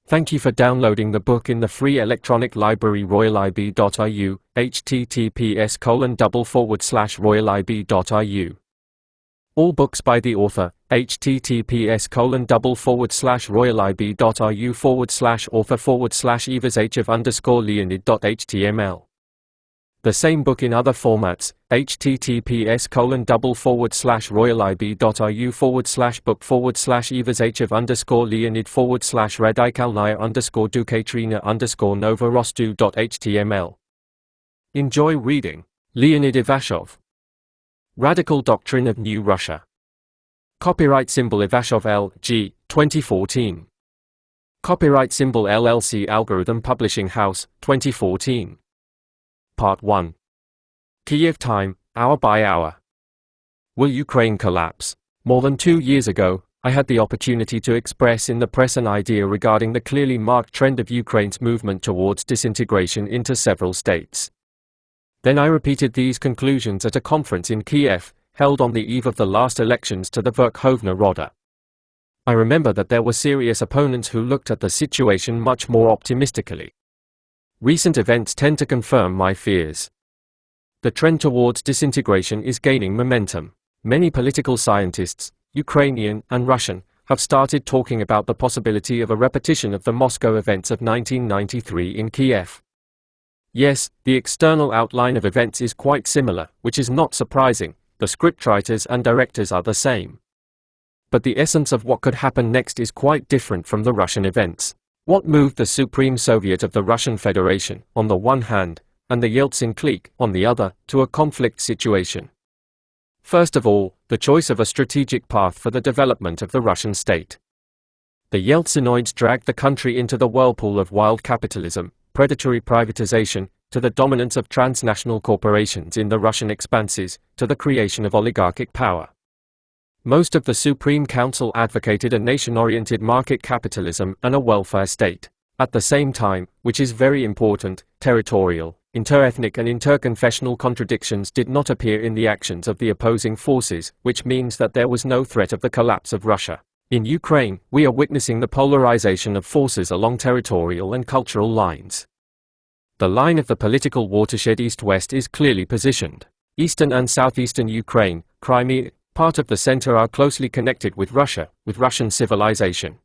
Thank you for downloading the book in the free electronic library royalib.ru, https://royalib.ru. All books by the author, https://royalib.ru/author/Ivashov_Leonid.html. The same book in other formats, https://royalib.ru/book/Ivasachev_Leonid/Radikalnaya_Dukatrina_Novorostu.html. Enjoy reading. Leonid Ivashov. Radical Doctrine of New Russia. Copyright symbol Ivashov L.G. 2014. Copyright symbol LLC Algorithm Publishing House, 2014. Part 1. Kiev time, hour by hour. Will Ukraine collapse? More than 2 years ago, I had the opportunity to express in the press an idea regarding the clearly marked trend of Ukraine's movement towards disintegration into several states. Then I repeated these conclusions at a conference in Kiev, held on the eve of the last elections to the Verkhovna Rada. I remember that there were serious opponents who looked at the situation much more optimistically. Recent events tend to confirm my fears. The trend towards disintegration is gaining momentum. Many political scientists, Ukrainian and Russian, have started talking about the possibility of a repetition of the Moscow events of 1993 in Kiev. Yes, the external outline of events is quite similar, which is not surprising. The scriptwriters and directors are the same. But the essence of what could happen next is quite different from the Russian events. What moved the Supreme Soviet of the Russian Federation, on the one hand, and the Yeltsin clique, on the other, to a conflict situation? First of all, the choice of a strategic path for the development of the Russian state. The Yeltsinoids dragged the country into the whirlpool of wild capitalism, predatory privatization, to the dominance of transnational corporations in the Russian expanses, to the creation of oligarchic power. Most of the Supreme Council advocated a nation-oriented market capitalism and a welfare state. At the same time, which is very important, territorial, interethnic and interconfessional contradictions did not appear in the actions of the opposing forces, which means that there was no threat of the collapse of Russia. In Ukraine, we are witnessing the polarization of forces along territorial and cultural lines. The line of the political watershed east-west is clearly positioned. Eastern and southeastern Ukraine, Crimea, part of the center are closely connected with Russia, with Russian civilization.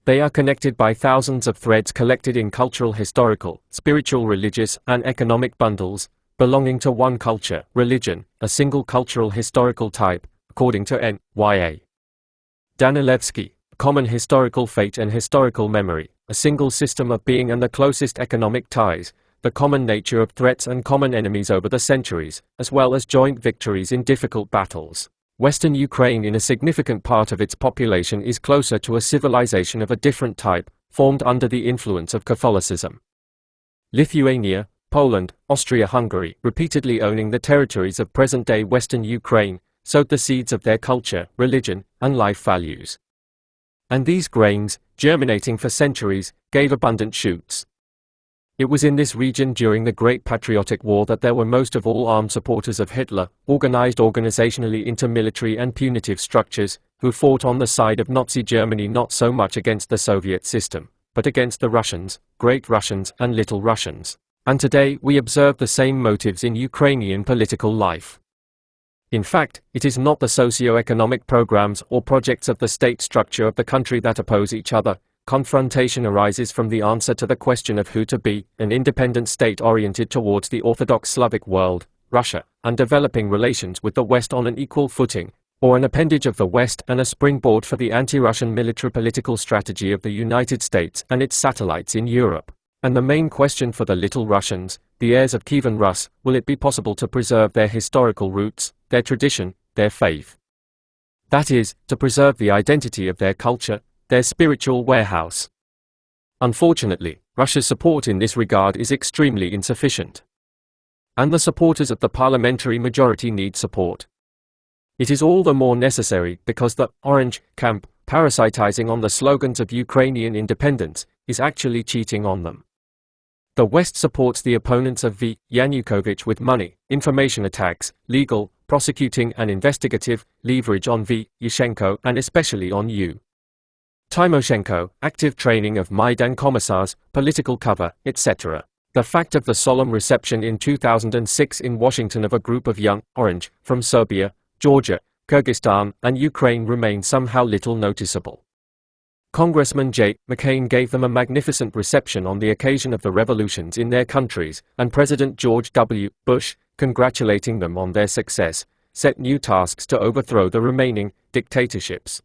They are connected by thousands of threads collected in cultural, historical, spiritual, religious, and economic bundles, belonging to one culture, religion, a single cultural historical type, according to N.Y.A. Danilevsky, common historical fate and historical memory, a single system of being and the closest economic ties, the common nature of threats and common enemies over the centuries, as well as joint victories in difficult battles. Western Ukraine, in a significant part of its population, is closer to a civilization of a different type, formed under the influence of Catholicism. Lithuania, Poland, Austria-Hungary, repeatedly owning the territories of present-day Western Ukraine, sowed the seeds of their culture, religion, and life values. And these grains, germinating for centuries, gave abundant shoots. It was in this region during the Great Patriotic War that there were most of all armed supporters of Hitler, organized organizationally into military and punitive structures, who fought on the side of Nazi Germany not so much against the Soviet system, but against the Russians, Great Russians and Little Russians. And today we observe the same motives in Ukrainian political life. In fact, it is not the socio-economic programs or projects of the state structure of the country that oppose each other. Confrontation arises from the answer to the question of who to be, an independent state oriented towards the Orthodox Slavic world, Russia, and developing relations with the West on an equal footing, or an appendage of the West and a springboard for the anti-Russian military political strategy of the United States and its satellites in Europe. And the main question for the Little Russians, the heirs of Kievan Rus, will it be possible to preserve their historical roots, their tradition, their faith? That is, to preserve the identity of their culture, their spiritual warehouse. Unfortunately, Russia's support in this regard is extremely insufficient. And the supporters of the parliamentary majority need support. It is all the more necessary because the Orange camp, parasitizing on the slogans of Ukrainian independence, is actually cheating on them. The West supports the opponents of V. Yanukovych with money, information attacks, legal, prosecuting and investigative leverage on V. Yushchenko and especially on U. Timoshenko, active training of Maidan commissars, political cover, etc. The fact of the solemn reception in 2006 in Washington of a group of young Orange from Serbia, Georgia, Kyrgyzstan, and Ukraine remains somehow little noticeable. Congressman J. McCain gave them a magnificent reception on the occasion of the revolutions in their countries, and President George W. Bush, congratulating them on their success, set new tasks to overthrow the remaining dictatorships.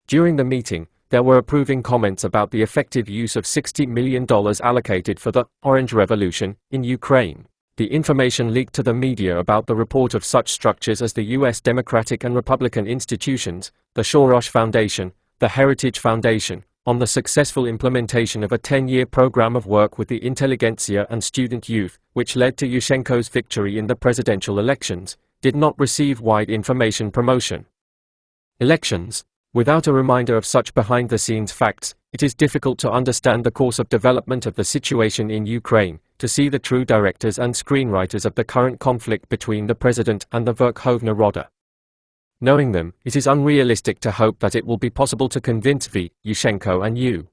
During the meeting, there were approving comments about the effective use of $60 million allocated for the Orange Revolution in Ukraine. The information leaked to the media about the report of such structures as the U.S. Democratic and Republican institutions, the Soros Foundation, the Heritage Foundation, on the successful implementation of a 10-year program of work with the intelligentsia and student youth, which led to Yushchenko's victory in the presidential elections, did not receive wide information promotion. Elections. Without a reminder of such behind-the-scenes facts, it is difficult to understand the course of development of the situation in Ukraine, to see the true directors and screenwriters of the current conflict between the president and the Verkhovna Rada. Knowing them, it is unrealistic to hope that it will be possible to convince V. Yushchenko and U.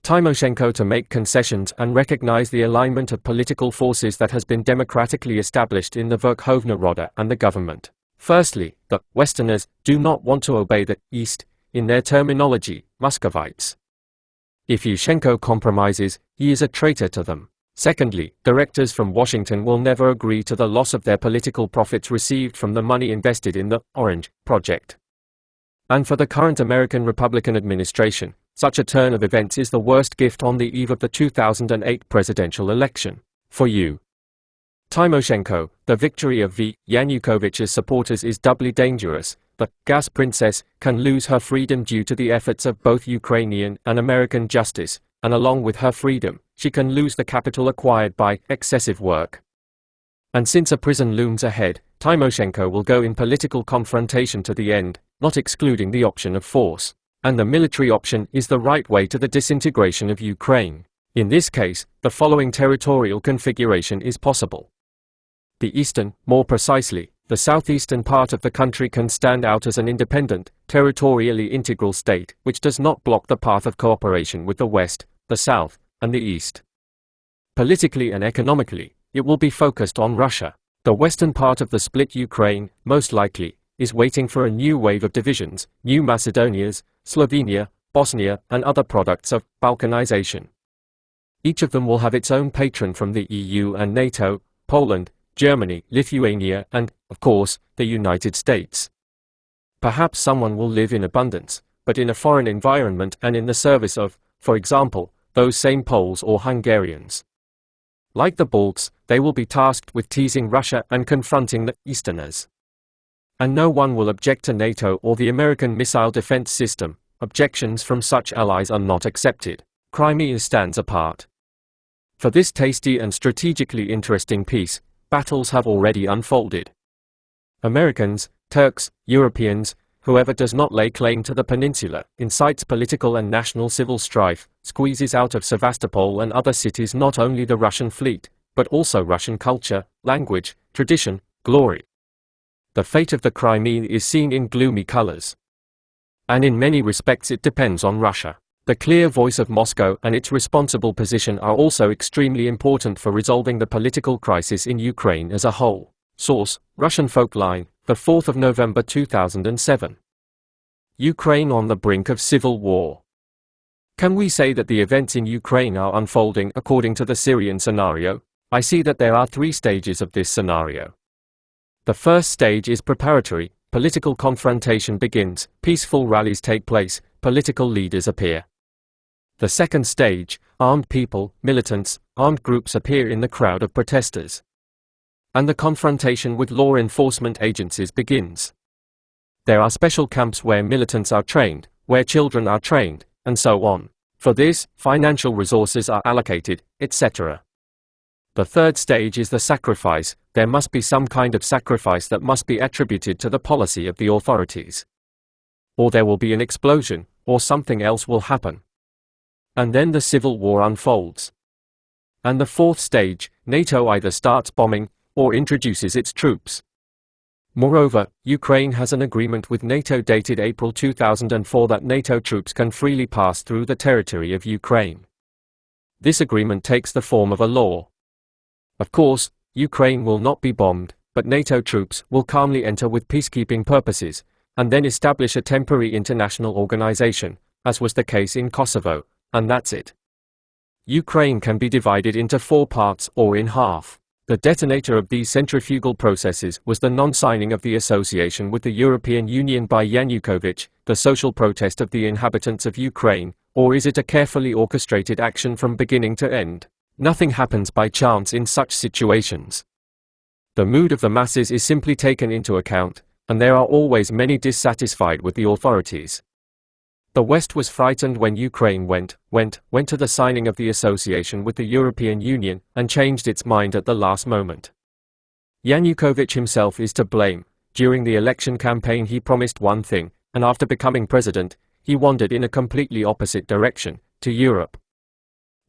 Timoshenko to make concessions and recognize the alignment of political forces that has been democratically established in the Verkhovna Rada and the government. Firstly, the Westerners do not want to obey the East, in their terminology, Muscovites. If Yushchenko compromises, he is a traitor to them. Secondly, directors from Washington will never agree to the loss of their political profits received from the money invested in the Orange Project. And for the current American Republican administration, such a turn of events is the worst gift on the eve of the 2008 presidential election. For you, Timoshenko, the victory of V. Yanukovych's supporters is doubly dangerous. The gas princess can lose her freedom due to the efforts of both Ukrainian and American justice, and along with her freedom, she can lose the capital acquired by excessive work. And since a prison looms ahead, Timoshenko will go in political confrontation to the end, not excluding the option of force. And the military option is the right way to the disintegration of Ukraine. In this case, the following territorial configuration is possible. The eastern, more precisely, the southeastern part of the country can stand out as an independent, territorially integral state, which does not block the path of cooperation with the west, the south, and the east. Politically and economically, it will be focused on Russia. The western part of the split Ukraine, most likely, is waiting for a new wave of divisions, New Macedonias, Slovenia, Bosnia, and other products of Balkanization. Each of them will have its own patron from the EU and NATO, Poland, Germany, Lithuania, and, of course, the United States. Perhaps someone will live in abundance, but in a foreign environment and in the service of, for example, those same Poles or Hungarians. Like the Balts, they will be tasked with teasing Russia and confronting the Easterners. And no one will object to NATO or the American missile defense system. Objections from such allies are not accepted. Crimea stands apart. For this tasty and strategically interesting peace, battles have already unfolded. Americans, Turks, Europeans, whoever does not lay claim to the peninsula, incites political and national civil strife, squeezes out of Sevastopol and other cities not only the Russian fleet, but also Russian culture, language, tradition, glory. The fate of the Crimea is seen in gloomy colors. And in many respects it depends on Russia. The clear voice of Moscow and its responsible position are also extremely important for resolving the political crisis in Ukraine as a whole. Source: Russian Folkline, the 4th of November 2007. Ukraine on the brink of civil war. Can we say that the events in Ukraine are unfolding according to the Syrian scenario? I see that there are 3 stages of this scenario. The first stage is preparatory, political confrontation begins, peaceful rallies take place, political leaders appear. The second stage, armed people, militants, armed groups appear in the crowd of protesters. And the confrontation with law enforcement agencies begins. There are special camps where militants are trained, where children are trained, and so on. For this, financial resources are allocated, etc. The third stage is the sacrifice. There must be some kind of sacrifice that must be attributed to the policy of the authorities. Or there will be an explosion, or something else will happen. And then the civil war unfolds. And the fourth stage, NATO either starts bombing, or introduces its troops. Moreover, Ukraine has an agreement with NATO dated April 2004 that NATO troops can freely pass through the territory of Ukraine. This agreement takes the form of a law. Of course, Ukraine will not be bombed, but NATO troops will calmly enter with peacekeeping purposes, and then establish a temporary international organization, as was the case in Kosovo, and that's it. Ukraine can be divided into 4 parts or in half. The detonator of these centrifugal processes was the non-signing of the association with the European Union by Yanukovych, the social protest of the inhabitants of Ukraine, or is it a carefully orchestrated action from beginning to end? Nothing happens by chance in such situations. The mood of the masses is simply taken into account, and there are always many dissatisfied with the authorities. The West was frightened when Ukraine went to the signing of the association with the European Union and changed its mind at the last moment. Yanukovych himself is to blame. During the election campaign he promised one thing, and after becoming president, he wandered in a completely opposite direction, to Europe.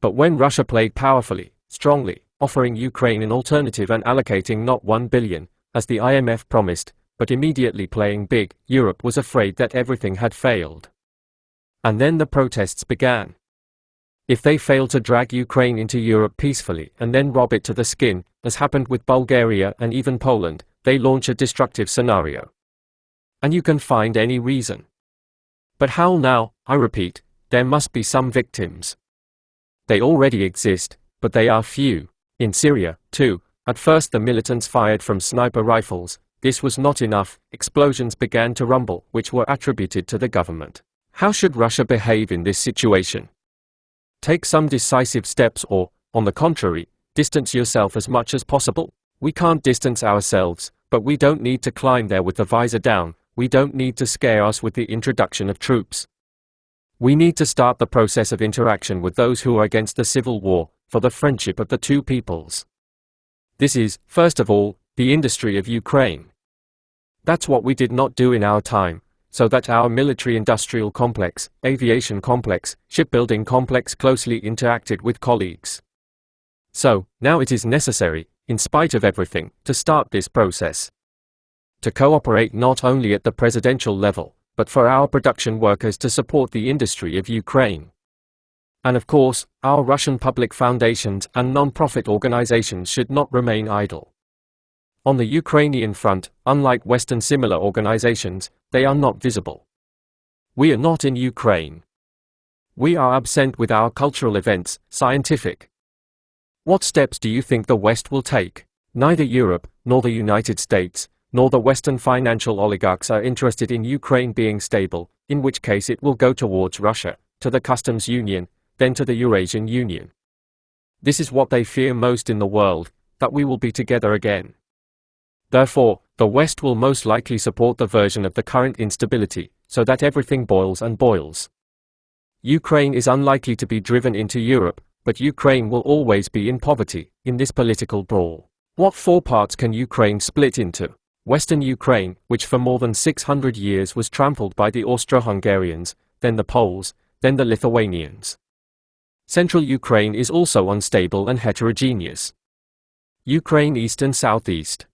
But when Russia played powerfully, strongly, offering Ukraine an alternative and allocating not 1 billion, as the IMF promised, but immediately playing big, Europe was afraid that everything had failed. And then the protests began. If they fail to drag Ukraine into Europe peacefully and then rob it to the skin, as happened with Bulgaria and even Poland, they launch a destructive scenario. And you can find any reason. But how now? I repeat, there must be some victims. They already exist, but they are few. In Syria, too, at first the militants fired from sniper rifles. This was not enough. Explosions began to rumble, which were attributed to the government. How should Russia behave in this situation? Take some decisive steps or, on the contrary, distance yourself as much as possible? We can't distance ourselves, but we don't need to climb there with the visor down. We don't need to scare us with the introduction of troops. We need to start the process of interaction with those who are against the civil war, for the friendship of the two peoples. This is, first of all, the industry of Ukraine. That's what we did not do in our time, so that our military-industrial complex, aviation complex, shipbuilding complex closely interacted with colleagues. So, now it is necessary, in spite of everything, to start this process. To cooperate not only at the presidential level, but for our production workers to support the industry of Ukraine. And of course, our Russian public foundations and non-profit organizations should not remain idle. On the Ukrainian front, unlike Western similar organizations, they are not visible. We are not in Ukraine. We are absent with our cultural events, scientific. What steps do you think the West will take? Neither Europe, nor the United States, nor the Western financial oligarchs are interested in Ukraine being stable, in which case it will go towards Russia, to the customs union, then to the Eurasian Union. This is what they fear most in the world, that we will be together again. Therefore, the West will most likely support the version of the current instability, so that everything boils and boils. Ukraine is unlikely to be driven into Europe, but Ukraine will always be in poverty, in this political brawl. What 4 parts can Ukraine split into? Western Ukraine, which for more than 600 years was trampled by the Austro-Hungarians, then the Poles, then the Lithuanians. Central Ukraine is also unstable and heterogeneous. Ukraine East and Southeast.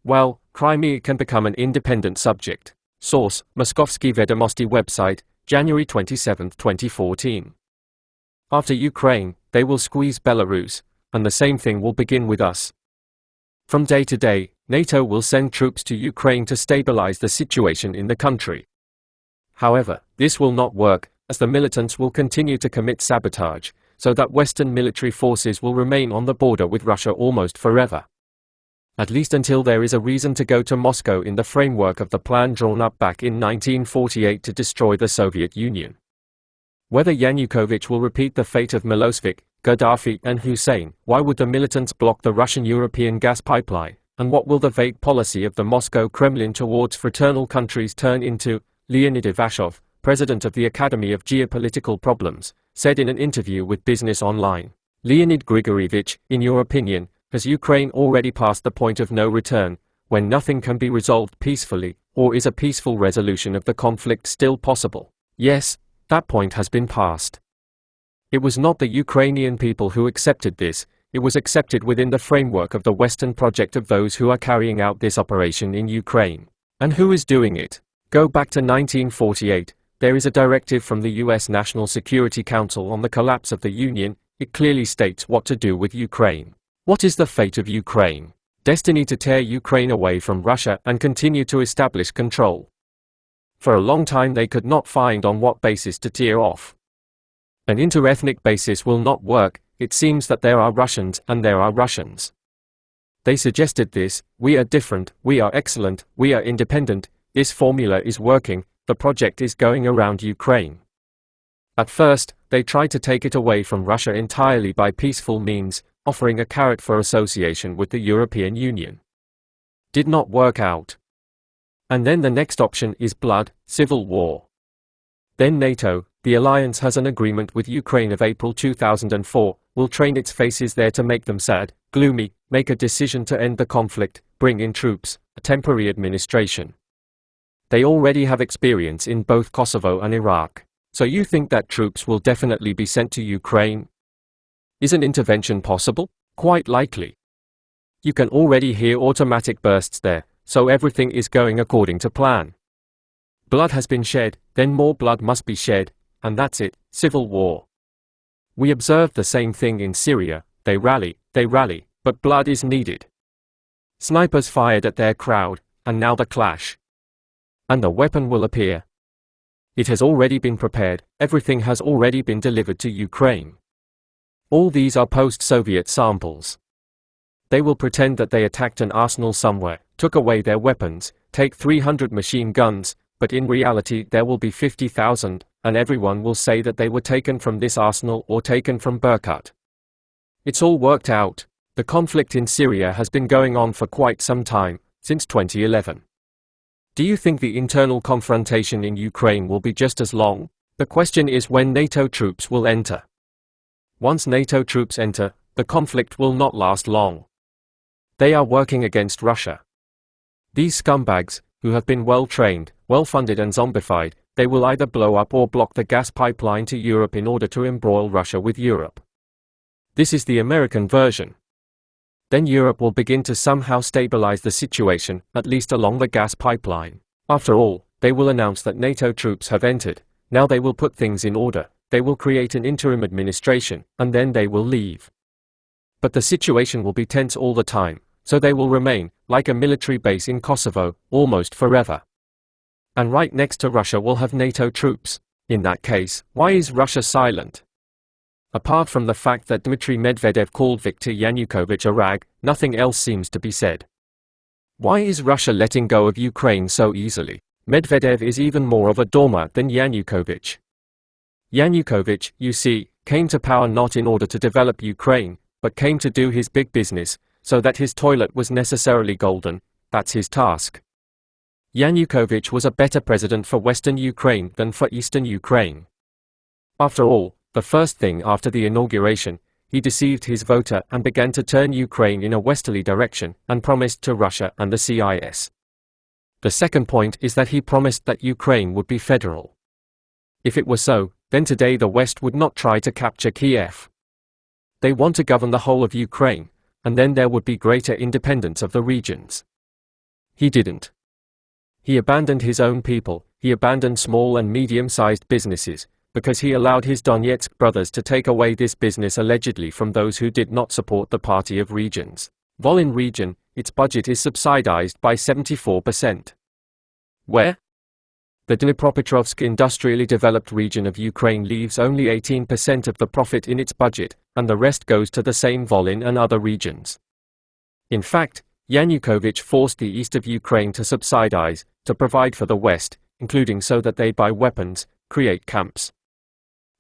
Well, Crimea can become an independent subject. Source, Moskovsky Vedomosti website, January 27, 2014. After Ukraine, they will squeeze Belarus, and the same thing will begin with us. From day to day, NATO will send troops to Ukraine to stabilize the situation in the country. However, this will not work, as the militants will continue to commit sabotage, so that Western military forces will remain on the border with Russia almost forever. At least until there is a reason to go to Moscow in the framework of the plan drawn up back in 1948 to destroy the Soviet Union. Whether Yanukovych will repeat the fate of Milosevic, Gaddafi and Hussein, why would the militants block the Russian-European gas pipeline, and what will the vague policy of the Moscow Kremlin towards fraternal countries turn into? Leonid Ivashov, president of the Academy of Geopolitical Problems, said in an interview with Business Online. Leonid Grigorievich, in your opinion, has Ukraine already passed the point of no return, when nothing can be resolved peacefully, or is a peaceful resolution of the conflict still possible? Yes, that point has been passed. It was not the Ukrainian people who accepted this, it was accepted within the framework of the Western project of those who are carrying out this operation in Ukraine. And who is doing it? Go back to 1948, there is a directive from the US National Security Council on the collapse of the Union. It clearly states what to do with Ukraine. What is the fate of Ukraine? Destiny to tear Ukraine away from Russia and continue to establish control. For a long time they could not find on what basis to tear off. An interethnic basis will not work. It seems that there are Russians and there are Russians. They suggested this: we are different, we are excellent, we are independent. This formula is working, the project is going around Ukraine. At first, they tried to take it away from Russia entirely by peaceful means, offering a carrot for association with the European Union. Did not work out. And then the next option is blood, civil war. Then NATO, the alliance, has an agreement with Ukraine of April 2004, will train its faces there to make them sad, gloomy, make a decision to end the conflict, bring in troops, a temporary administration. They already have experience in both Kosovo and Iraq. So you think that troops will definitely be sent to Ukraine? Is an intervention possible? Quite likely. You can already hear automatic bursts there, so everything is going according to plan. Blood has been shed, then more blood must be shed, and that's it, civil war. We observed the same thing in Syria. They rally, but blood is needed. Snipers fired at their crowd, and now the clash. And the weapon will appear. It has already been prepared, everything has already been delivered to Ukraine. All these are post-Soviet samples. They will pretend that they attacked an arsenal somewhere, took away their weapons, take 300 machine guns, but in reality there will be 50,000, and everyone will say that they were taken from this arsenal or taken from Berkut. It's all worked out. The conflict in Syria has been going on for quite some time, since 2011. Do you think the internal confrontation in Ukraine will be just as long? The question is when NATO troops will enter. Once NATO troops enter, the conflict will not last long. They are working against Russia. These scumbags, who have been well trained, well funded and zombified, they will either blow up or block the gas pipeline to Europe in order to embroil Russia with Europe. This is the American version. Then Europe will begin to somehow stabilize the situation, at least along the gas pipeline. After all, they will announce that NATO troops have entered. Now they will put things in order, they will create an interim administration, and then they will leave. But the situation will be tense all the time, so they will remain, like a military base in Kosovo, almost forever. And right next to Russia will have NATO troops. In that case, why is Russia silent? Apart from the fact that Dmitry Medvedev called Viktor Yanukovych a rag, nothing else seems to be said. Why is Russia letting go of Ukraine so easily? Medvedev is even more of a doormat than Yanukovych. Yanukovych, you see, came to power not in order to develop Ukraine, but came to do his big business, so that his toilet was necessarily golden. That's his task. Yanukovych was a better president for Western Ukraine than for Eastern Ukraine. After all, the first thing after the inauguration, he deceived his voter and began to turn Ukraine in a westerly direction and promised to Russia and the CIS. The second point is that he promised that Ukraine would be federal. If it were so, then today the West would not try to capture Kiev. They want to govern the whole of Ukraine, and then there would be greater independence of the regions. He didn't. He abandoned his own people, he abandoned small and medium-sized businesses, because he allowed his Donetsk brothers to take away this business allegedly from those who did not support the Party of Regions. Volyn region, its budget is subsidized by 74%. Where? The Dnipropetrovsk industrially developed region of Ukraine leaves only 18% of the profit in its budget, and the rest goes to the same Volyn and other regions. In fact, Yanukovych forced the east of Ukraine to subsidize, to provide for the west, including so that they buy weapons, create camps.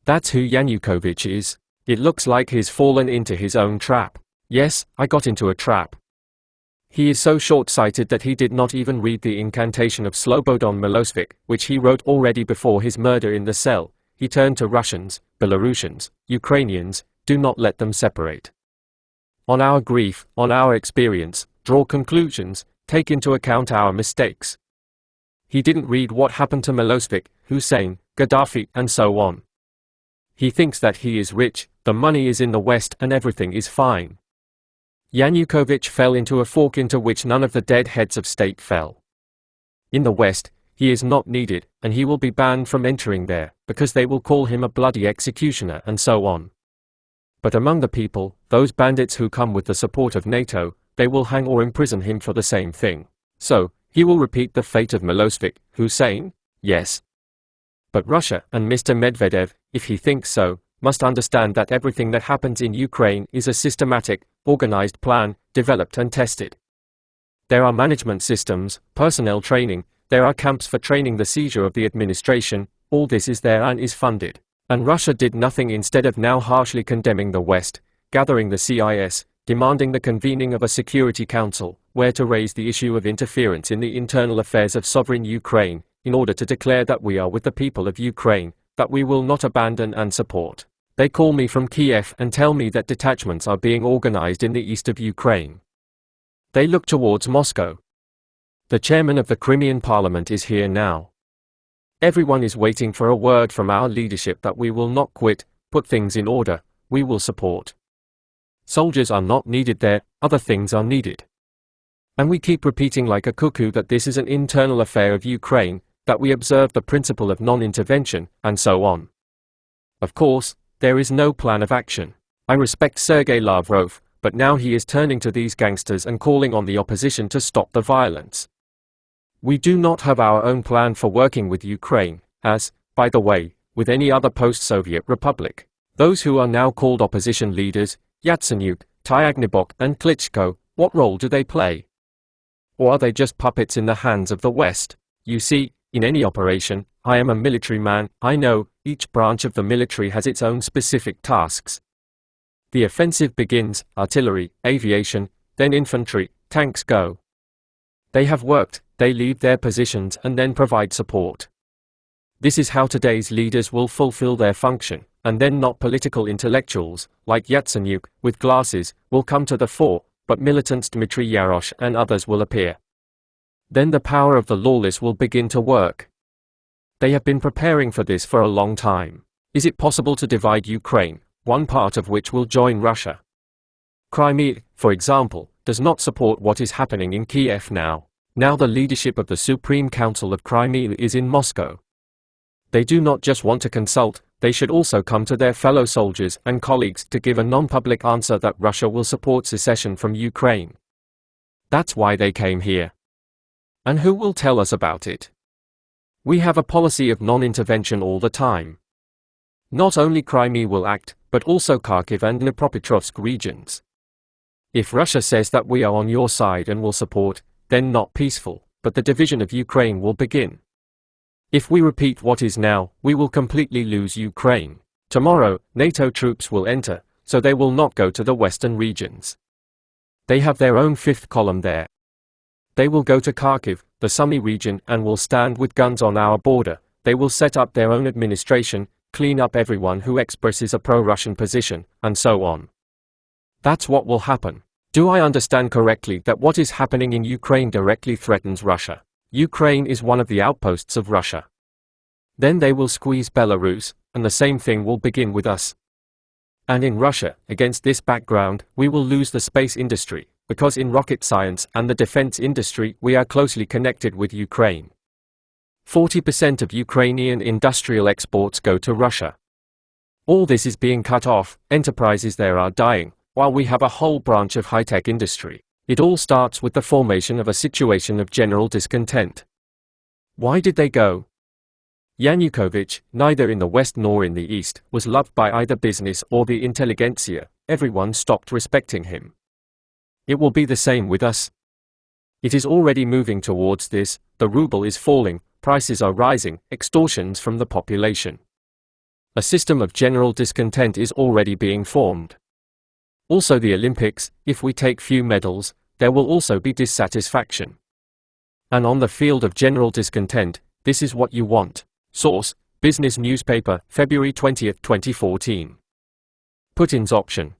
That's who Yanukovych is. It looks like he's fallen into his own trap. Yes, I got into a trap. He is so short-sighted that he did not even read the incantation of Slobodan Milosevic, which he wrote already before his murder in the cell. He turned to Russians, Belarusians, Ukrainians, do not let them separate. On our grief, on our experience, draw conclusions, take into account our mistakes. He didn't read what happened to Milosevic, Hussein, Gaddafi, and so on. He thinks that he is rich, the money is in the West and everything is fine. Yanukovych fell into a fork into which none of the dead heads of state fell. In the West, he is not needed, and he will be banned from entering there, because they will call him a bloody executioner and so on. But among the people, those bandits who come with the support of NATO, they will hang or imprison him for the same thing. So, he will repeat the fate of Milosevic, Hussein? Yes. But Russia and Mr. Medvedev, if he thinks so, must understand that everything that happens in Ukraine is a systematic, organized plan, developed and tested. There are management systems, personnel training, there are camps for training the seizure of the administration, all this is there and is funded. And Russia did nothing instead of now harshly condemning the West, gathering the CIS, demanding the convening of a Security Council, where to raise the issue of interference in the internal affairs of sovereign Ukraine, in order to declare that we are with the people of Ukraine, that we will not abandon and support. They call me from Kiev and tell me that detachments are being organized in the east of Ukraine. They look towards Moscow. The chairman of the Crimean parliament is here now. Everyone is waiting for a word from our leadership that we will not quit, put things in order, we will support. Soldiers are not needed there, other things are needed. And we keep repeating like a cuckoo that this is an internal affair of Ukraine, that we observe the principle of non-intervention, and so on. Of course, there is no plan of action. I respect Sergei Lavrov, but now he is turning to these gangsters and calling on the opposition to stop the violence. We do not have our own plan for working with Ukraine, as, by the way, with any other post-Soviet republic. Those who are now called opposition leaders, Yatsenyuk, Tyagnybok and Klitschko, what role do they play? Or are they just puppets in the hands of the West? You see, in any operation, I am a military man, I know, each branch of the military has its own specific tasks. The offensive begins, artillery, aviation, then infantry, tanks go. They have worked, they leave their positions and then provide support. This is how today's leaders will fulfill their function, and then not political intellectuals, like Yatsenyuk, with glasses, will come to the fore, but militants Dmitry Yarosh and others will appear. Then the power of the lawless will begin to work. They have been preparing for this for a long time. Is it possible to divide Ukraine, one part of which will join Russia? Crimea, for example, does not support what is happening in Kiev now. Now the leadership of the Supreme Council of Crimea is in Moscow. They do not just want to consult, they should also come to their fellow soldiers and colleagues to give a non-public answer that Russia will support secession from Ukraine. That's why they came here. And who will tell us about it? We have a policy of non-intervention all the time. Not only Crimea will act, but also Kharkiv and Dnipropetrovsk regions. If Russia says that we are on your side and will support, then not peaceful, but the division of Ukraine will begin. If we repeat what is now, we will completely lose Ukraine. Tomorrow, NATO troops will enter, so they will not go to the western regions. They have their own fifth column there. They will go to Kharkiv, the Sumy region, and will stand with guns on our border. They will set up their own administration, clean up everyone who expresses a pro-Russian position, and so on. That's what will happen. Do I understand correctly that what is happening in Ukraine directly threatens Russia? Ukraine is one of the outposts of Russia. Then they will squeeze Belarus, and the same thing will begin with us. And in Russia, against this background, we will lose the space industry, because in rocket science and the defense industry we are closely connected with Ukraine. 40% of Ukrainian industrial exports go to Russia. All this is being cut off, enterprises there are dying, while we have a whole branch of high-tech industry. It all starts with the formation of a situation of general discontent. Why did they go? Yanukovych, neither in the West nor in the East, was loved by either business or the intelligentsia. Everyone stopped respecting him. It will be the same with us. It is already moving towards this, the ruble is falling, prices are rising, extortions from the population. A system of general discontent is already being formed. Also the Olympics, if we take few medals, there will also be dissatisfaction. And on the field of general discontent, this is what you want. Source, Business Newspaper, February 20, 2014. Putin's option.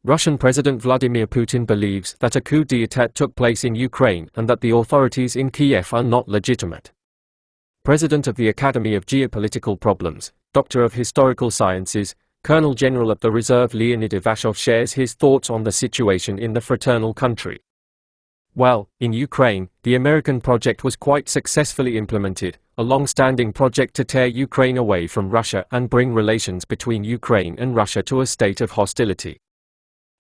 Russian President Vladimir Putin believes that a coup d'état took place in Ukraine and that the authorities in Kiev are not legitimate. President of the Academy of Geopolitical Problems, Doctor of Historical Sciences, Colonel General of the Reserve Leonid Ivashov shares his thoughts on the situation in the fraternal country. Well, in Ukraine, the American project was quite successfully implemented, a long-standing project to tear Ukraine away from Russia and bring relations between Ukraine and Russia to a state of hostility.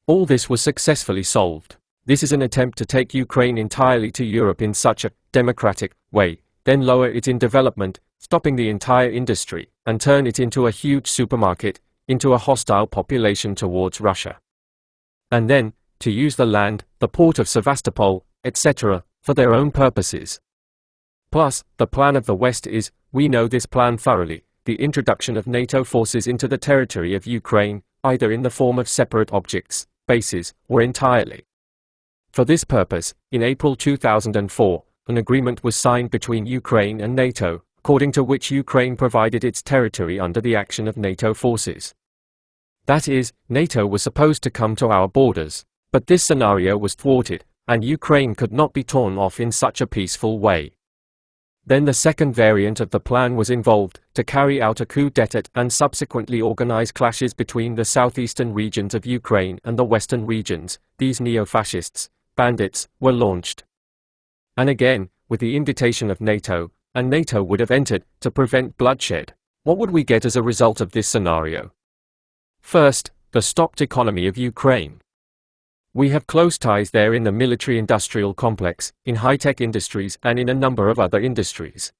All this was successfully solved. This is an attempt to take Ukraine entirely to Europe in such a democratic way, then lower it in development, stopping the entire industry, and turn it into a huge supermarket, into a hostile population towards Russia. And then, to use the land, the port of Sevastopol, etc., for their own purposes. Plus, the plan of the West is, we know this plan thoroughly, the introduction of NATO forces into the territory of Ukraine, either in the form of separate objects, bases, or entirely. For this purpose, in April 2004, an agreement was signed between Ukraine and NATO, according to which Ukraine provided its territory under the action of NATO forces. That is, NATO was supposed to come to our borders, but this scenario was thwarted, and Ukraine could not be torn off in such a peaceful way. Then the second variant of the plan was involved, to carry out a coup d'état and subsequently organize clashes between the southeastern regions of Ukraine and the western regions. These neo-fascists, bandits, were launched. And again, with the invitation of NATO, and NATO would have entered, to prevent bloodshed. What would we get as a result of this scenario? First, the stopped economy of Ukraine. We have close ties there in the military-industrial complex, in high-tech industries and in a number of other industries.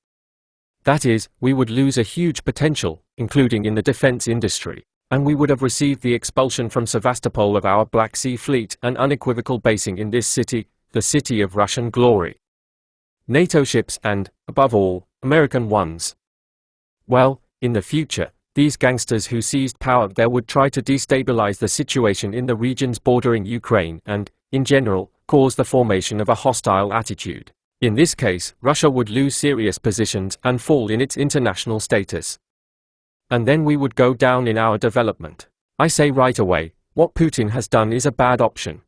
That is, we would lose a huge potential, including in the defense industry, and we would have received the expulsion from Sevastopol of our Black Sea Fleet and unequivocal basing in this city, the city of Russian glory. NATO ships and, above all, American ones. Well, in the future, these gangsters who seized power there would try to destabilize the situation in the regions bordering Ukraine and, in general, cause the formation of a hostile attitude. In this case, Russia would lose serious positions and fall in its international status. And then we would go down in our development. I say right away, what Putin has done is a bad option.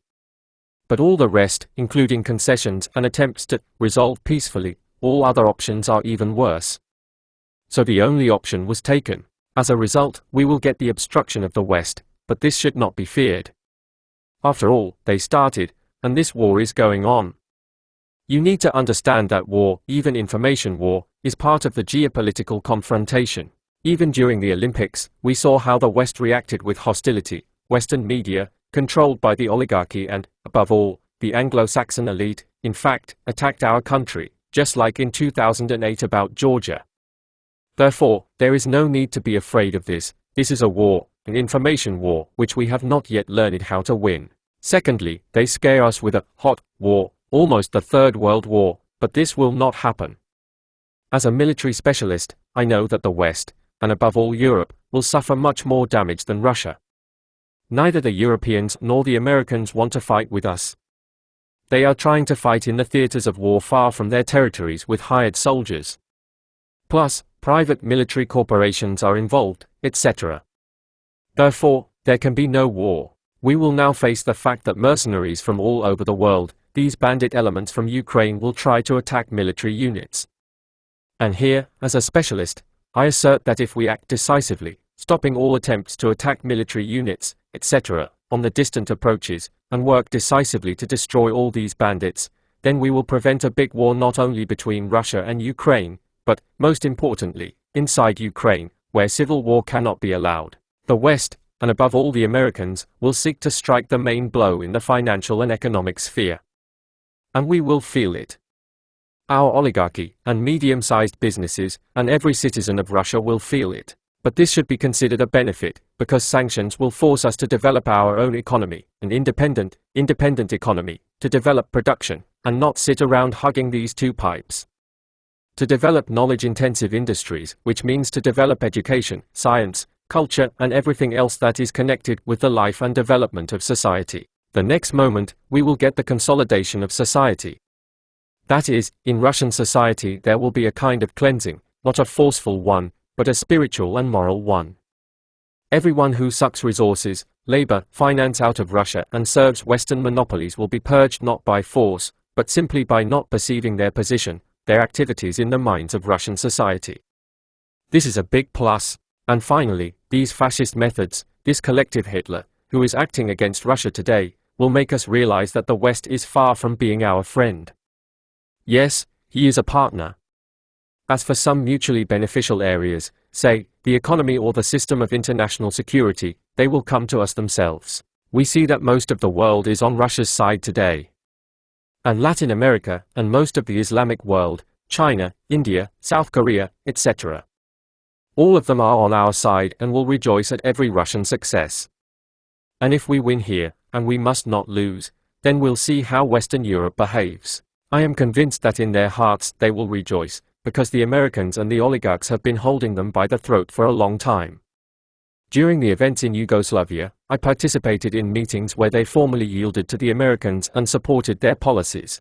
But all the rest, including concessions and attempts to resolve peacefully, all other options are even worse. So the only option was taken. As a result, we will get the obstruction of the West, but this should not be feared. After all, they started, and this war is going on. You need to understand that war, even information war, is part of the geopolitical confrontation. Even during the Olympics, we saw how the West reacted with hostility. Western media, controlled by the oligarchy and, above all, the Anglo-Saxon elite, in fact, attacked our country, just like in 2008 about Georgia. Therefore, there is no need to be afraid of this. This is a war, an information war, which we have not yet learned how to win. Secondly, they scare us with a hot war, almost the Third World War, but this will not happen. As a military specialist, I know that the West, and above all Europe, will suffer much more damage than Russia. Neither the Europeans nor the Americans want to fight with us. They are trying to fight in the theaters of war far from their territories with hired soldiers. Plus, private military corporations are involved, etc. Therefore, there can be no war. We will now face the fact that mercenaries from all over the world, these bandit elements from Ukraine will try to attack military units. And here, as a specialist, I assert that if we act decisively, stopping all attempts to attack military units, etc., on the distant approaches, and work decisively to destroy all these bandits, then we will prevent a big war not only between Russia and Ukraine, but, most importantly, inside Ukraine, where civil war cannot be allowed. The West, and above all the Americans, will seek to strike the main blow in the financial and economic sphere. And we will feel it. Our oligarchy, and medium-sized businesses, and every citizen of Russia will feel it. But this should be considered a benefit, because sanctions will force us to develop our own economy, an independent economy, to develop production, and not sit around hugging these two pipes. To develop knowledge-intensive industries, which means to develop education, science, culture, and everything else that is connected with the life and development of society. The next moment, we will get the consolidation of society. That is, in Russian society there will be a kind of cleansing, not a forceful one, but a spiritual and moral one. Everyone who sucks resources, labor, finance out of Russia and serves Western monopolies will be purged not by force, but simply by not perceiving their position, their activities in the minds of Russian society. This is a big plus. And finally, these fascist methods, this collective Hitler, who is acting against Russia today, will make us realize that the West is far from being our friend. Yes, he is a partner. As for some mutually beneficial areas, say, the economy or the system of international security, they will come to us themselves. We see that most of the world is on Russia's side today. And Latin America, and most of the Islamic world, China, India, South Korea, etc. All of them are on our side and will rejoice at every Russian success. And if we win here, and we must not lose, then we'll see how Western Europe behaves. I am convinced that in their hearts they will rejoice, because the Americans and the oligarchs have been holding them by the throat for a long time. During the events in Yugoslavia, I participated in meetings where they formally yielded to the Americans and supported their policies.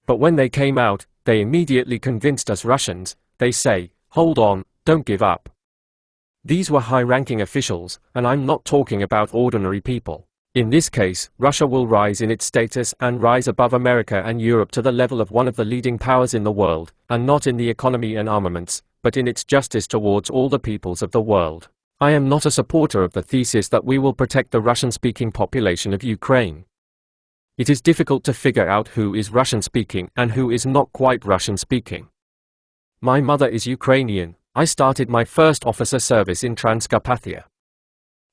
But when they came out, they immediately convinced us Russians, they say, hold on, don't give up. These were high-ranking officials, and I'm not talking about ordinary people. In this case, Russia will rise in its status and rise above America and Europe to the level of one of the leading powers in the world, and not in the economy and armaments, but in its justice towards all the peoples of the world. I am not a supporter of the thesis that we will protect the Russian-speaking population of Ukraine. It is difficult to figure out who is Russian-speaking and who is not quite Russian-speaking. My mother is Ukrainian. I started my first officer service in Transcarpathia.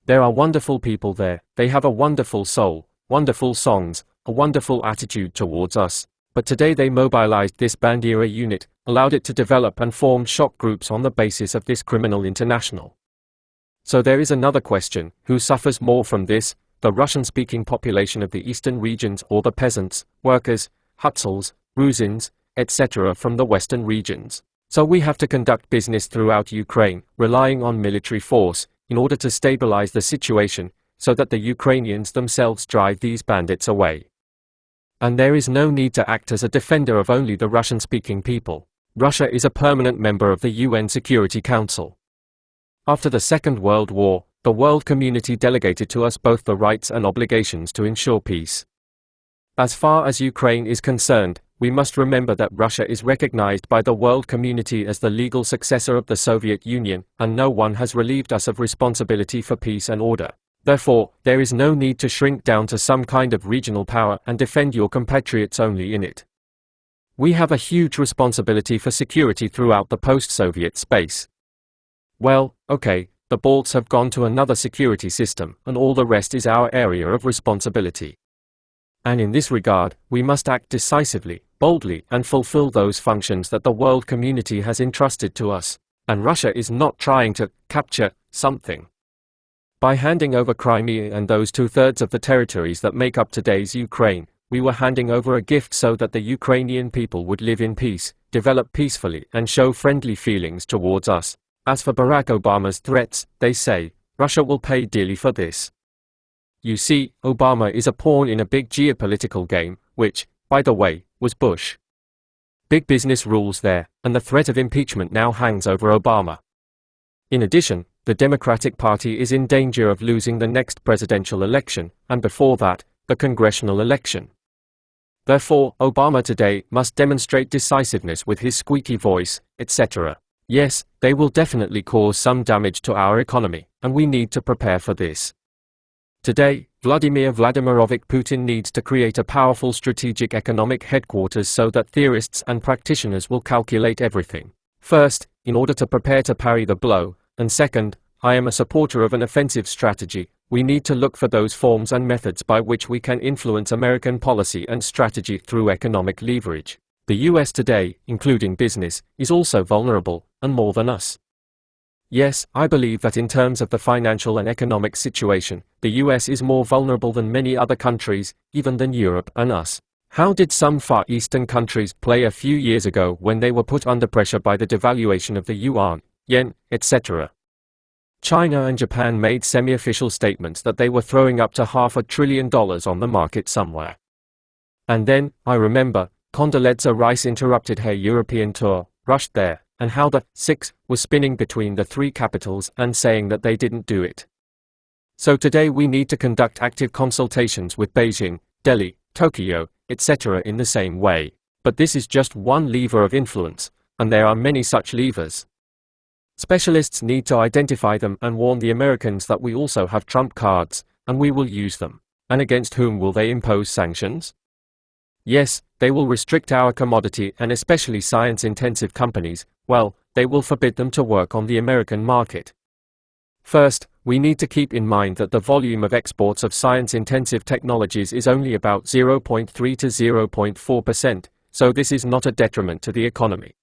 There are wonderful people there, they have a wonderful soul, wonderful songs, a wonderful attitude towards us. But today they mobilized this Bandera unit, allowed it to develop and formed shock groups on the basis of this criminal international. So there is another question, who suffers more from this, the Russian-speaking population of the eastern regions or the peasants, workers, Hutzels, Gruzins, etc. from the western regions? So we have to conduct business throughout Ukraine, relying on military force, in order to stabilize the situation, so that the Ukrainians themselves drive these bandits away. And there is no need to act as a defender of only the Russian-speaking people. Russia is a permanent member of the UN Security Council. After the Second World War, the world community delegated to us both the rights and obligations to ensure peace. As far as Ukraine is concerned, we must remember that Russia is recognized by the world community as the legal successor of the Soviet Union, and no one has relieved us of responsibility for peace and order. Therefore, there is no need to shrink down to some kind of regional power and defend your compatriots only in it. We have a huge responsibility for security throughout the post-Soviet space. Well, okay, the Balts have gone to another security system, and all the rest is our area of responsibility. And in this regard, we must act decisively, boldly, and fulfill those functions that the world community has entrusted to us. And Russia is not trying to capture something. By handing over Crimea and those 2/3 of the territories that make up today's Ukraine, we were handing over a gift so that the Ukrainian people would live in peace, develop peacefully, and show friendly feelings towards us. As for Barack Obama's threats, they say, Russia will pay dearly for this. You see, Obama is a pawn in a big geopolitical game, which, by the way, was Bush. Big business rules there, and the threat of impeachment now hangs over Obama. In addition, the Democratic Party is in danger of losing the next presidential election, and before that, the congressional election. Therefore, Obama today must demonstrate decisiveness with his squeaky voice, etc. Yes, they will definitely cause some damage to our economy, and we need to prepare for this. Today, Vladimir Vladimirovich Putin needs to create a powerful strategic economic headquarters so that theorists and practitioners will calculate everything. First, in order to prepare to parry the blow, and second, I am a supporter of an offensive strategy. We need to look for those forms and methods by which we can influence American policy and strategy through economic leverage. The US today, including business, is also vulnerable, and more than us. Yes, I believe that in terms of the financial and economic situation, the US is more vulnerable than many other countries, even than Europe and us. How did some Far Eastern countries play a few years ago when they were put under pressure by the devaluation of the yuan, yen, etc.? China and Japan made semi-official statements that they were throwing up to $500 billion on the market somewhere. And then, I remember, Condoleezza Rice interrupted her European tour, rushed there, and how the six was spinning between the three capitals and saying that they didn't do it. So today we need to conduct active consultations with Beijing, Delhi, Tokyo, etc. in the same way. But this is just one lever of influence, and there are many such levers. Specialists need to identify them and warn the Americans that we also have trump cards, and we will use them. And against whom will they impose sanctions? Yes, they will restrict our commodity and especially science-intensive companies. Well, they will forbid them to work on the American market. First, we need to keep in mind that the volume of exports of science-intensive technologies is only about 0.3 to 0.4%, so this is not a detriment to the economy.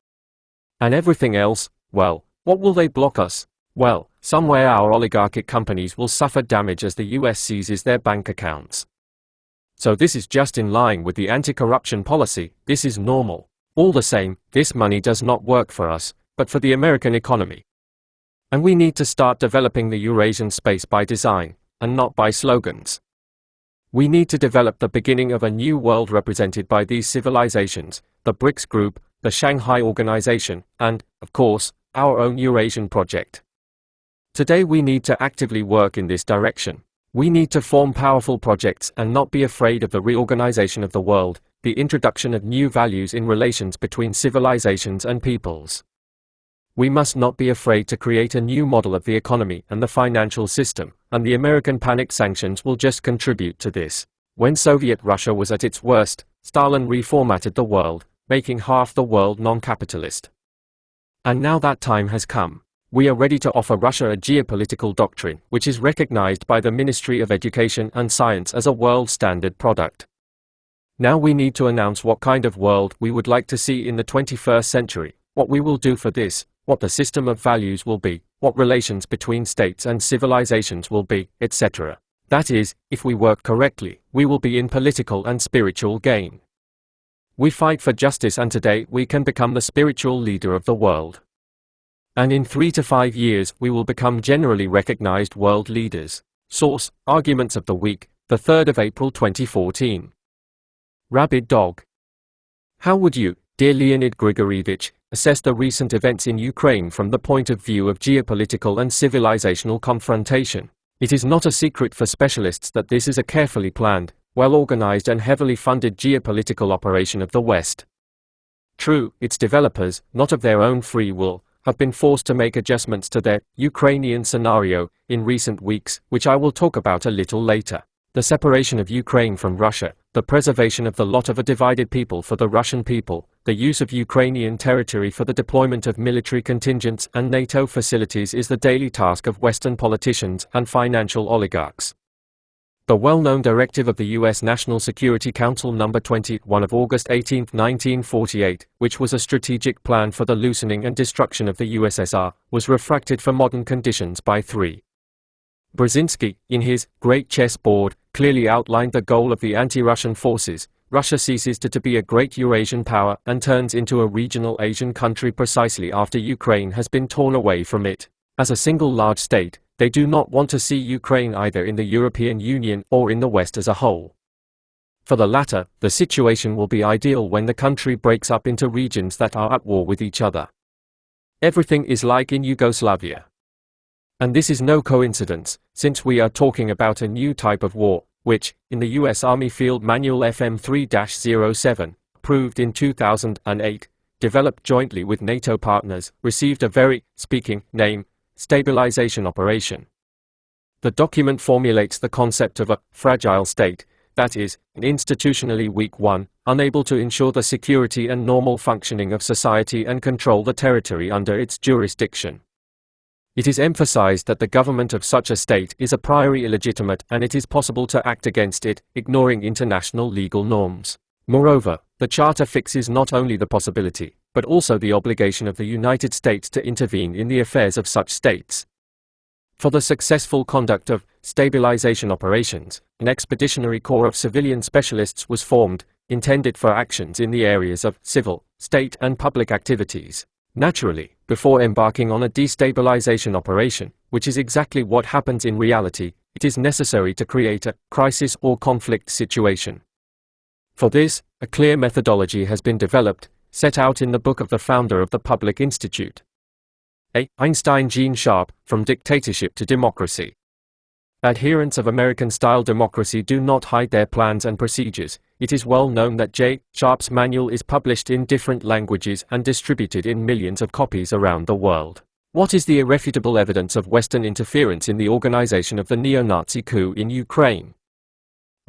And everything else, well, what will they block us? Well, somewhere our oligarchic companies will suffer damage as the US seizes their bank accounts. So this is just in line with the anti-corruption policy. This is normal. All the same, this money does not work for us, but for the American economy. And we need to start developing the Eurasian space by design, and not by slogans. We need to develop the beginning of a new world represented by these civilizations, the BRICS group, the Shanghai Organization, and, of course, our own Eurasian project. Today we need to actively work in this direction. We need to form powerful projects and not be afraid of the reorganization of the world, the introduction of new values in relations between civilizations and peoples. We must not be afraid to create a new model of the economy and the financial system, and the American panic sanctions will just contribute to this. When Soviet Russia was at its worst, Stalin reformatted the world, making half the world non-capitalist. And now that time has come. We are ready to offer Russia a geopolitical doctrine, which is recognized by the Ministry of Education and Science as a world standard product. Now we need to announce what kind of world we would like to see in the 21st century, what we will do for this, what the system of values will be, what relations between states and civilizations will be, etc. That is, if we work correctly, we will be in political and spiritual gain. We fight for justice, and today we can become the spiritual leader of the world. And in 3 to 5 years we will become generally recognized world leaders. Source: Arguments of the Week, the 3rd of April 2014. Rabid Dog. How would you, dear Leonid Grigorievich, assess the recent events in Ukraine from the point of view of geopolitical and civilizational confrontation? It is not a secret for specialists that this is a carefully planned, well-organized and heavily funded geopolitical operation of the West. True, its developers, not of their own free will, have been forced to make adjustments to their Ukrainian scenario in recent weeks, which I will talk about a little later. The separation of Ukraine from Russia, the preservation of the lot of a divided people for the Russian people, the use of Ukrainian territory for the deployment of military contingents and NATO facilities is the daily task of Western politicians and financial oligarchs. The well-known directive of the U.S. National Security Council No. 21 of August 18, 1948, which was a strategic plan for the loosening and destruction of the USSR, was refracted for modern conditions by 3. Brzezinski, in his Great Chessboard, clearly outlined the goal of the anti-Russian forces. Russia ceases to be a great Eurasian power and turns into a regional Asian country precisely after Ukraine has been torn away from it. As a single large state, they do not want to see Ukraine either in the European Union or in the West as a whole. For the latter, the situation will be ideal when the country breaks up into regions that are at war with each other. Everything is like in Yugoslavia. And this is no coincidence, since we are talking about a new type of war, which, in the U.S. Army Field Manual FM 3-07, approved in 2008, developed jointly with NATO partners, received a very speaking name: stabilization operation. The document formulates the concept of a fragile state, that is, an institutionally weak one, unable to ensure the security and normal functioning of society and control the territory under its jurisdiction. It is emphasized that the government of such a state is a priori illegitimate and it is possible to act against it, ignoring international legal norms. Moreover, the Charter fixes not only the possibility, but also the obligation of the United States to intervene in the affairs of such states. For the successful conduct of stabilization operations, an expeditionary corps of civilian specialists was formed, intended for actions in the areas of civil, state and public activities. Naturally, before embarking on a destabilization operation, which is exactly what happens in reality, it is necessary to create a crisis or conflict situation. For this, a clear methodology has been developed, set out in the book of the founder of the Public Institute. A. Einstein Gene Sharp, From Dictatorship to Democracy. Adherents of American-style democracy do not hide their plans and procedures. It is well known that J. Sharp's manual is published in different languages and distributed in millions of copies around the world. What is the irrefutable evidence of Western interference in the organization of the neo-Nazi coup in Ukraine?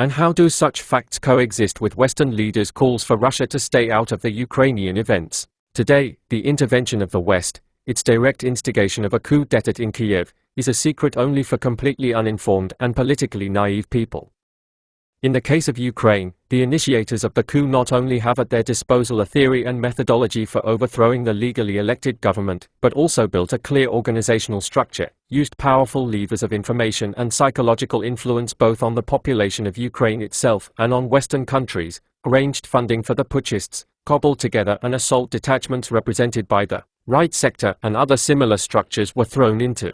And how do such facts coexist with Western leaders' calls for Russia to stay out of the Ukrainian events? Today, the intervention of the West, its direct instigation of a coup d'état in Kiev, is a secret only for completely uninformed and politically naive people. In the case of Ukraine, the initiators of the coup not only have at their disposal a theory and methodology for overthrowing the legally elected government, but also built a clear organizational structure, used powerful levers of information and psychological influence both on the population of Ukraine itself and on Western countries, arranged funding for the putschists, cobbled together an assault detachments represented by the right sector, and other similar structures were thrown into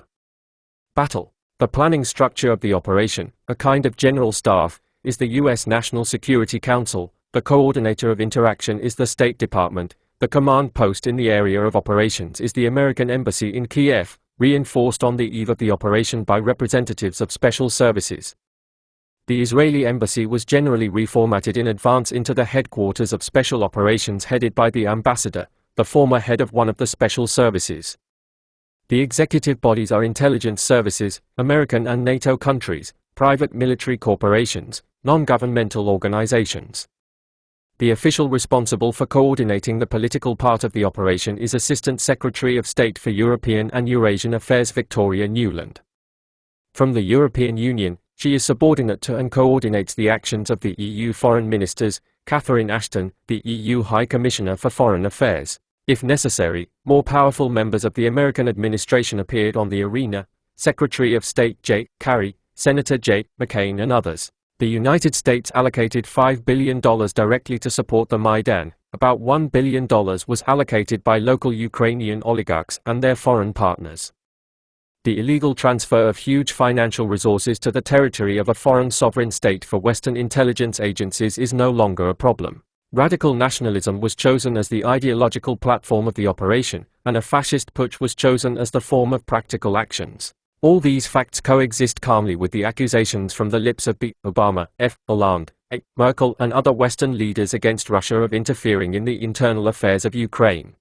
battle. The planning structure of the operation, a kind of general staff, is the U.S. National Security Council, the coordinator of interaction is the State Department, the command post in the area of operations is the American Embassy in Kiev, reinforced on the eve of the operation by representatives of special services. The Israeli embassy was generally reformatted in advance into the headquarters of special operations headed by the ambassador, the former head of one of the special services. The executive bodies are intelligence services, American and NATO countries, private military corporations, non-governmental organizations. The official responsible for coordinating the political part of the operation is Assistant Secretary of State for European and Eurasian Affairs Victoria Nuland. From the European Union, she is subordinate to and coordinates the actions of the EU foreign ministers, Catherine Ashton, the EU High Commissioner for Foreign Affairs. If necessary, more powerful members of the American administration appeared on the arena, Secretary of State J. Kerry, Senator J. McCain and others. The United States allocated $5 billion directly to support the Maidan. About $1 billion was allocated by local Ukrainian oligarchs and their foreign partners. The illegal transfer of huge financial resources to the territory of a foreign sovereign state for Western intelligence agencies is no longer a problem. Radical nationalism was chosen as the ideological platform of the operation, and a fascist putsch was chosen as the form of practical actions. All these facts coexist calmly with the accusations from the lips of B. Obama, F. Hollande, A. Merkel and other Western leaders against Russia of interfering in the internal affairs of Ukraine.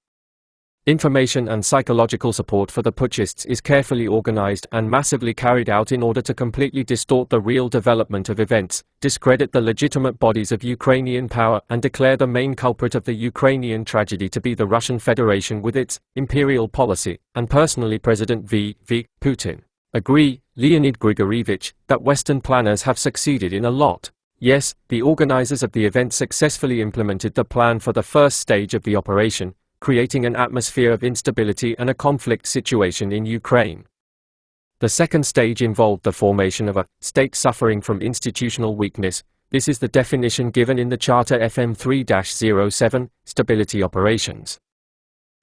Information and psychological support for the putschists is carefully organized and massively carried out in order to completely distort the real development of events, discredit the legitimate bodies of Ukrainian power and declare the main culprit of the Ukrainian tragedy to be the Russian Federation with its imperial policy, and personally President V. Putin. Agree, Leonid Grigorievich, that Western planners have succeeded in a lot. Yes, the organizers of the event successfully implemented the plan for the first stage of the operation, creating an atmosphere of instability and a conflict situation in Ukraine. The second stage involved the formation of a state suffering from institutional weakness. This is the definition given in the Charter FM 3-07, Stability Operations.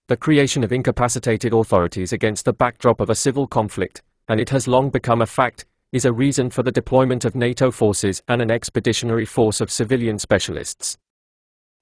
The creation of incapacitated authorities against the backdrop of a civil conflict, and it has long become a fact, is a reason for the deployment of NATO forces and an expeditionary force of civilian specialists.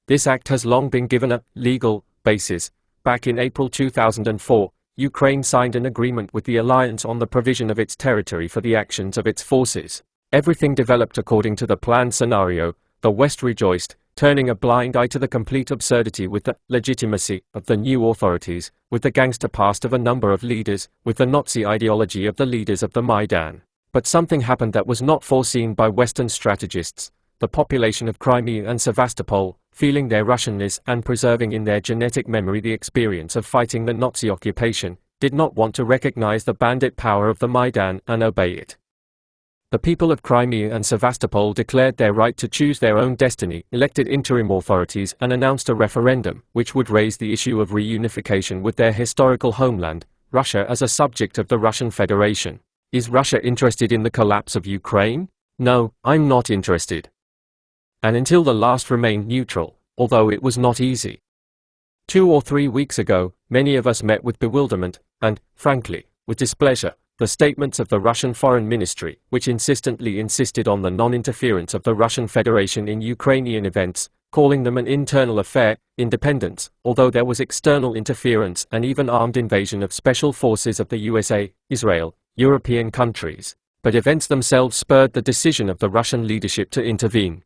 This act has long been given a legal basis. Back in April 2004, Ukraine signed an agreement with the alliance on the provision of its territory for the actions of its forces. Everything developed according to the planned scenario. The West rejoiced, turning a blind eye to the complete absurdity with the legitimacy of the new authorities, with the gangster past of a number of leaders, with the Nazi ideology of the leaders of the Maidan. But something happened that was not foreseen by Western strategists. The population of Crimea and Sevastopol, feeling their Russianness and preserving in their genetic memory the experience of fighting the Nazi occupation, did not want to recognize the bandit power of the Maidan and obey it. The people of Crimea and Sevastopol declared their right to choose their own destiny, elected interim authorities and announced a referendum, which would raise the issue of reunification with their historical homeland, Russia as a subject of the Russian Federation. Is Russia interested in the collapse of Ukraine? No, I'm not interested. And until the last remained neutral, although it was not easy. 2 or 3 weeks ago, many of us met with bewilderment, and, frankly, with displeasure, the statements of the Russian Foreign Ministry, which insistently insisted on the non-interference of the Russian Federation in Ukrainian events, calling them an internal affair, independence, although there was external interference and even armed invasion of special forces of the USA, Israel, European countries. But events themselves spurred the decision of the Russian leadership to intervene.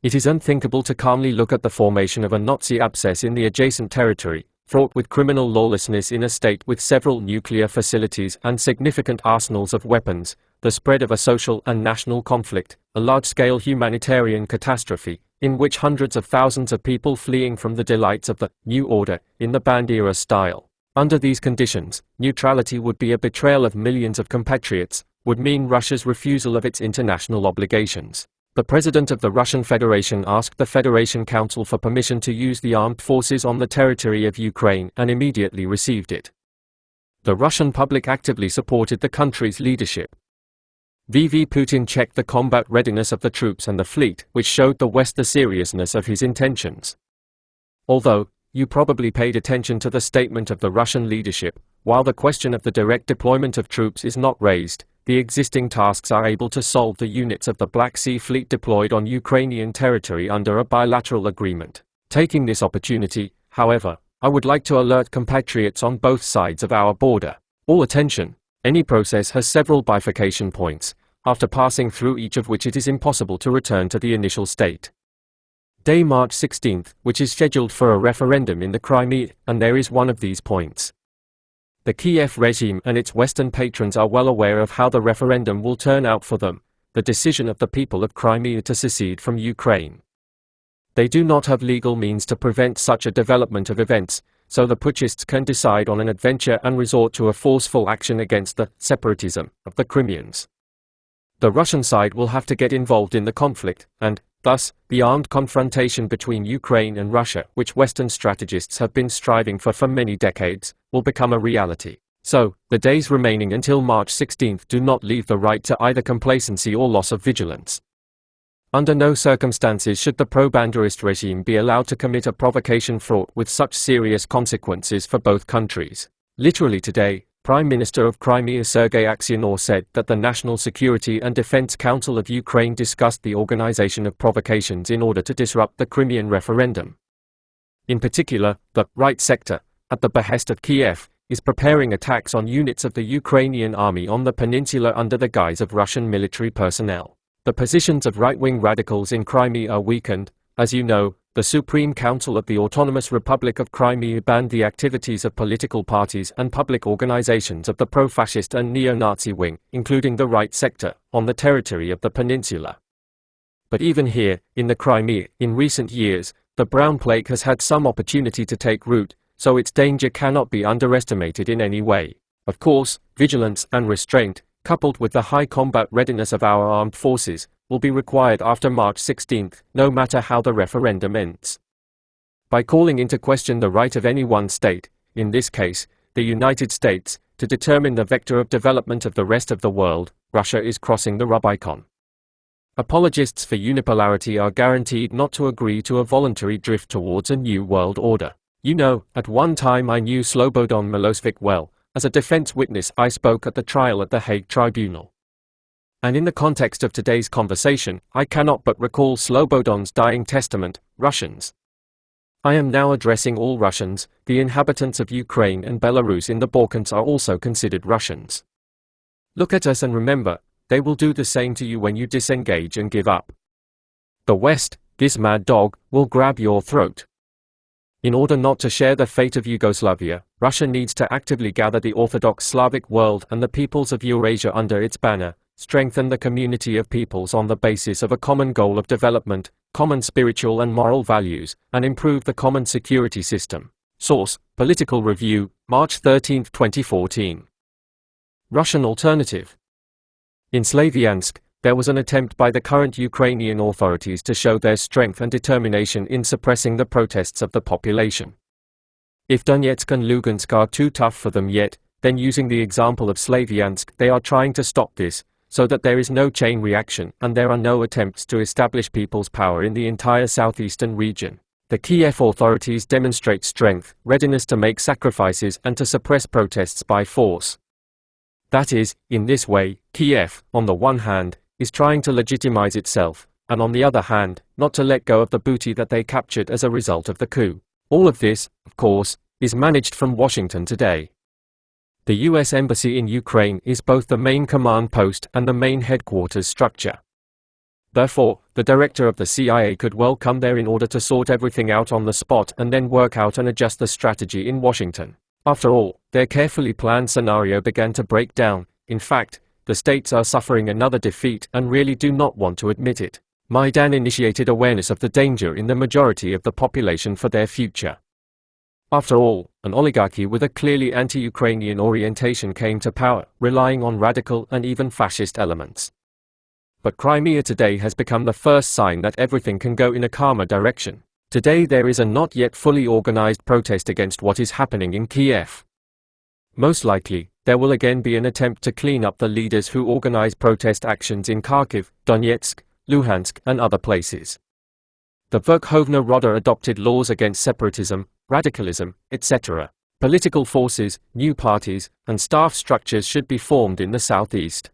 It is unthinkable to calmly look at the formation of a Nazi abscess in the adjacent territory, fraught with criminal lawlessness in a state with several nuclear facilities and significant arsenals of weapons, the spread of a social and national conflict, a large-scale humanitarian catastrophe, in which hundreds of thousands of people fleeing from the delights of the New Order, in the Bandera style. Under these conditions, neutrality would be a betrayal of millions of compatriots, would mean Russia's refusal of its international obligations. The President of the Russian Federation asked the Federation Council for permission to use the armed forces on the territory of Ukraine and immediately received it. The Russian public actively supported the country's leadership. VV Putin checked the combat readiness of the troops and the fleet, which showed the West the seriousness of his intentions. Although, you probably paid attention to the statement of the Russian leadership, while the question of the direct deployment of troops is not raised, the existing tasks are able to solve the units of the Black Sea Fleet deployed on Ukrainian territory under a bilateral agreement. Taking this opportunity, however, I would like to alert compatriots on both sides of our border. All attention! Any process has several bifurcation points, after passing through each of which it is impossible to return to the initial state. Day March 16, which is scheduled for a referendum in the Crimea, and there is one of these points. The Kiev regime and its Western patrons are well aware of how the referendum will turn out for them, the decision of the people of Crimea to secede from Ukraine. They do not have legal means to prevent such a development of events, so the putschists can decide on an adventure and resort to a forceful action against the separatism of the Crimeans. The Russian side will have to get involved in the conflict, and, thus, the armed confrontation between Ukraine and Russia, which Western strategists have been striving for many decades, will become a reality. So, the days remaining until March 16 do not leave the right to either complacency or loss of vigilance. Under no circumstances should the pro-Banderist regime be allowed to commit a provocation fraught with such serious consequences for both countries. Literally today, Prime Minister of Crimea Sergei Aksyonov said that the National Security and Defense Council of Ukraine discussed the organization of provocations in order to disrupt the Crimean referendum. In particular, the right sector, at the behest of Kiev, is preparing attacks on units of the Ukrainian army on the peninsula under the guise of Russian military personnel. The positions of right-wing radicals in Crimea are weakened. As you know, the Supreme Council of the Autonomous Republic of Crimea banned the activities of political parties and public organizations of the pro-fascist and neo-Nazi wing, including the right sector, on the territory of the peninsula. But even here, in the Crimea, in recent years, the brown plague has had some opportunity to take root, so its danger cannot be underestimated in any way. Of course, vigilance and restraint, coupled with the high combat readiness of our armed forces, will be required after March 16, no matter how the referendum ends. By calling into question the right of any one state, in this case, the United States, to determine the vector of development of the rest of the world, Russia is crossing the Rubicon. Apologists for unipolarity are guaranteed not to agree to a voluntary drift towards a new world order. You know, at one time I knew Slobodan Milosevic well. As a defense witness I spoke at the trial at the Hague Tribunal. And in the context of today's conversation, I cannot but recall Slobodan's dying testament, Russians. I am now addressing all Russians. The inhabitants of Ukraine and Belarus in the Balkans are also considered Russians. Look at us and remember, they will do the same to you when you disengage and give up. The West, this mad dog, will grab your throat. In order not to share the fate of Yugoslavia, Russia needs to actively gather the Orthodox Slavic world and the peoples of Eurasia under its banner, strengthen the community of peoples on the basis of a common goal of development, common spiritual and moral values, and improve the common security system. Source: Political Review, March 13, 2014. Russian alternative. In Slavyansk, there was an attempt by the current Ukrainian authorities to show their strength and determination in suppressing the protests of the population. If Donetsk and Lugansk are too tough for them yet, then using the example of Slavyansk they are trying to stop this, so that there is no chain reaction and there are no attempts to establish people's power in the entire southeastern region. The Kiev authorities demonstrate strength, readiness to make sacrifices and to suppress protests by force. That is, in this way, Kiev, on the one hand, is trying to legitimize itself, and on the other hand, not to let go of the booty that they captured as a result of the coup. All of this, of course, is managed from Washington today. The U.S. Embassy in Ukraine is both the main command post and the main headquarters structure. Therefore, the The director of the CIA could well come there in order to sort everything out on the spot and then work out and adjust the strategy in Washington. After all, their carefully planned scenario began to break down. In fact, the states are suffering another defeat and really do not want to admit it. Maidan initiated awareness of the danger in the majority of the population for their future. After all, an oligarchy with a clearly anti-Ukrainian orientation came to power, relying on radical and even fascist elements. But Crimea today has become the first sign that everything can go in a calmer direction. Today there is a not yet fully organized protest against what is happening in Kiev. Most likely, there will again be an attempt to clean up the leaders who organize protest actions in Kharkiv, Donetsk, Luhansk and other places. The Verkhovna Rada adopted laws against separatism, radicalism, etc. Political forces, new parties, and staff structures should be formed in the southeast.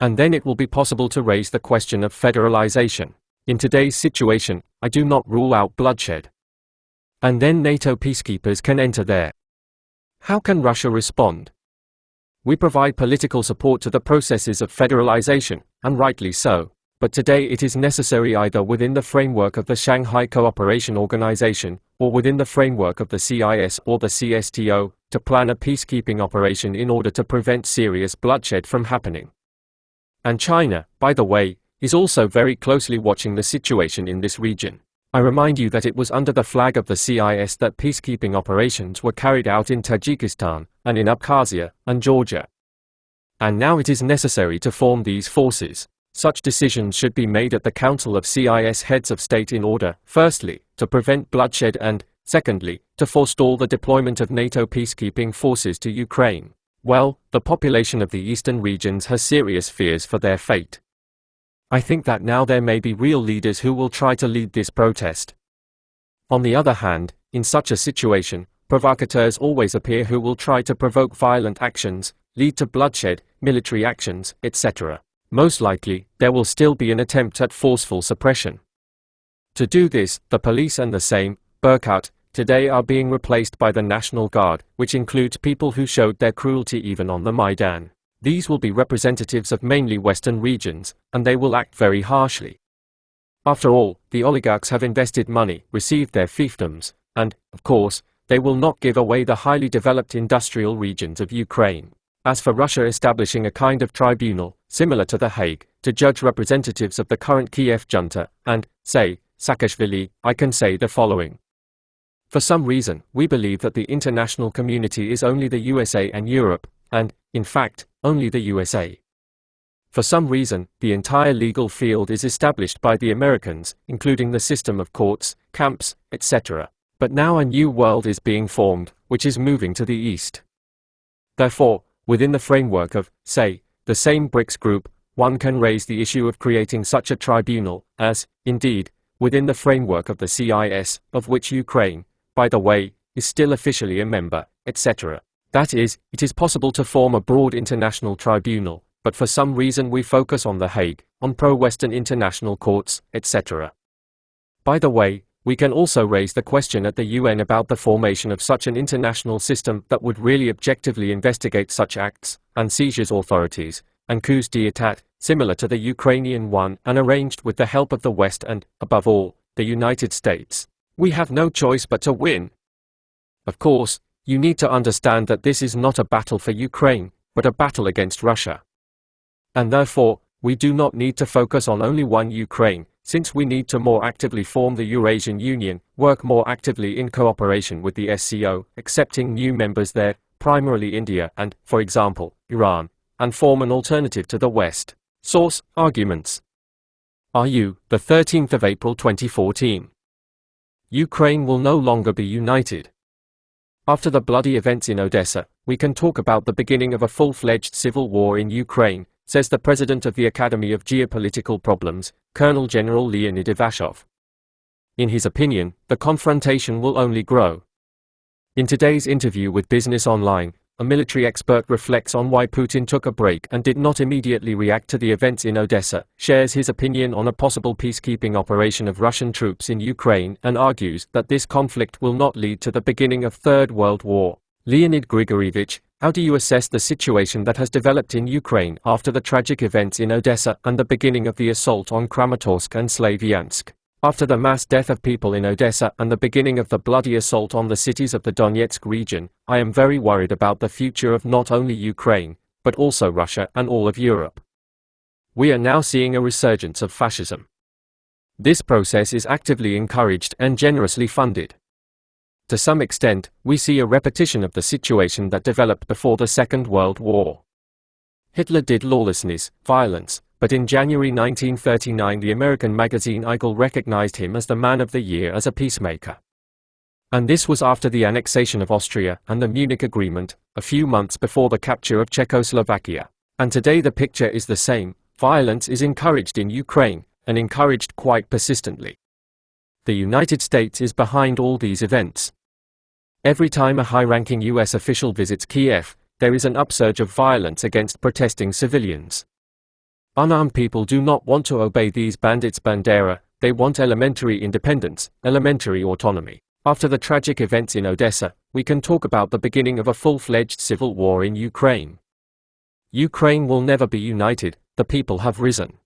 And then it will be possible to raise the question of federalization. In today's situation, I do not rule out bloodshed. And then NATO peacekeepers can enter there. How can Russia respond? We provide political support to the processes of federalization, and rightly so. But today it is necessary either within the framework of the Shanghai Cooperation Organization, or within the framework of the CIS or the CSTO, to plan a peacekeeping operation in order to prevent serious bloodshed from happening. And China, by the way, is also very closely watching the situation in this region. I remind you that it was under the flag of the CIS that peacekeeping operations were carried out in Tajikistan, and in Abkhazia, and Georgia. And now it is necessary to form these forces. Such decisions should be made at the Council of CIS heads of state in order, firstly, to prevent bloodshed and, secondly, to forestall the deployment of NATO peacekeeping forces to Ukraine. Well, the population of the eastern regions has serious fears for their fate. I think that now there may be real leaders who will try to lead this protest. On the other hand, in such a situation, provocateurs always appear who will try to provoke violent actions, lead to bloodshed, military actions, etc. Most likely, there will still be an attempt at forceful suppression. To do this, the police and the same, Burkhardt, today are being replaced by the National Guard, which includes people who showed their cruelty even on the Maidan. These will be representatives of mainly Western regions, and they will act very harshly. After all, the oligarchs have invested money, received their fiefdoms, and, of course, they will not give away the highly developed industrial regions of Ukraine. As for Russia establishing a kind of tribunal, similar to The Hague, to judge representatives of the current Kiev junta, and, say, Saakashvili, I can say the following. For some reason, we believe that the international community is only the USA and Europe, and, in fact, only the USA. For some reason, the entire legal field is established by the Americans, including the system of courts, camps, etc. But now a new world is being formed, which is moving to the east. Therefore, within the framework of, say, the same BRICS group, one can raise the issue of creating such a tribunal, as, indeed, within the framework of the CIS, of which Ukraine, by the way, is still officially a member, etc. That is, it is possible to form a broad international tribunal, but for some reason we focus on The Hague, on pro-Western international courts, etc. By the way, we can also raise the question at the UN about the formation of such an international system that would really objectively investigate such acts, and seizures authorities, and coups d'état, similar to the Ukrainian one and arranged with the help of the West and, above all, the United States. We have no choice but to win. Of course, you need to understand that this is not a battle for Ukraine, but a battle against Russia. And therefore, we do not need to focus on only one Ukraine, since we need to more actively form the Eurasian Union, work more actively in cooperation with the SCO, accepting new members there, primarily India and, for example, Iran, and form an alternative to the West. Source: Arguments. RU, the 13th of April 2014. Ukraine will no longer be united. After the bloody events in Odessa, we can talk about the beginning of a full-fledged civil war in Ukraine, says the president of the Academy of Geopolitical Problems, Colonel General Leonid Ivashov. In his opinion, the confrontation will only grow. In today's interview with Business Online, a military expert reflects on why Putin took a break and did not immediately react to the events in Odessa, shares his opinion on a possible peacekeeping operation of Russian troops in Ukraine, and argues that this conflict will not lead to the beginning of Third World War. Leonid Grigorievich, How do you assess the situation that has developed in Ukraine after the tragic events in Odessa and the beginning of the assault on Kramatorsk and Slavyansk? After the mass death of people in Odessa and the beginning of the bloody assault on the cities of the Donetsk region, I am very worried about the future of not only Ukraine, but also Russia and all of Europe. We are now seeing a resurgence of fascism. This process is actively encouraged and generously funded. To some extent, we see a repetition of the situation that developed before the Second World War. Hitler did lawlessness, violence, but in January 1939 the American magazine Eagle recognized him as the Man of the Year as a peacemaker. And this was after the annexation of Austria and the Munich Agreement, a few months before the capture of Czechoslovakia. And today the picture is the same. Violence is encouraged in Ukraine, and encouraged quite persistently. The United States is behind all these events. Every time a high-ranking US official visits Kiev, there is an upsurge of violence against protesting civilians. Unarmed people do not want to obey these bandits' bandera, they want elementary independence, elementary autonomy. After the tragic events in Odessa, we can talk about the beginning of a full-fledged civil war in Ukraine. Ukraine will never be united, the people have risen.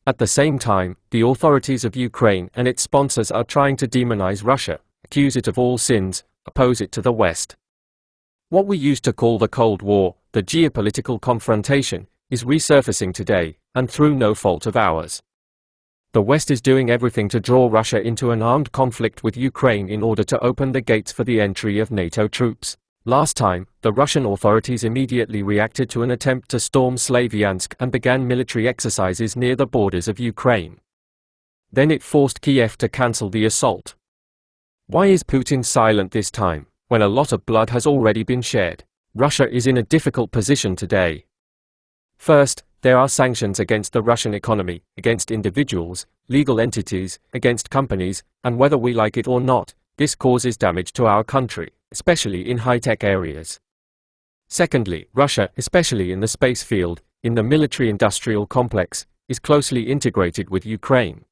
At the same time, the authorities of Ukraine and its sponsors are trying to demonize Russia, accuse it of all sins, oppose it to the West. What we used to call the Cold War, the geopolitical confrontation, is resurfacing today, and through no fault of ours. The West is doing everything to draw Russia into an armed conflict with Ukraine in order to open the gates for the entry of NATO troops. Last time, the Russian authorities immediately reacted to an attempt to storm Slavyansk and began military exercises near the borders of Ukraine. Then it forced Kiev to cancel the assault. Why is Putin silent this time, when a lot of blood has already been shed? Russia is in a difficult position today. First, there are sanctions against the Russian economy, against individuals, legal entities, against companies, and whether we like it or not, this causes damage to our country, especially in high-tech areas. Secondly, Russia, especially in the space field, in the military-industrial complex, is closely integrated with Ukraine.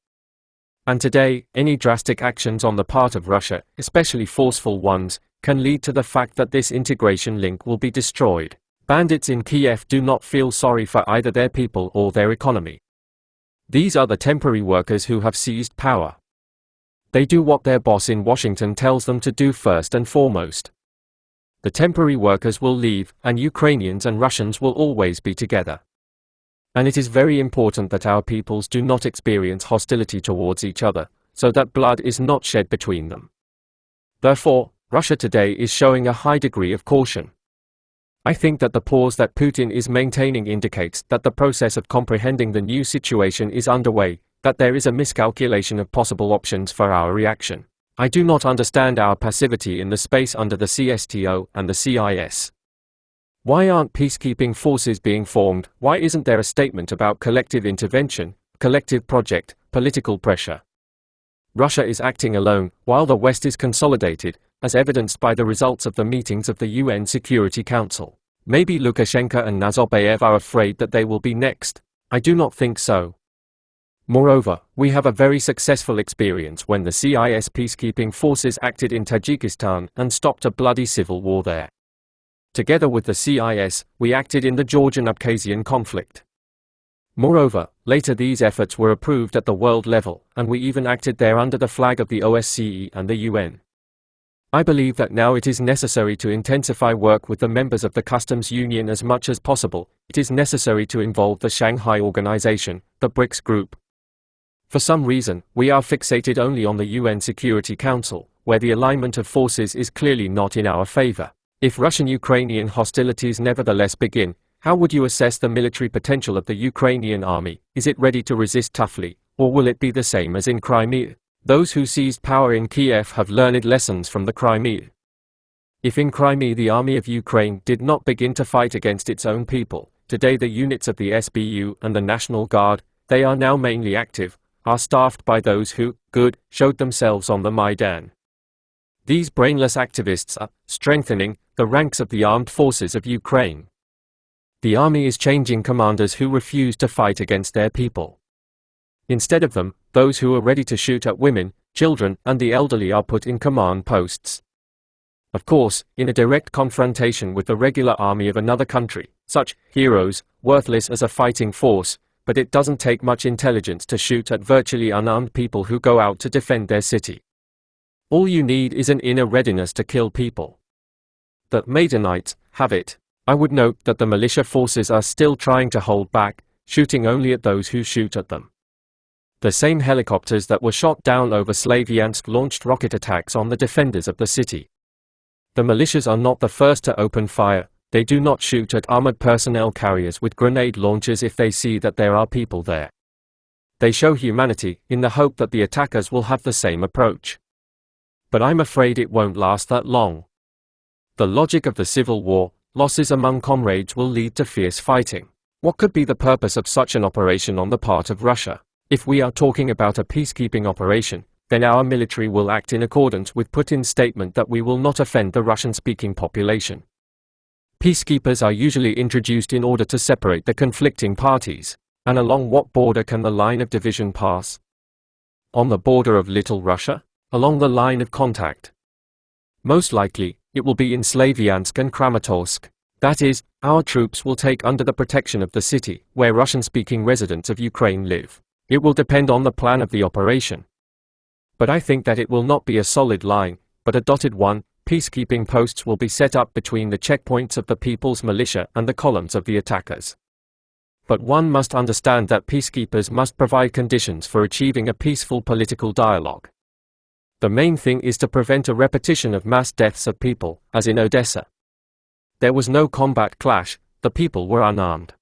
And today, any drastic actions on the part of Russia, especially forceful ones, can lead to the fact that this integration link will be destroyed. Bandits in Kiev do not feel sorry for either their people or their economy. These are the temporary workers who have seized power. They do what their boss in Washington tells them to do first and foremost. The temporary workers will leave, and Ukrainians and Russians will always be together. And it is very important that our peoples do not experience hostility towards each other, so that blood is not shed between them. Therefore, Russia today is showing a high degree of caution. I think that the pause that Putin is maintaining indicates that the process of comprehending the new situation is underway, that there is a miscalculation of possible options for our reaction. I do not understand our passivity in the space under the CSTO and the CIS. Why aren't peacekeeping forces being formed? Why isn't there a statement about collective intervention, collective project, political pressure? Russia is acting alone, while the West is consolidated, as evidenced by the results of the meetings of the UN Security Council. Maybe Lukashenko and Nazarbayev are afraid that they will be next. I do not think so. Moreover, we have a very successful experience when the CIS peacekeeping forces acted in Tajikistan and stopped a bloody civil war there. Together with the CIS, we acted in the Georgian-Abkhazian conflict. Moreover, later these efforts were approved at the world level, and we even acted there under the flag of the OSCE and the UN. I believe that now it is necessary to intensify work with the members of the Customs Union as much as possible. It is necessary to involve the Shanghai Organization, the BRICS group. For some reason, we are fixated only on the UN Security Council, where the alignment of forces is clearly not in our favor. If Russian-Ukrainian hostilities nevertheless begin, how would you assess the military potential of the Ukrainian army? Is it ready to resist toughly, or will it be the same as in Crimea? Those who seized power in Kiev have learned lessons from the Crimea. If in Crimea the army of Ukraine did not begin to fight against its own people, today the units of the SBU and the National Guard, they are now mainly active, are staffed by those who, showed themselves on the Maidan. These brainless activists are strengthening the ranks of the armed forces of Ukraine. The army is changing commanders who refuse to fight against their people. Instead of them, those who are ready to shoot at women, children, and the elderly are put in command posts. Of course, in a direct confrontation with the regular army of another country, such heroes, worthless as a fighting force, but it doesn't take much intelligence to shoot at virtually unarmed people who go out to defend their city. All you need is an inner readiness to kill people. The Maidanites have it. I would note that the militia forces are still trying to hold back, shooting only at those who shoot at them. The same helicopters that were shot down over Slavyansk launched rocket attacks on the defenders of the city. The militias are not the first to open fire. They do not shoot at armored personnel carriers with grenade launchers if they see that there are people there. They show humanity, in the hope that the attackers will have the same approach. But I'm afraid it won't last that long. The logic of the civil war, losses among comrades, will lead to fierce fighting. What could be the purpose of such an operation on the part of Russia? If we are talking about a peacekeeping operation, then our military will act in accordance with Putin's statement that we will not offend the Russian-speaking population. Peacekeepers are usually introduced in order to separate the conflicting parties. And along what border can the line of division pass? On the border of Little Russia? Along the line of contact? Most likely, it will be in Slavyansk and Kramatorsk. That is, our troops will take under the protection of the city, where Russian-speaking residents of Ukraine live. It will depend on the plan of the operation. But I think that it will not be a solid line, but a dotted one. Peacekeeping posts will be set up between the checkpoints of the people's militia and the columns of the attackers. But one must understand that peacekeepers must provide conditions for achieving a peaceful political dialogue. The main thing is to prevent a repetition of mass deaths of people, as in Odessa. There was no combat clash, the people were unarmed.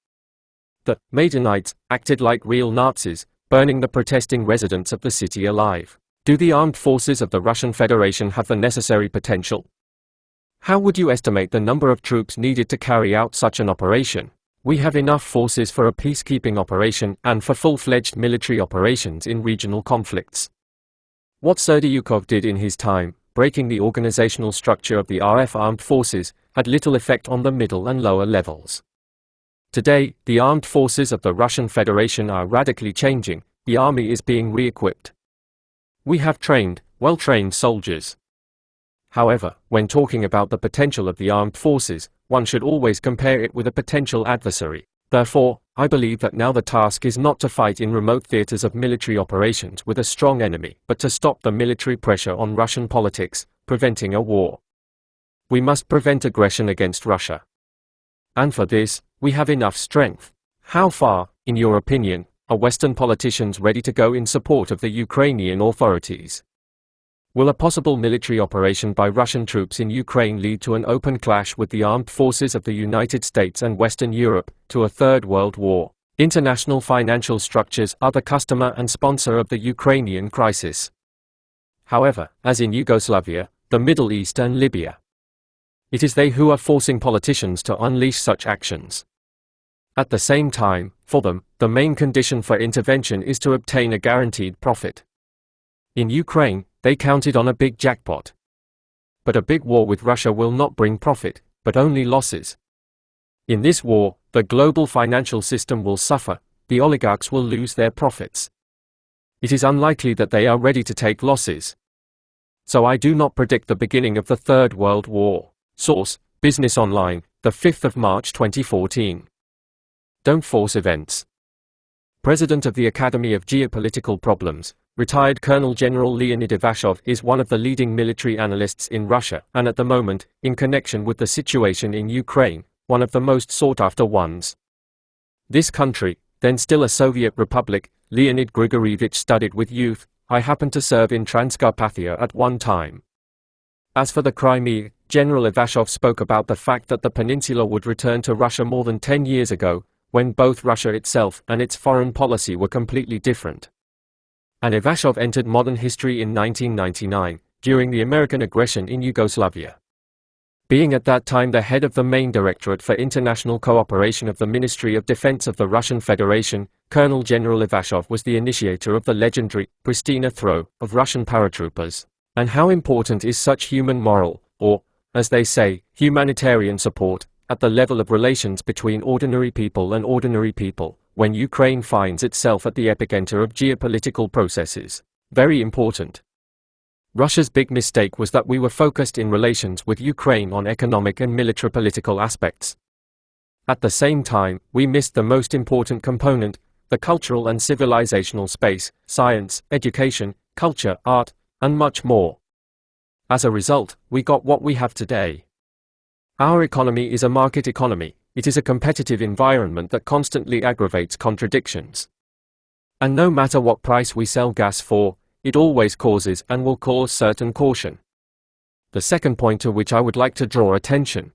The Maidanites acted like real Nazis, burning the protesting residents of the city alive. Do the armed forces of the Russian Federation have the necessary potential? How would you estimate the number of troops needed to carry out such an operation? We have enough forces for a peacekeeping operation and for full-fledged military operations in regional conflicts. What Serdyukov did in his time, breaking the organizational structure of the RF armed forces, had little effect on the middle and lower levels. Today, the armed forces of the Russian Federation are radically changing. The army is being re-equipped. We have trained, well-trained soldiers. However, when talking about the potential of the armed forces, one should always compare it with a potential adversary. Therefore, I believe that now the task is not to fight in remote theaters of military operations with a strong enemy, but to stop the military pressure on Russian politics, preventing a war. We must prevent aggression against Russia. And for this, we have enough strength. How far, in your opinion, are Western politicians ready to go in support of the Ukrainian authorities? Will a possible military operation by Russian troops in Ukraine lead to an open clash with the armed forces of the United States and Western Europe, to a Third World War? International financial structures are the customer and sponsor of the Ukrainian crisis. However, as in Yugoslavia, the Middle East and Libya, it is they who are forcing politicians to unleash such actions. At the same time, for them, the main condition for intervention is to obtain a guaranteed profit. In Ukraine, they counted on a big jackpot. But a big war with Russia will not bring profit, but only losses. In this war, the global financial system will suffer, the oligarchs will lose their profits. It is unlikely that they are ready to take losses. So I do not predict the beginning of the Third World War. Source: Business Online, the 5th of March 2014. Don't force events. President of the Academy of Geopolitical Problems, retired Colonel General Leonid Ivashov is one of the leading military analysts in Russia and at the moment, in connection with the situation in Ukraine, one of the most sought-after ones. This country, then still a Soviet republic, Leonid Grigorievich studied with youth. I happened to serve in Transcarpathia at one time. As for the Crimea, General Ivashov spoke about the fact that the peninsula would return to Russia more than 10 years ago, when both Russia itself and its foreign policy were completely different. And Ivashov entered modern history in 1999, during the American aggression in Yugoslavia. Being at that time the head of the main Directorate for International Cooperation of the Ministry of Defense of the Russian Federation, Colonel General Ivashov was the initiator of the legendary Pristina throw of Russian paratroopers. And how important is such human moral, or, as they say, humanitarian support, at the level of relations between ordinary people and ordinary people, when Ukraine finds itself at the epicenter of geopolitical processes? Very important. Russia's big mistake was that we were focused in relations with Ukraine on economic and military political aspects. At the same time, we missed the most important component, the cultural and civilizational space, science, education, culture, art, and much more. As a result, we got what we have today. Our economy is a market economy. It is a competitive environment that constantly aggravates contradictions. And no matter what price we sell gas for, it always causes and will cause certain caution. The second point to which I would like to draw attention.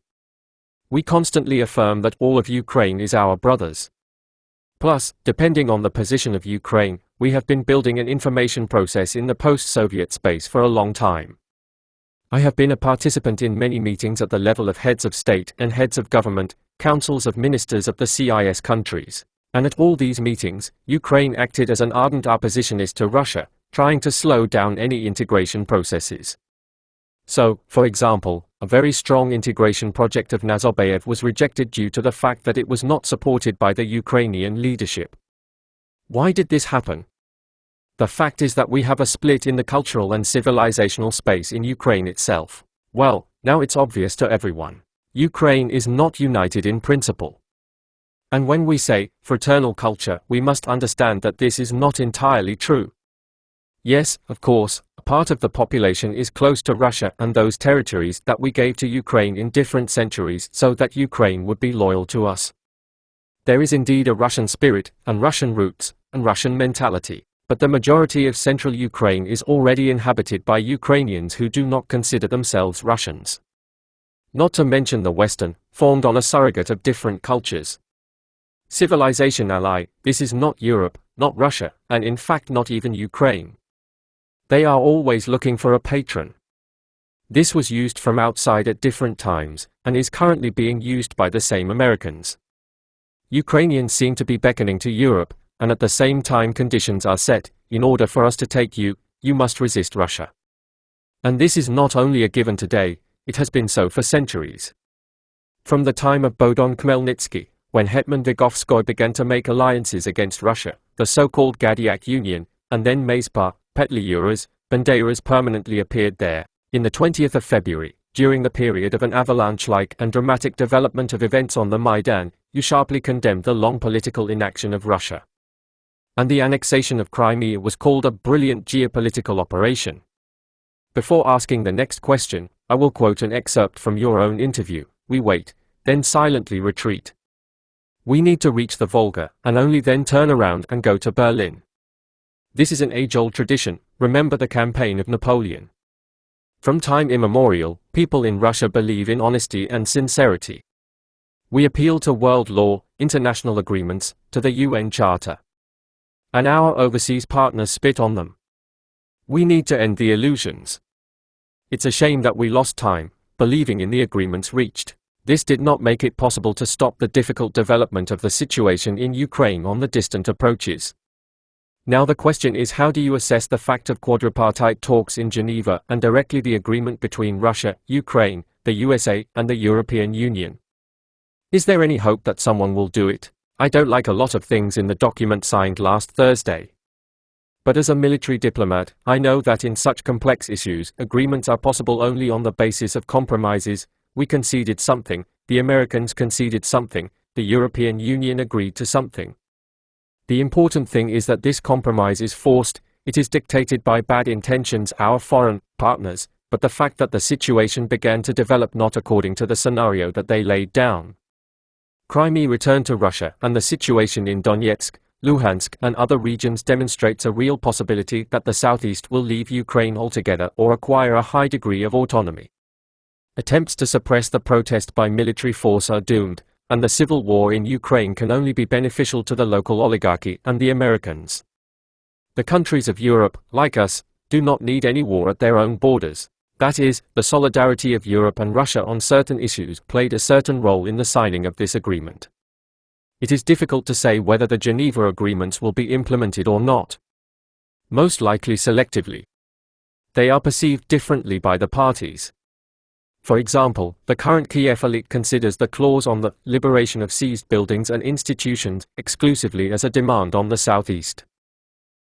We constantly affirm that all of Ukraine is our brothers. Plus, depending on the position of Ukraine, we have been building an information process in the post-Soviet space for a long time. I have been a participant in many meetings at the level of heads of state and heads of government, councils of ministers of the CIS countries, and at all these meetings, Ukraine acted as an ardent oppositionist to Russia, trying to slow down any integration processes. So, for example, a very strong integration project of Nazarbayev was rejected due to the fact that it was not supported by the Ukrainian leadership. Why did this happen? The fact is that we have a split in the cultural and civilizational space in Ukraine itself. Well, now it's obvious to everyone. Ukraine is not united in principle. And when we say fraternal culture, we must understand that this is not entirely true. Yes, of course, a part of the population is close to Russia and those territories that we gave to Ukraine in different centuries so that Ukraine would be loyal to us. There is indeed a Russian spirit, and Russian roots, and Russian mentality, but the majority of central Ukraine is already inhabited by Ukrainians who do not consider themselves Russians. Not to mention the Western, formed on a surrogate of different cultures. Civilization ally, this is not Europe, not Russia, and in fact not even Ukraine. They are always looking for a patron. This was used from outside at different times, and is currently being used by the same Americans. Ukrainians seem to be beckoning to Europe, and at the same time conditions are set, in order for us to take you must resist Russia. And this is not only a given today, it has been so for centuries. From the time of Bogdan Khmelnytsky, when Hetman Vygovskoy began to make alliances against Russia, the so-called Gadyak Union, and then Mazepa, Petliuras, Banderas permanently appeared there. In the 20th of February, during the period of an avalanche-like and dramatic development of events on the Maidan, you sharply condemned the long political inaction of Russia. And the annexation of Crimea was called a brilliant geopolitical operation. Before asking the next question, I will quote an excerpt from your own interview. We wait, then silently retreat. We need to reach the Volga, and only then turn around and go to Berlin. This is an age-old tradition. Remember the campaign of Napoleon. From time immemorial, people in Russia believe in honesty and sincerity. We appeal to world law, international agreements, to the UN Charter. And our overseas partners spit on them. We need to end the illusions. It's a shame that we lost time, believing in the agreements reached. This did not make it possible to stop the difficult development of the situation in Ukraine on the distant approaches. Now the question is, how do you assess the fact of quadripartite talks in Geneva and directly the agreement between Russia, Ukraine, the USA, and the European Union? Is there any hope that someone will do it? I don't like a lot of things in the document signed last Thursday. But as a military diplomat, I know that in such complex issues, agreements are possible only on the basis of compromises. We conceded something, the Americans conceded something, the European Union agreed to something. The important thing is that this compromise is forced, it is dictated by bad intentions, our foreign partners, but the fact that the situation began to develop not according to the scenario that they laid down. Crimea returned to Russia, and the situation in Donetsk, Luhansk, and other regions demonstrates a real possibility that the southeast will leave Ukraine altogether or acquire a high degree of autonomy. Attempts to suppress the protest by military force are doomed, and the civil war in Ukraine can only be beneficial to the local oligarchy and the Americans. The countries of Europe, like us, do not need any war at their own borders. That is, the solidarity of Europe and Russia on certain issues played a certain role in the signing of this agreement. It is difficult to say whether the Geneva agreements will be implemented or not. Most likely selectively. They are perceived differently by the parties. For example, the current Kiev elite considers the clause on the liberation of seized buildings and institutions exclusively as a demand on the southeast.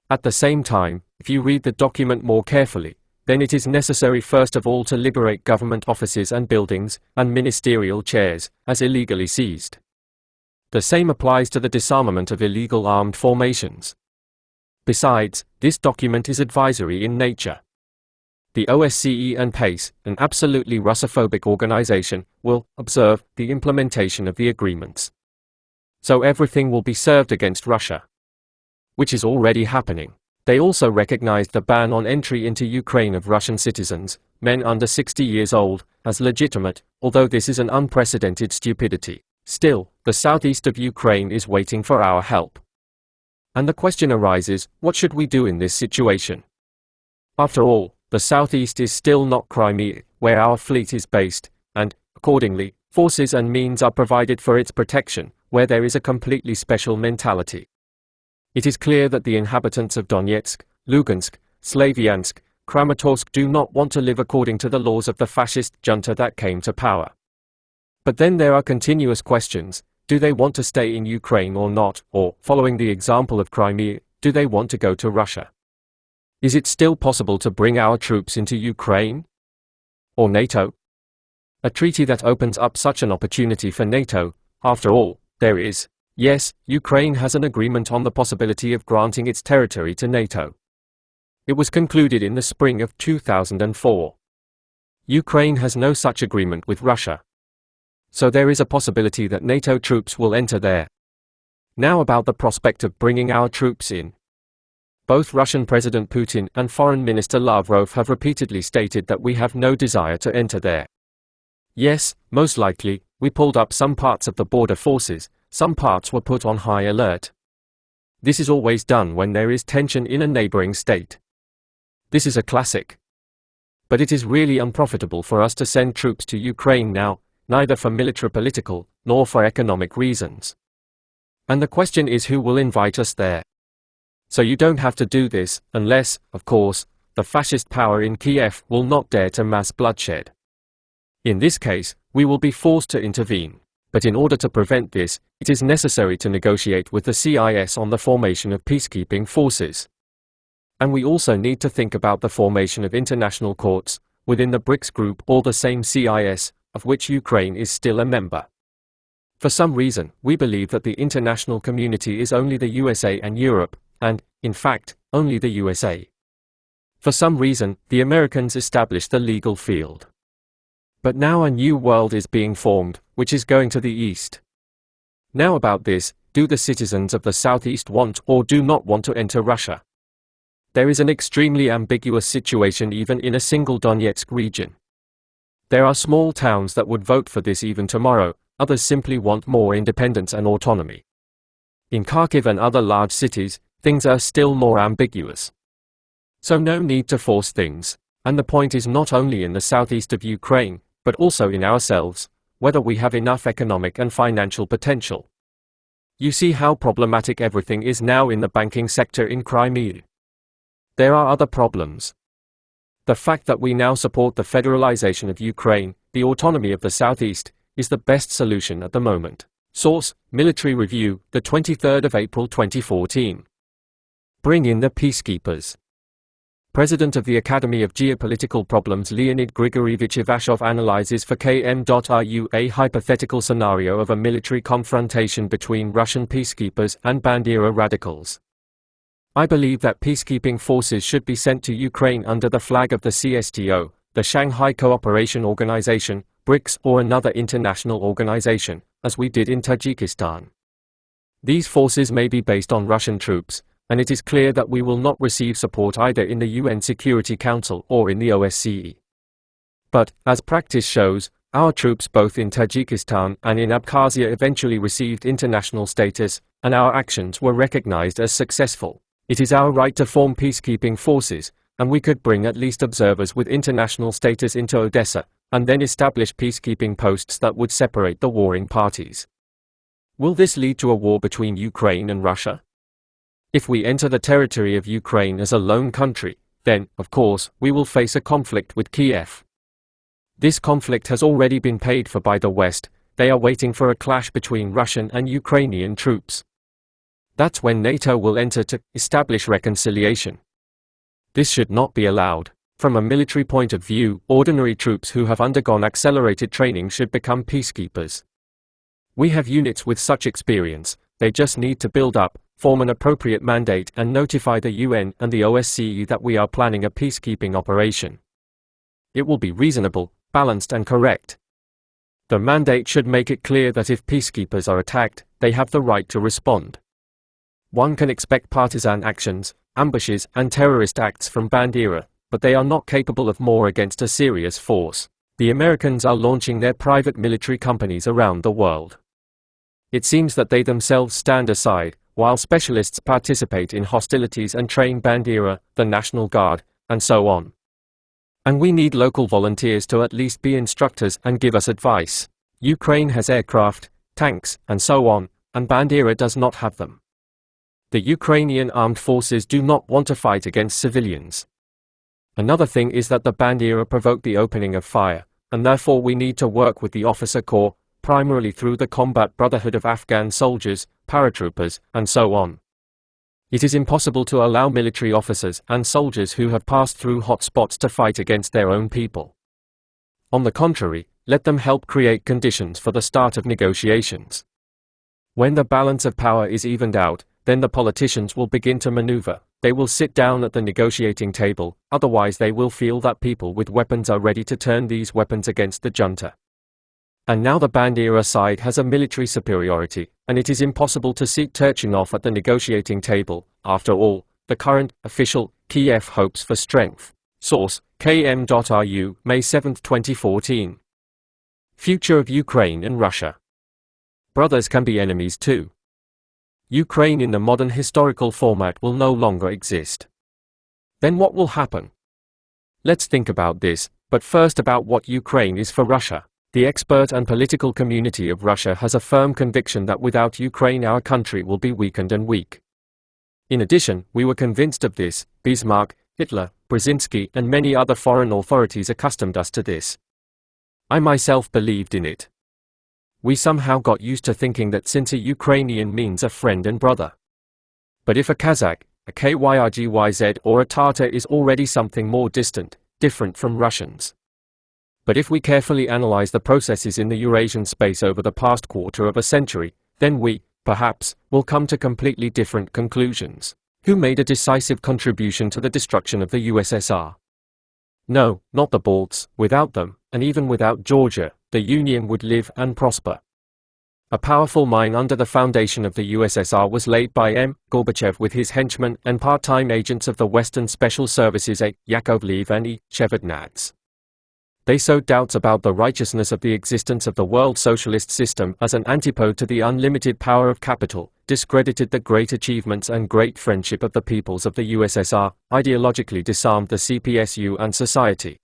At the same time, if you read the document more carefully, then it is necessary first of all to liberate government offices and buildings, and ministerial chairs, as illegally seized. The same applies to the disarmament of illegal armed formations. Besides, this document is advisory in nature. The OSCE and PACE, an absolutely Russophobic organization, will observe the implementation of the agreements. So everything will be served against Russia, which is already happening. They also recognized the ban on entry into Ukraine of Russian citizens, men under 60 years old, as legitimate, although this is an unprecedented stupidity. Still, the southeast of Ukraine is waiting for our help. And the question arises, what should we do in this situation? After all, the southeast is still not Crimea, where our fleet is based, and, accordingly, forces and means are provided for its protection, where there is a completely special mentality. It is clear that the inhabitants of Donetsk, Lugansk, Slavyansk, Kramatorsk do not want to live according to the laws of the fascist junta that came to power. But then there are continuous questions: do they want to stay in Ukraine or not, or, following the example of Crimea, do they want to go to Russia? Is it still possible to bring our troops into Ukraine? Or NATO? A treaty that opens up such an opportunity for NATO, after all, there is. Yes, Ukraine has an agreement on the possibility of granting its territory to NATO. It was concluded in the spring of 2004. Ukraine has no such agreement with Russia. So there is a possibility that NATO troops will enter there. Now about the prospect of bringing our troops in. Both Russian President Putin and Foreign Minister Lavrov have repeatedly stated that we have no desire to enter there. Yes, most likely, we pulled up some parts of the border forces, some parts were put on high alert. This is always done when there is tension in a neighboring state. This is a classic. But it is really unprofitable for us to send troops to Ukraine now, neither for military-political, nor for economic reasons. And the question is who will invite us there. So you don't have to do this, unless, of course, the fascist power in Kiev will not dare to mass bloodshed. In this case, we will be forced to intervene. But in order to prevent this, it is necessary to negotiate with the CIS on the formation of peacekeeping forces. And we also need to think about the formation of international courts, within the BRICS group or the same CIS, of which Ukraine is still a member. For some reason, we believe that the international community is only the USA and Europe, and, in fact, only the USA. For some reason, the Americans established the legal field. But now a new world is being formed, which is going to the east. Now about this, do the citizens of the southeast want or do not want to enter Russia? There is an extremely ambiguous situation even in a single Donetsk region. There are small towns that would vote for this even tomorrow, others simply want more independence and autonomy. In Kharkiv and other large cities, things are still more ambiguous. So no need to force things, and the point is not only in the southeast of Ukraine, but also in ourselves, whether we have enough economic and financial potential. You see how problematic everything is now in the banking sector in Crimea. There are other problems. The fact that we now support the federalization of Ukraine, the autonomy of the southeast, is the best solution at the moment. Source: Military Review, the 23rd of April 2014. Bring in the peacekeepers. President of the Academy of Geopolitical Problems Leonid Grigorievich Ivashov analyzes for KM.RU a hypothetical scenario of a military confrontation between Russian peacekeepers and Bandera radicals. I believe that peacekeeping forces should be sent to Ukraine under the flag of the CSTO, the Shanghai Cooperation Organization, BRICS or another international organization, as we did in Tajikistan. These forces may be based on Russian troops, and it is clear that we will not receive support either in the UN Security Council or in the OSCE. But, as practice shows, our troops both in Tajikistan and in Abkhazia eventually received international status, and our actions were recognized as successful. It is our right to form peacekeeping forces, and we could bring at least observers with international status into Odessa, and then establish peacekeeping posts that would separate the warring parties. Will this lead to a war between Ukraine and Russia? If we enter the territory of Ukraine as a lone country, then, of course, we will face a conflict with Kiev. This conflict has already been paid for by the West. They are waiting for a clash between Russian and Ukrainian troops. That's when NATO will enter to establish reconciliation. This should not be allowed. From a military point of view, ordinary troops who have undergone accelerated training should become peacekeepers. We have units with such experience, they just need to build up, form an appropriate mandate and notify the UN and the OSCE that we are planning a peacekeeping operation. It will be reasonable, balanced and correct. The mandate should make it clear that if peacekeepers are attacked, they have the right to respond. One can expect partisan actions, ambushes and terrorist acts from Bandera, but they are not capable of more against a serious force. The Americans are launching their private military companies around the world. It seems that they themselves stand aside, while specialists participate in hostilities and train Bandera, the National Guard, and so on. And we need local volunteers to at least be instructors and give us advice. Ukraine has aircraft, tanks, and so on, and Bandera does not have them. The Ukrainian armed forces do not want to fight against civilians. Another thing is that the Bandera provoked the opening of fire, and therefore we need to work with the officer corps, primarily through the Combat Brotherhood of Afghan soldiers, paratroopers, and so on. It is impossible to allow military officers and soldiers who have passed through hot spots to fight against their own people. On the contrary, let them help create conditions for the start of negotiations. When the balance of power is evened out, then the politicians will begin to maneuver. They will sit down at the negotiating table, otherwise they will feel that people with weapons are ready to turn these weapons against the junta. And now the Bandera side has a military superiority, and it is impossible to seat Turchinov at the negotiating table. After all, the current, official, Kiev hopes for strength. Source, km.ru, May 7, 2014. Future of Ukraine and Russia. Brothers can be enemies too. Ukraine in the modern historical format will no longer exist. Then what will happen? Let's think about this, but first about what Ukraine is for Russia. The expert and political community of Russia has a firm conviction that without Ukraine our country will be weakened and weak. In addition, we were convinced of this. Bismarck, Hitler, Brzezinski and many other foreign authorities accustomed us to this. I myself believed in it. We somehow got used to thinking that since a Ukrainian means a friend and brother. But if a Kazakh, a Kyrgyz or a Tatar is already something more distant, different from Russians. But if we carefully analyze the processes in the Eurasian space over the past quarter of a century, then we, perhaps, will come to completely different conclusions. Who made a decisive contribution to the destruction of the USSR? No, not the Balts. Without them, and even without Georgia, the Union would live and prosper. A powerful mine under the foundation of the USSR was laid by M. Gorbachev with his henchmen and part-time agents of the Western Special Services A. Yakovlev and E. Shevardnadze. They sowed doubts about the righteousness of the existence of the world socialist system as an antipode to the unlimited power of capital, discredited the great achievements and great friendship of the peoples of the USSR, ideologically disarmed the CPSU and society.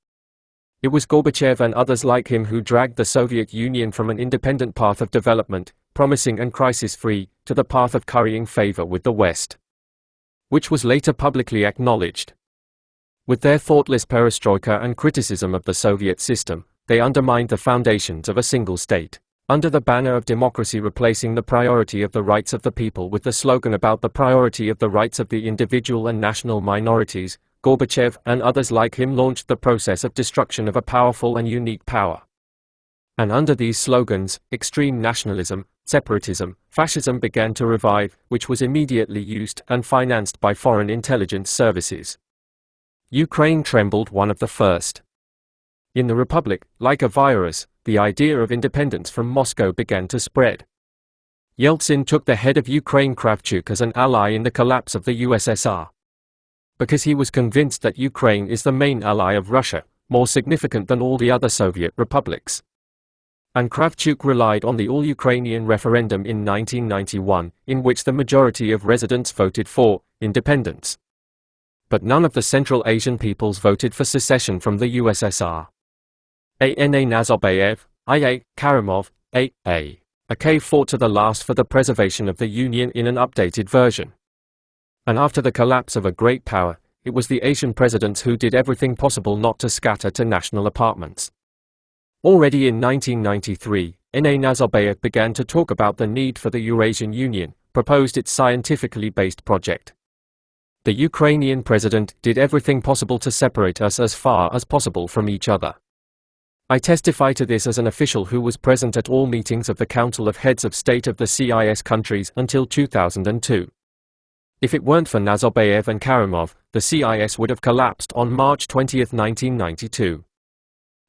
It was Gorbachev and others like him who dragged the Soviet Union from an independent path of development, promising and crisis-free, to the path of currying favor with the West, which was later publicly acknowledged. With their thoughtless perestroika and criticism of the Soviet system, they undermined the foundations of a single state. Under the banner of democracy, replacing the priority of the rights of the people with the slogan about the priority of the rights of the individual and national minorities, Gorbachev and others like him launched the process of destruction of a powerful and unique power. And under these slogans, extreme nationalism, separatism, fascism began to revive, which was immediately used and financed by foreign intelligence services. Ukraine trembled one of the first. In the Republic, like a virus, the idea of independence from Moscow began to spread. Yeltsin took the head of Ukraine Kravchuk as an ally in the collapse of the USSR. Because he was convinced that Ukraine is the main ally of Russia, more significant than all the other Soviet republics. And Kravchuk relied on the all-Ukrainian referendum in 1991, in which the majority of residents voted for independence. But none of the Central Asian peoples voted for secession from the USSR. A.N.A. Nazarbayev, I.A. Karimov, A.A. Akay fought to the last for the preservation of the Union in an updated version. And after the collapse of a great power, it was the Asian presidents who did everything possible not to scatter to national apartments. Already in 1993, N.A. Nazarbayev began to talk about the need for the Eurasian Union, proposed its scientifically based project. The Ukrainian president did everything possible to separate us as far as possible from each other. I testify to this as an official who was present at all meetings of the Council of Heads of State of the CIS countries until 2002. If it weren't for Nazarbayev and Karimov, the CIS would have collapsed on March 20, 1992.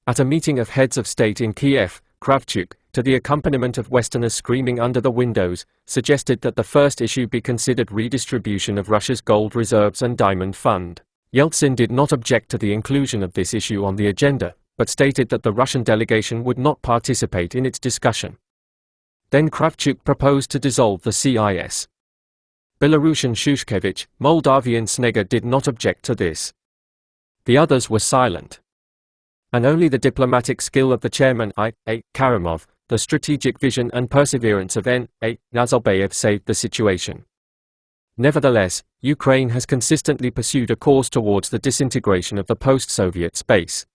At a meeting of heads of state in Kiev, Kravchuk, to the accompaniment of Westerners screaming under the windows, suggested that the first issue be considered redistribution of Russia's gold reserves and diamond fund. Yeltsin did not object to the inclusion of this issue on the agenda, but stated that the Russian delegation would not participate in its discussion. Then Kravchuk proposed to dissolve the CIS. Belarusian Shushkevich, Moldavian Snega did not object to this. The others were silent. And only the diplomatic skill of the chairman I.A. Karimov, the strategic vision and perseverance of N.A. Nazarbayev saved the situation. Nevertheless, Ukraine has consistently pursued a course towards the disintegration of the post-Soviet space.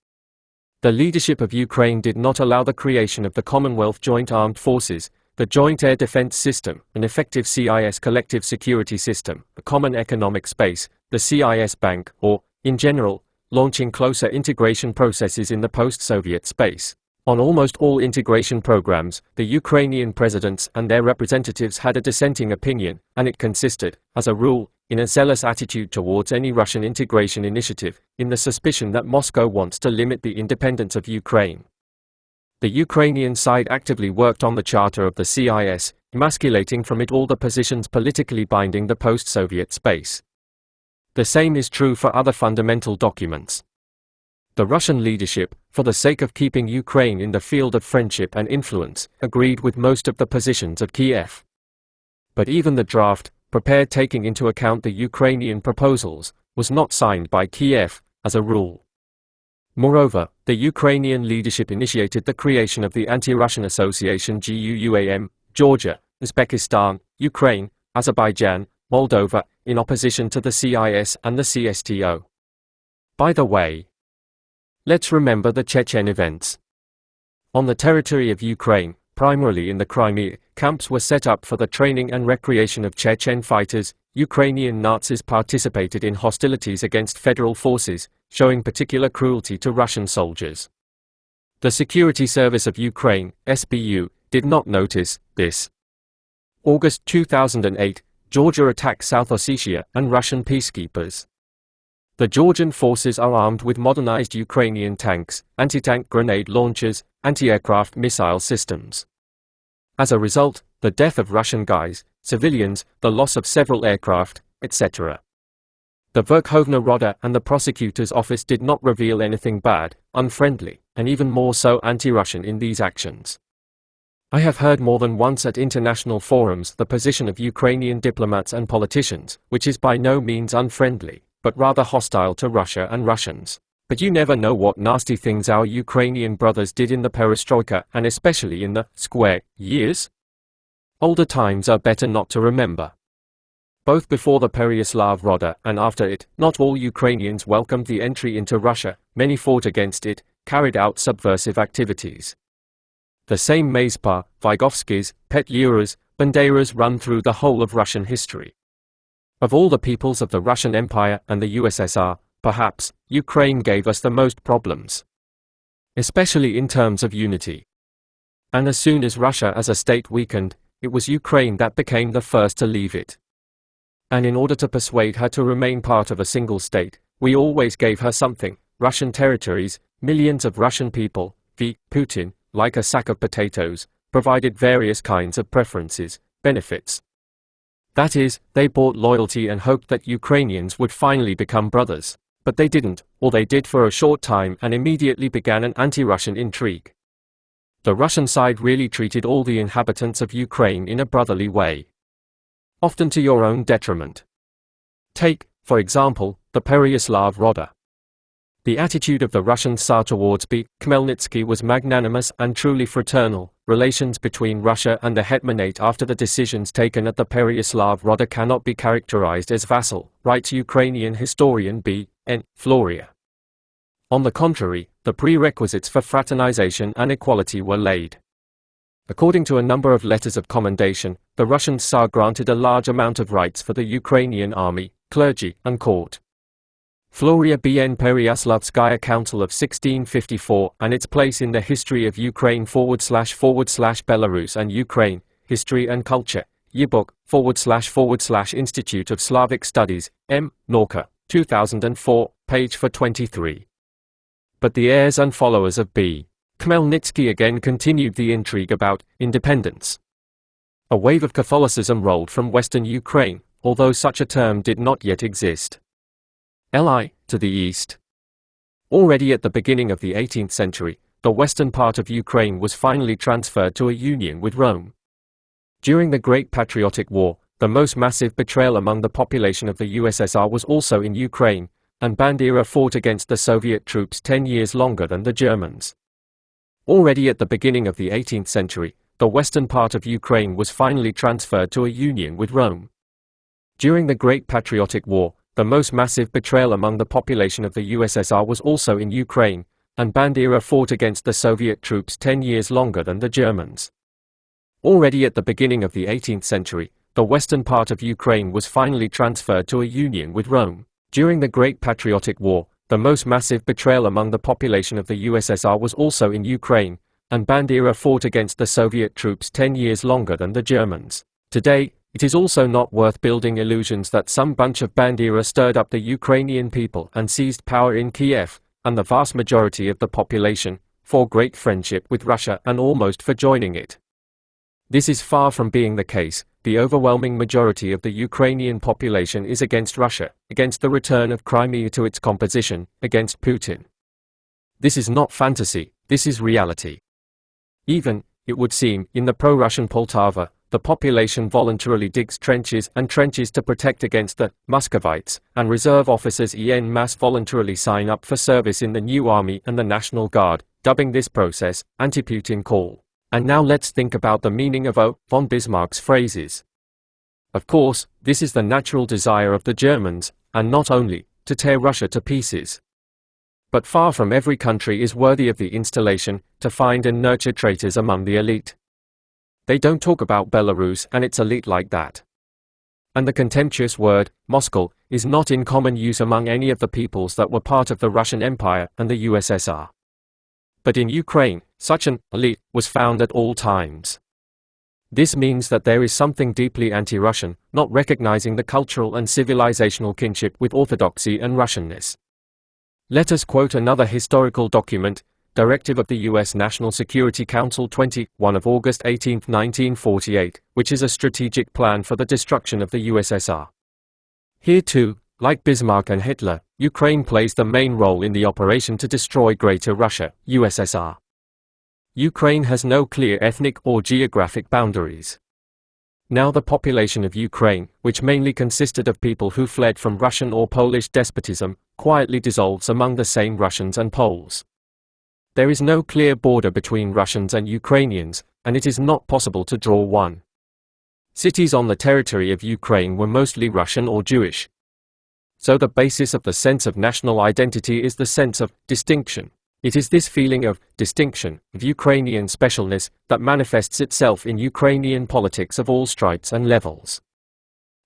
The leadership of Ukraine did not allow the creation of the Commonwealth Joint Armed Forces, the Joint Air Defense System, an effective CIS collective security system, a common economic space, the CIS Bank, or, in general, launching closer integration processes in the post-Soviet space. On almost all integration programs, the Ukrainian presidents and their representatives had a dissenting opinion, and it consisted, as a rule, in a zealous attitude towards any Russian integration initiative, in the suspicion that Moscow wants to limit the independence of Ukraine. The Ukrainian side actively worked on the charter of the CIS, emasculating from it all the positions politically binding the post-Soviet space. The same is true for other fundamental documents. The Russian leadership, for the sake of keeping Ukraine in the field of friendship and influence, agreed with most of the positions of Kiev. But even the draft, prepared taking into account the Ukrainian proposals, was not signed by Kiev, as a rule. Moreover, the Ukrainian leadership initiated the creation of the Anti-Russian Association GUUAM, Georgia, Uzbekistan, Ukraine, Azerbaijan, Moldova, in opposition to the CIS and the CSTO. By the way, let's remember the Chechen events. On the territory of Ukraine, primarily in the Crimea, camps were set up for the training and recreation of Chechen fighters. Ukrainian Nazis participated in hostilities against federal forces, showing particular cruelty to Russian soldiers. The Security Service of Ukraine, SBU, did not notice this. August 2008, Georgia attacked South Ossetia and Russian peacekeepers. The Georgian forces are armed with modernized Ukrainian tanks, anti-tank grenade launchers, anti-aircraft missile systems. As a result, the death of Russian guys, civilians, the loss of several aircraft, etc. The Verkhovna Rada and the prosecutor's office did not reveal anything bad, unfriendly, and even more so anti-Russian in these actions. I have heard more than once at international forums the position of Ukrainian diplomats and politicians, which is by no means unfriendly, but rather hostile to Russia and Russians. But you never know what nasty things our Ukrainian brothers did in the perestroika and especially in the square years. Older times are better not to remember. Both before the Pereyaslav Rada and after it, not all Ukrainians welcomed the entry into Russia, many fought against it, carried out subversive activities. The same Mazpa, Vygovskis, Petliuras, Banderas run through the whole of Russian history. Of all the peoples of the Russian Empire and the USSR, perhaps, Ukraine gave us the most problems. Especially in terms of unity. And as soon as Russia as a state weakened, it was Ukraine that became the first to leave it. And in order to persuade her to remain part of a single state, we always gave her something, Russian territories, millions of Russian people, Putin, like a sack of potatoes, provided various kinds of preferences, benefits. That is, they bought loyalty and hoped that Ukrainians would finally become brothers. But they didn't, or they did for a short time and immediately began an anti-Russian intrigue. The Russian side really treated all the inhabitants of Ukraine in a brotherly way. Often to your own detriment. Take, for example, the Pereyaslav Rada. The attitude of the Russian Tsar towards Khmelnytsky was magnanimous and truly fraternal. Relations between Russia and the Hetmanate after the decisions taken at the Pereyaslav Rada cannot be characterized as vassal, writes Ukrainian historian B.N. Floria. On the contrary, the prerequisites for fraternization and equality were laid. According to a number of letters of commendation, the Russian Tsar granted a large amount of rights for the Ukrainian army, clergy, and court. Floria Bn Peryaslavskaya Council of 1654 and its place in the history of Ukraine / Belarus and Ukraine, History and Culture, Yearbook / Institute of Slavic Studies, M. Norka, 2004, page 423. But the heirs and followers of B. Khmelnytsky again continued the intrigue about independence. A wave of Catholicism rolled from Western Ukraine, although such a term did not yet exist. Li, to the east. Already at the beginning of the 18th century, the western part of Ukraine was finally transferred to a union with Rome. During the Great Patriotic War, the most massive betrayal among the population of the USSR was also in Ukraine, and Bandera fought against the Soviet troops 10 years longer than the Germans. Already at the beginning of the 18th century, the western part of Ukraine was finally transferred to a union with Rome. During the Great Patriotic War, the most massive betrayal among the population of the USSR was also in Ukraine, and Bandera fought against the Soviet troops 10 years longer than the Germans. Already at the beginning of the 18th century, the western part of Ukraine was finally transferred to a union with Rome. During the Great Patriotic War, the most massive betrayal among the population of the USSR was also in Ukraine, and Bandera fought against the Soviet troops 10 years longer than the Germans. Today, it is also not worth building illusions that some bunch of Bandera stirred up the Ukrainian people and seized power in Kiev, and the vast majority of the population, for great friendship with Russia and almost for joining it. This is far from being the case. The overwhelming majority of the Ukrainian population is against Russia, against the return of Crimea to its composition, against Putin. This is not fantasy, this is reality. Even, it would seem, in the pro-Russian Poltava, the population voluntarily digs trenches and trenches to protect against the Muscovites, and reserve officers en masse voluntarily sign up for service in the new army and the National Guard, dubbing this process anti-Putin call. And now let's think about the meaning of O. von Bismarck's phrases. Of course, this is the natural desire of the Germans, and not only, to tear Russia to pieces. But far from every country is worthy of the installation, to find and nurture traitors among the elite. They don't talk about Belarus and its elite like that. And the contemptuous word, Moscow, is not in common use among any of the peoples that were part of the Russian Empire and the USSR. But in Ukraine, such an elite was found at all times. This means that there is something deeply anti-Russian, not recognizing the cultural and civilizational kinship with Orthodoxy and Russianness. Let us quote another historical document, Directive of the U.S. National Security Council 21 of August 18, 1948, which is a strategic plan for the destruction of the USSR. Here too, like Bismarck and Hitler, Ukraine plays the main role in the operation to destroy Greater Russia, USSR. Ukraine has no clear ethnic or geographic boundaries. Now the population of Ukraine, which mainly consisted of people who fled from Russian or Polish despotism, quietly dissolves among the same Russians and Poles. There is no clear border between Russians and Ukrainians, and it is not possible to draw one. Cities on the territory of Ukraine were mostly Russian or Jewish. So the basis of the sense of national identity is the sense of distinction. It is this feeling of distinction, of Ukrainian specialness, that manifests itself in Ukrainian politics of all stripes and levels.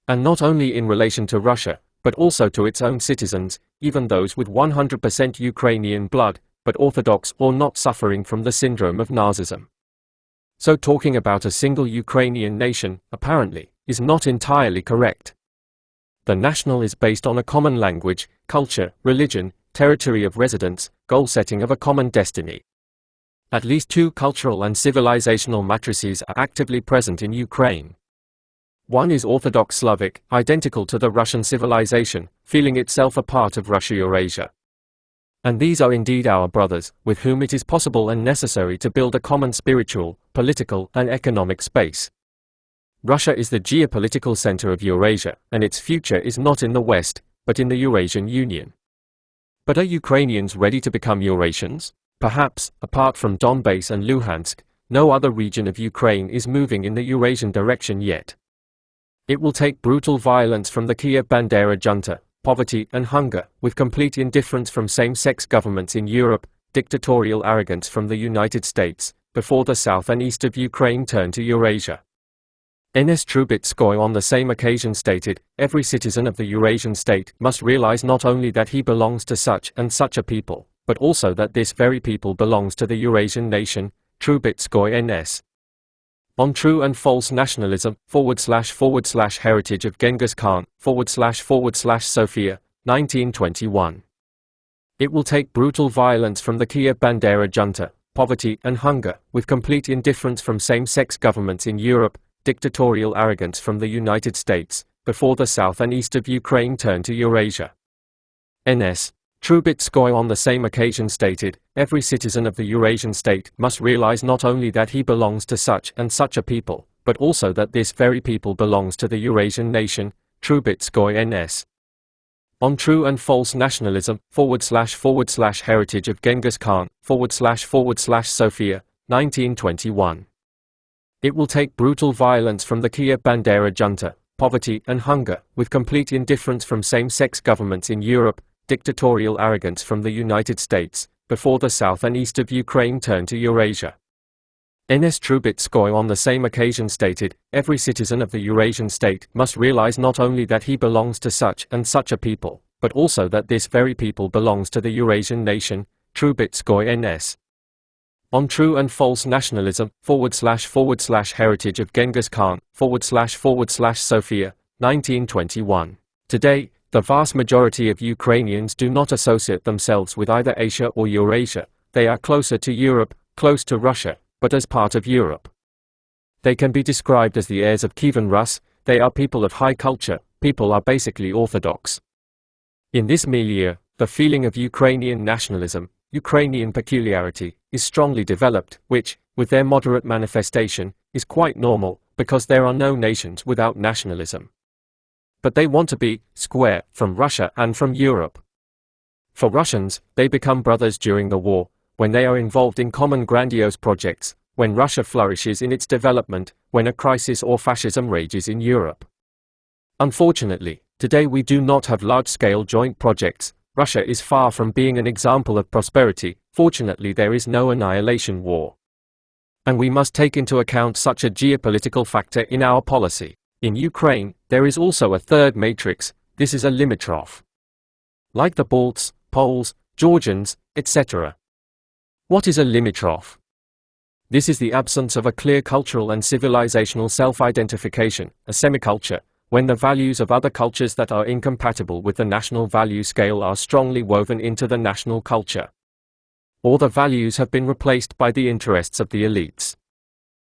And not only in relation to Russia, but also to its own citizens, even those with 100% Ukrainian blood, but Orthodox or not suffering from the syndrome of Nazism. So talking about a single Ukrainian nation, apparently, is not entirely correct. The national is based on a common language, culture, religion, territory of residence, goal-setting of a common destiny. At least two cultural and civilizational matrices are actively present in Ukraine. One is Orthodox Slavic, identical to the Russian civilization, feeling itself a part of Russia-Eurasia. And these are indeed our brothers, with whom it is possible and necessary to build a common spiritual, political, and economic space. Russia is the geopolitical center of Eurasia, and its future is not in the West, but in the Eurasian Union. But are Ukrainians ready to become Eurasians? Perhaps, apart from Donbass and Luhansk, no other region of Ukraine is moving in the Eurasian direction yet. It will take brutal violence from the Kiev Bandera junta, poverty and hunger, with complete indifference from same-sex governments in Europe, dictatorial arrogance from the United States, before the south and east of Ukraine turn to Eurasia. N.S. Trubetskoy on the same occasion stated, every citizen of the Eurasian state must realize not only that he belongs to such and such a people, but also that this very people belongs to the Eurasian nation, Trubetskoy N.S. On True and False Nationalism, / Heritage of Genghis Khan, / Sofia, 1921. It will take brutal violence from the Kiev Bandera junta, poverty and hunger, with complete indifference from same-sex governments in Europe, dictatorial arrogance from the United States, before the south and east of Ukraine turn to Eurasia. N.S. Trubetskoy on the same occasion stated, every citizen of the Eurasian state must realize not only that he belongs to such and such a people, but also that this very people belongs to the Eurasian nation, Trubetskoy N.S. On True and False Nationalism, / Heritage of Genghis Khan, / Sofia, 1921. It will take brutal violence from the Kiev Bandera junta, poverty and hunger, with complete indifference from same-sex governments in Europe, dictatorial arrogance from the United States, before the south and east of Ukraine turn to Eurasia. N.S. Trubetskoy on the same occasion stated, every citizen of the Eurasian state must realize not only that he belongs to such and such a people, but also that this very people belongs to the Eurasian nation, Trubetskoy N.S. On True and False Nationalism, / Heritage of Genghis Khan, / Sofia, 1921. Today, the vast majority of Ukrainians do not associate themselves with either Asia or Eurasia. They are closer to Europe, close to Russia, but as part of Europe. They can be described as the heirs of Kievan Rus. They are people of high culture. People are basically orthodox. In this milieu, the feeling of Ukrainian nationalism, Ukrainian peculiarity, is strongly developed, which, with their moderate manifestation, is quite normal, because there are no nations without nationalism. But they want to be square from Russia and from Europe. For Russians, they become brothers during the war, when they are involved in common grandiose projects, when Russia flourishes in its development, when a crisis or fascism rages in Europe. Unfortunately, today we do not have large-scale joint projects. Russia is far from being an example of prosperity. Fortunately, there is no annihilation war. And we must take into account such a geopolitical factor in our policy. In Ukraine, there is also a third matrix. This is a limitroff. Like the Balts, Poles, Georgians, etc. What is a limitroff? This is the absence of a clear cultural and civilizational self-identification, a semiculture, when the values of other cultures that are incompatible with the national value scale are strongly woven into the national culture. Or the values have been replaced by the interests of the elites.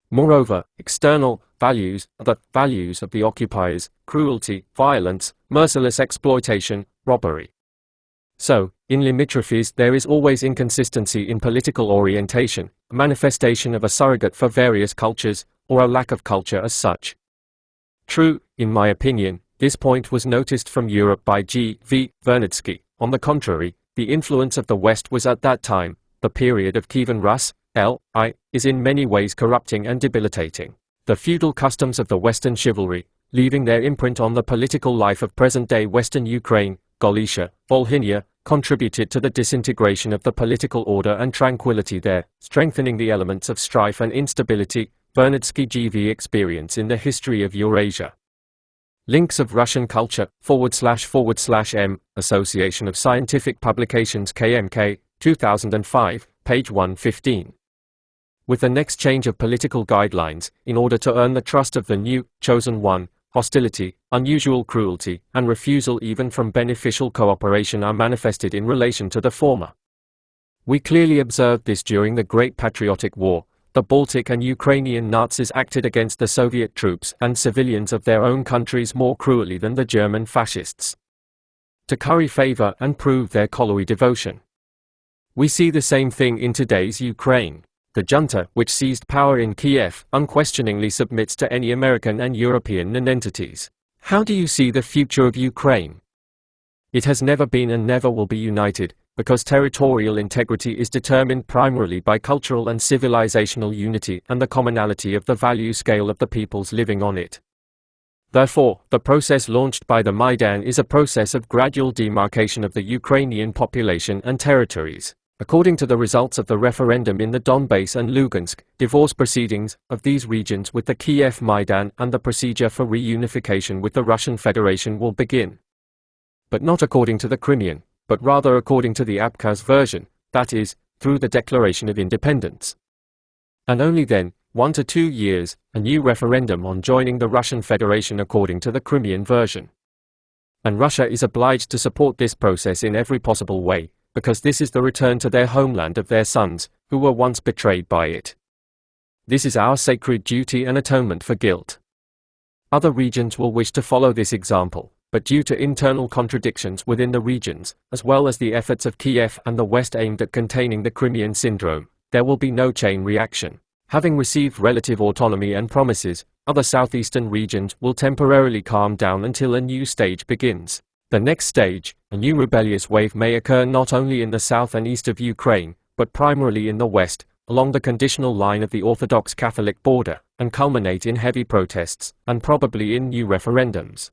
Moreover, external values are the values of the occupiers: cruelty, violence, merciless exploitation, robbery. So, in limitrophies there is always inconsistency in political orientation, a manifestation of a surrogate for various cultures, or a lack of culture as such. True, in my opinion, this point was noticed from Europe by G. V. Vernadsky. On the contrary, the influence of the West was at that time, the period of Kievan Rus, L.I., is in many ways corrupting and debilitating. The feudal customs of the Western chivalry, leaving their imprint on the political life of present-day Western Ukraine, Galicia, Volhynia, contributed to the disintegration of the political order and tranquility there, strengthening the elements of strife and instability. Vernadsky G.V. Experience in the History of Eurasia. Links of Russian Culture, / M, Association of Scientific Publications KMK, 2005, page 115. With the next change of political guidelines, in order to earn the trust of the new, chosen one, hostility, unusual cruelty, and refusal even from beneficial cooperation are manifested in relation to the former. We clearly observed this during the Great Patriotic War. The Baltic and Ukrainian Nazis acted against the Soviet troops and civilians of their own countries more cruelly than the German fascists, to curry favor and prove their colliery devotion. We see the same thing in today's Ukraine. The junta, which seized power in Kiev, unquestioningly submits to any American and European nonentities. How do you see the future of Ukraine? It has never been and never will be united, because territorial integrity is determined primarily by cultural and civilizational unity and the commonality of the value scale of the peoples living on it. Therefore, the process launched by the Maidan is a process of gradual demarcation of the Ukrainian population and territories. According to the results of the referendum in the Donbass and Lugansk, divorce proceedings of these regions with the Kiev Maidan and the procedure for reunification with the Russian Federation will begin. But not according to the Crimean, but rather according to the Abkhaz version, that is, through the Declaration of Independence. And only then, 1 to 2 years, a new referendum on joining the Russian Federation according to the Crimean version. And Russia is obliged to support this process in every possible way, because this is the return to their homeland of their sons, who were once betrayed by it. This is our sacred duty and atonement for guilt. Other regions will wish to follow this example, but due to internal contradictions within the regions, as well as the efforts of Kiev and the West aimed at containing the Crimean syndrome, there will be no chain reaction. Having received relative autonomy and promises, other southeastern regions will temporarily calm down until a new stage begins. The next stage, a new rebellious wave may occur not only in the south and east of Ukraine, but primarily in the west, along the conditional line of the Orthodox Catholic border, and culminate in heavy protests, and probably in new referendums.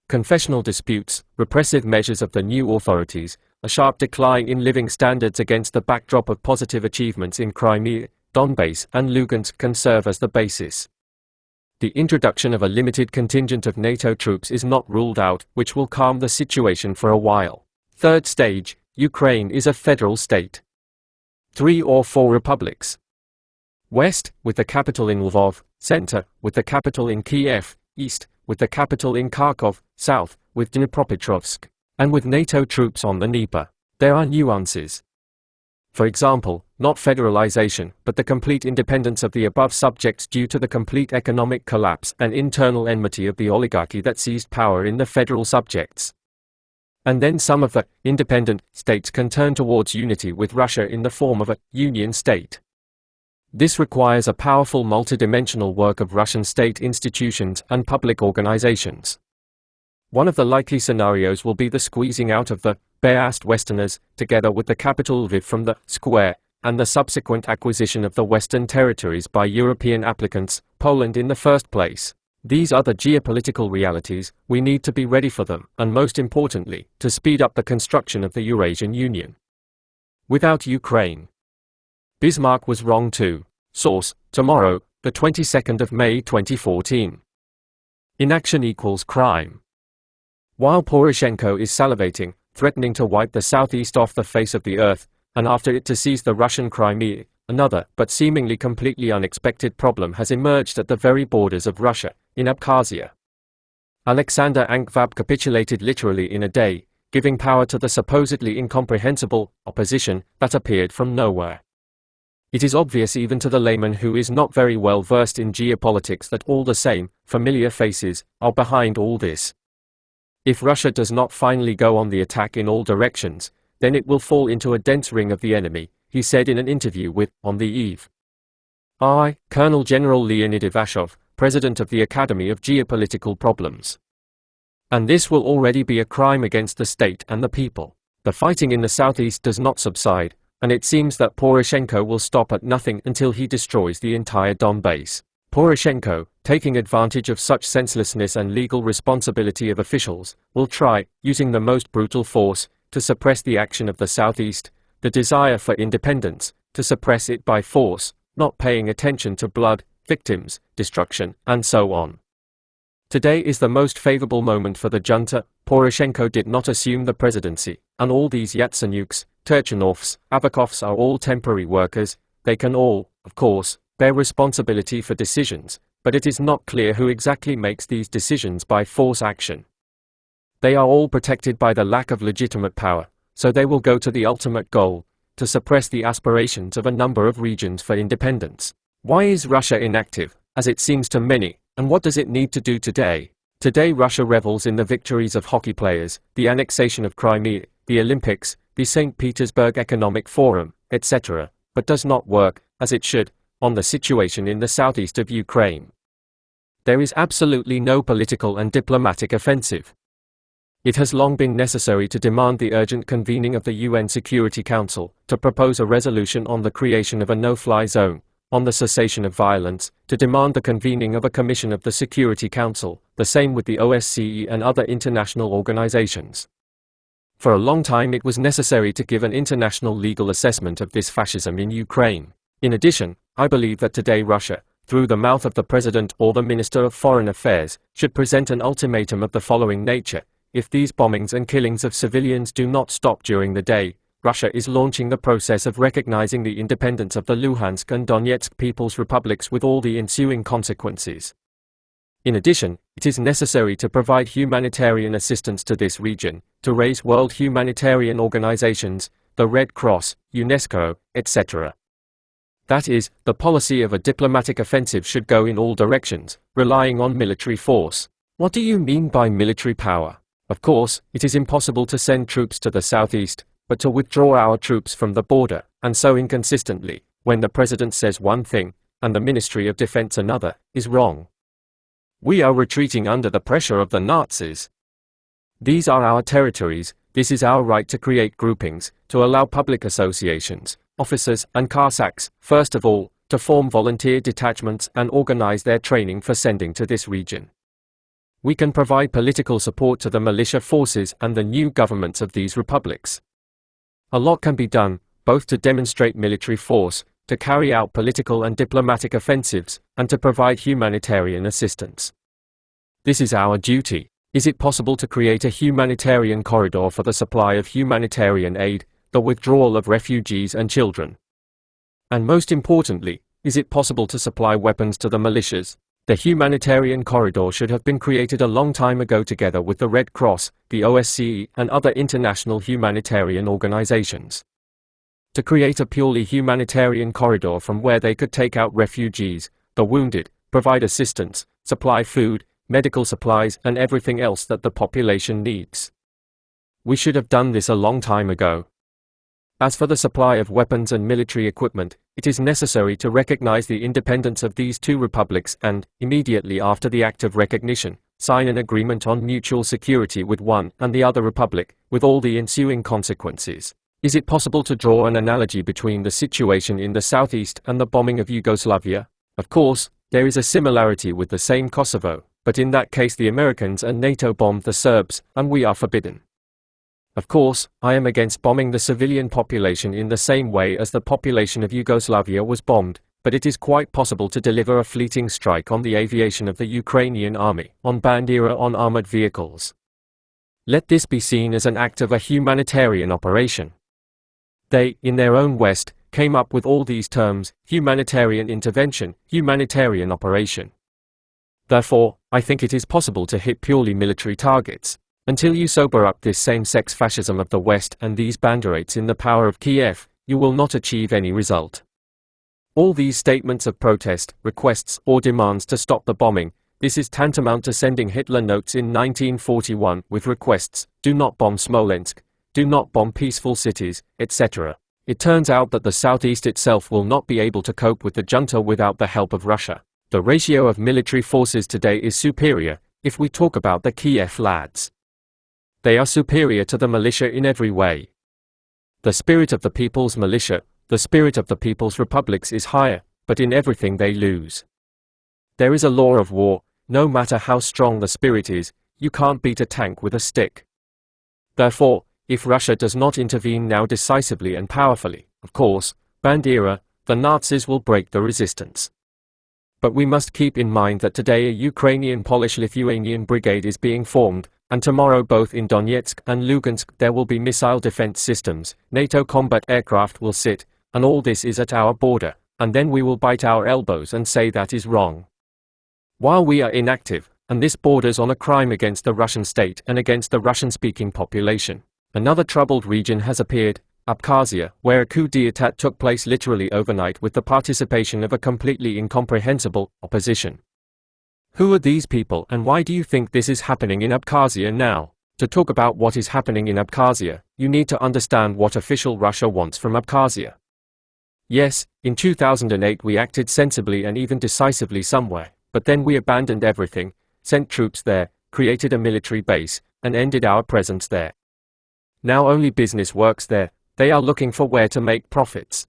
Confessional disputes, repressive measures of the new authorities, a sharp decline in living standards against the backdrop of positive achievements in Crimea, Donbass and Lugansk can serve as the basis. The introduction of a limited contingent of NATO troops is not ruled out, which will calm the situation for a while. Third stage, Ukraine is a federal state. 3 or 4 republics. West, with the capital in Lvov, center, with the capital in Kiev, east, with the capital in Kharkov, south, with Dnipropetrovsk, and with NATO troops on the Dnieper. There are nuances. For example, not federalization, but the complete independence of the above subjects due to the complete economic collapse and internal enmity of the oligarchy that seized power in the federal subjects. And then some of the independent states can turn towards unity with Russia in the form of a union state. This requires a powerful multidimensional work of Russian state institutions and public organizations. One of the likely scenarios will be the squeezing out of the bare-assed Westerners, together with the capital Lviv from the square, and the subsequent acquisition of the Western territories by European applicants, Poland in the first place. These are the geopolitical realities, we need to be ready for them, and most importantly, to speed up the construction of the Eurasian Union. Without Ukraine. Bismarck was wrong too. Source, tomorrow, the 22nd of May 2014. Inaction equals crime. While Poroshenko is salivating, threatening to wipe the southeast off the face of the earth, and after it to seize the Russian Crimea, another, but seemingly completely unexpected problem has emerged at the very borders of Russia, in Abkhazia. Alexander Ankvab capitulated literally in a day, giving power to the supposedly incomprehensible opposition that appeared from nowhere. It is obvious even to the layman who is not very well versed in geopolitics that all the same, familiar faces, are behind all this. If Russia does not finally go on the attack in all directions, then it will fall into a dense ring of the enemy, he said in an interview with On the Eve. Colonel General Leonid Ivashov, president of the Academy of Geopolitical Problems. And this will already be a crime against the state and the people. The fighting in the southeast does not subside, and it seems that Poroshenko will stop at nothing until he destroys the entire Donbass. Poroshenko, taking advantage of such senselessness and legal responsibility of officials, will try, using the most brutal force, to suppress the action of the southeast, the desire for independence, to suppress it by force, not paying attention to blood, victims, destruction, and so on. Today is the most favorable moment for the junta. Poroshenko did not assume the presidency, and all these Yatsenyuks, Turchanovs, Avakovs are all temporary workers. They can all, of course, bear responsibility for decisions, but it is not clear who exactly makes these decisions by force action. They are all protected by the lack of legitimate power, so they will go to the ultimate goal, to suppress the aspirations of a number of regions for independence. Why is Russia inactive, as it seems to many, and what does it need to do today? Today Russia revels in the victories of hockey players, the annexation of Crimea, the Olympics, the St. Petersburg Economic Forum, etc., but does not work, as it should, on the situation in the southeast of Ukraine. There is absolutely no political and diplomatic offensive. It has long been necessary to demand the urgent convening of the UN Security Council, to propose a resolution on the creation of a no-fly zone, on the cessation of violence, to demand the convening of a commission of the Security Council, the same with the OSCE and other international organizations. For a long time it was necessary to give an international legal assessment of this fascism in Ukraine. In addition, I believe that today Russia, through the mouth of the President or the Minister of Foreign Affairs, should present an ultimatum of the following nature: if these bombings and killings of civilians do not stop during the day, Russia is launching the process of recognizing the independence of the Luhansk and Donetsk People's Republics with all the ensuing consequences. In addition, it is necessary to provide humanitarian assistance to this region, to raise world humanitarian organizations, the Red Cross, UNESCO, etc. That is, the policy of a diplomatic offensive should go in all directions, relying on military force. What do you mean by military power? Of course, it is impossible to send troops to the southeast, but to withdraw our troops from the border, and so inconsistently, when the President says one thing, and the Ministry of Defense another, is wrong. We are retreating under the pressure of the Nazis. These are our territories, this is our right to create groupings, to allow public associations, officers and Cossacks, first of all, to form volunteer detachments and organize their training for sending to this region. We can provide political support to the militia forces and the new governments of these republics. A lot can be done, both to demonstrate military force, to carry out political and diplomatic offensives, and to provide humanitarian assistance. This is our duty. Is it possible to create a humanitarian corridor for the supply of humanitarian aid, the withdrawal of refugees and children? And most importantly, is it possible to supply weapons to the militias? The humanitarian corridor should have been created a long time ago together with the Red Cross, the OSCE, and other international humanitarian organizations. To create a purely humanitarian corridor from where they could take out refugees, the wounded, provide assistance, supply food, medical supplies and everything else that the population needs. We should have done this a long time ago. As for the supply of weapons and military equipment, it is necessary to recognize the independence of these two republics and, immediately after the act of recognition, sign an agreement on mutual security with one and the other republic, with all the ensuing consequences. Is it possible to draw an analogy between the situation in the southeast and the bombing of Yugoslavia? Of course, there is a similarity with the same Kosovo, but in that case the Americans and NATO bombed the Serbs, and we are forbidden. Of course, I am against bombing the civilian population in the same way as the population of Yugoslavia was bombed, but it is quite possible to deliver a fleeting strike on the aviation of the Ukrainian army, on Bandera, on armored vehicles. Let this be seen as an act of a humanitarian operation. They, in their own West, came up with all these terms: humanitarian intervention, humanitarian operation. Therefore, I think it is possible to hit purely military targets. Until you sober up this same-sex fascism of the West and these banderates in the power of Kiev, you will not achieve any result. All these statements of protest, requests or demands to stop the bombing, this is tantamount to sending Hitler notes in 1941 with requests: do not bomb Smolensk, do not bomb peaceful cities, etc. It turns out that the southeast itself will not be able to cope with the junta without the help of Russia. The ratio of military forces today is superior, if we talk about the Kiev lads. They are superior to the militia in every way. The spirit of the people's militia, the spirit of the people's republics is higher, but in everything they lose. There is a law of war: no matter how strong the spirit is, you can't beat a tank with a stick. Therefore, if Russia does not intervene now decisively and powerfully, of course, Bandera, the Nazis will break the resistance. But we must keep in mind that today a Ukrainian Polish-Lithuanian brigade is being formed, and tomorrow both in Donetsk and Lugansk there will be missile defense systems, NATO combat aircraft will sit, and all this is at our border, and then we will bite our elbows and say that is wrong. While we are inactive, and this borders on a crime against the Russian state and against the Russian-speaking population. Another troubled region has appeared, Abkhazia, where a coup d'état took place literally overnight with the participation of a completely incomprehensible opposition. Who are these people and why do you think this is happening in Abkhazia now? To talk about what is happening in Abkhazia, you need to understand what official Russia wants from Abkhazia. Yes, in 2008 we acted sensibly and even decisively somewhere, but then we abandoned everything, sent troops there, created a military base, and ended our presence there. Now only business works there. They are looking for where to make profits.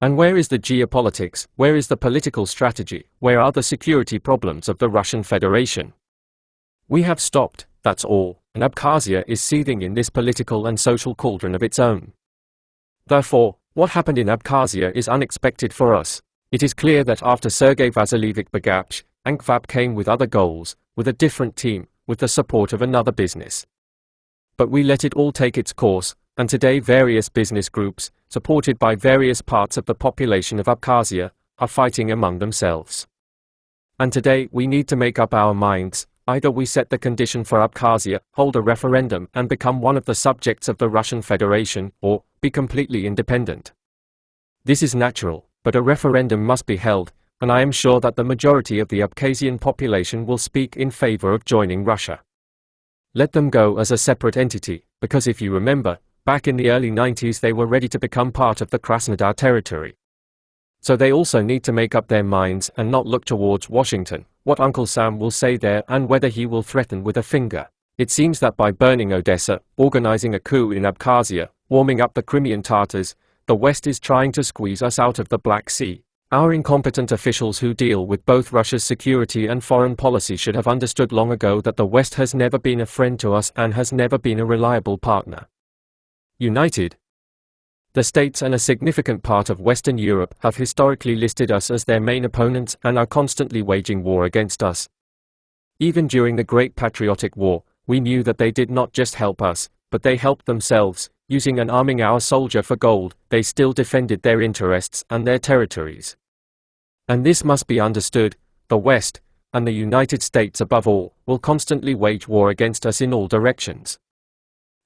And where is the geopolitics, where is the political strategy, where are the security problems of the Russian Federation? We have stopped, that's all, and Abkhazia is seething in this political and social cauldron of its own. Therefore, what happened in Abkhazia is unexpected for us. It is clear that after Sergei Vasilevich Bagapsh, Ankvab came with other goals, with a different team, with the support of another business. But we let it all take its course, and today various business groups, supported by various parts of the population of Abkhazia, are fighting among themselves. And today we need to make up our minds: either we set the condition for Abkhazia, hold a referendum and become one of the subjects of the Russian Federation, or be completely independent. This is natural, but a referendum must be held, and I am sure that the majority of the Abkhazian population will speak in favor of joining Russia. Let them go as a separate entity, because if you remember, back in the early 90s they were ready to become part of the Krasnodar territory. So they also need to make up their minds and not look towards Washington, what Uncle Sam will say there and whether he will threaten with a finger. It seems that by burning Odessa, organizing a coup in Abkhazia, warming up the Crimean Tatars, the West is trying to squeeze us out of the Black Sea. Our incompetent officials who deal with both Russia's security and foreign policy should have understood long ago that the West has never been a friend to us and has never been a reliable partner. United, the states and a significant part of Western Europe have historically listed us as their main opponents and are constantly waging war against us. Even during the Great Patriotic War, we knew that they did not just help us, but they helped themselves. Using and arming our soldier for gold, they still defended their interests and their territories. And this must be understood: the West, and the United States above all, will constantly wage war against us in all directions.